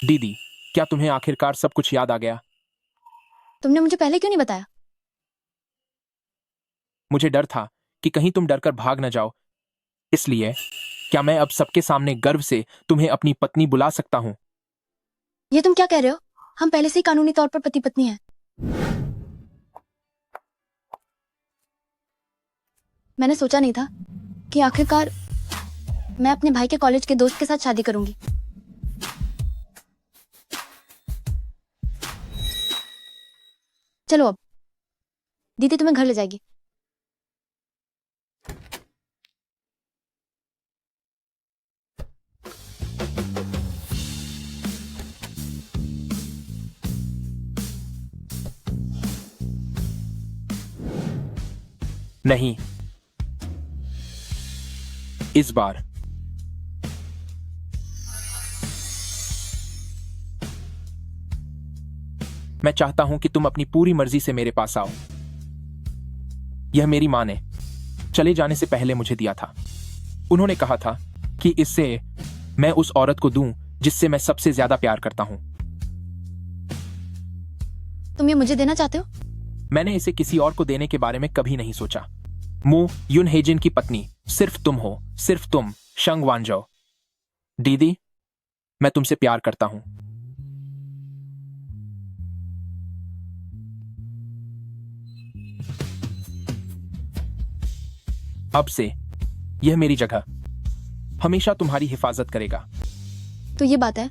S2: दीदी, क्या तुम्हें आखिरकार सब कुछ याद आ गया?
S1: तुमने मुझे पहले क्यों नहीं बताया?
S2: मुझे डर था कि कहीं तुम डरकर भाग न जाओ, इसलिए क्या मैं अब सबके सामने गर्व से तुम्हें अपनी पत्नी बुला सकता हूं?
S1: ये तुम क्या कह रहे हो? हम पहले से ही कानूनी तौर पर पति पत्नी हैं। मैंने सोचा नहीं था कि आखिरकार मैं अपने भाई के कॉलेज के दोस्त के साथ शादी करूंगी। चलो अब दीदी तुम्हें घर ले जाएगी।
S2: नहीं, इस बार मैं चाहता हूं कि तुम अपनी पूरी मर्जी से मेरे पास आओ। यह मेरी मां ने चले जाने से पहले मुझे दिया था। उन्होंने कहा था कि इससे मैं उस औरत को दूं जिससे मैं सबसे ज्यादा प्यार करता हूं।
S1: तुम ये मुझे देना चाहते हो?
S2: मैंने इसे किसी और को देने के बारे में कभी नहीं सोचा। मू युनहेजिन की पत्नी सिर्फ तुम हो, सिर्फ तुम, शेंग वांजो। दीदी, मैं तुमसे प्यार करता हूं। अब से यह मेरी जगह हमेशा तुम्हारी हिफाजत करेगा।
S1: तो ये बात है,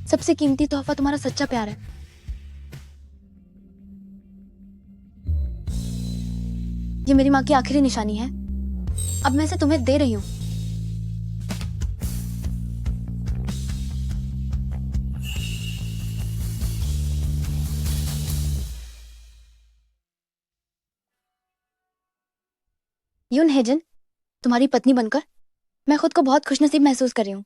S1: सबसे कीमती तोहफा तुम्हारा सच्चा प्यार है। ये मेरी माँ की आखिरी निशानी है। अब मैं इसे तुम्हें दे रही हूं। यूनहेजन, तुम्हारी पत्नी बनकर मैं खुद को बहुत खुशनसीब महसूस कर रही हूं।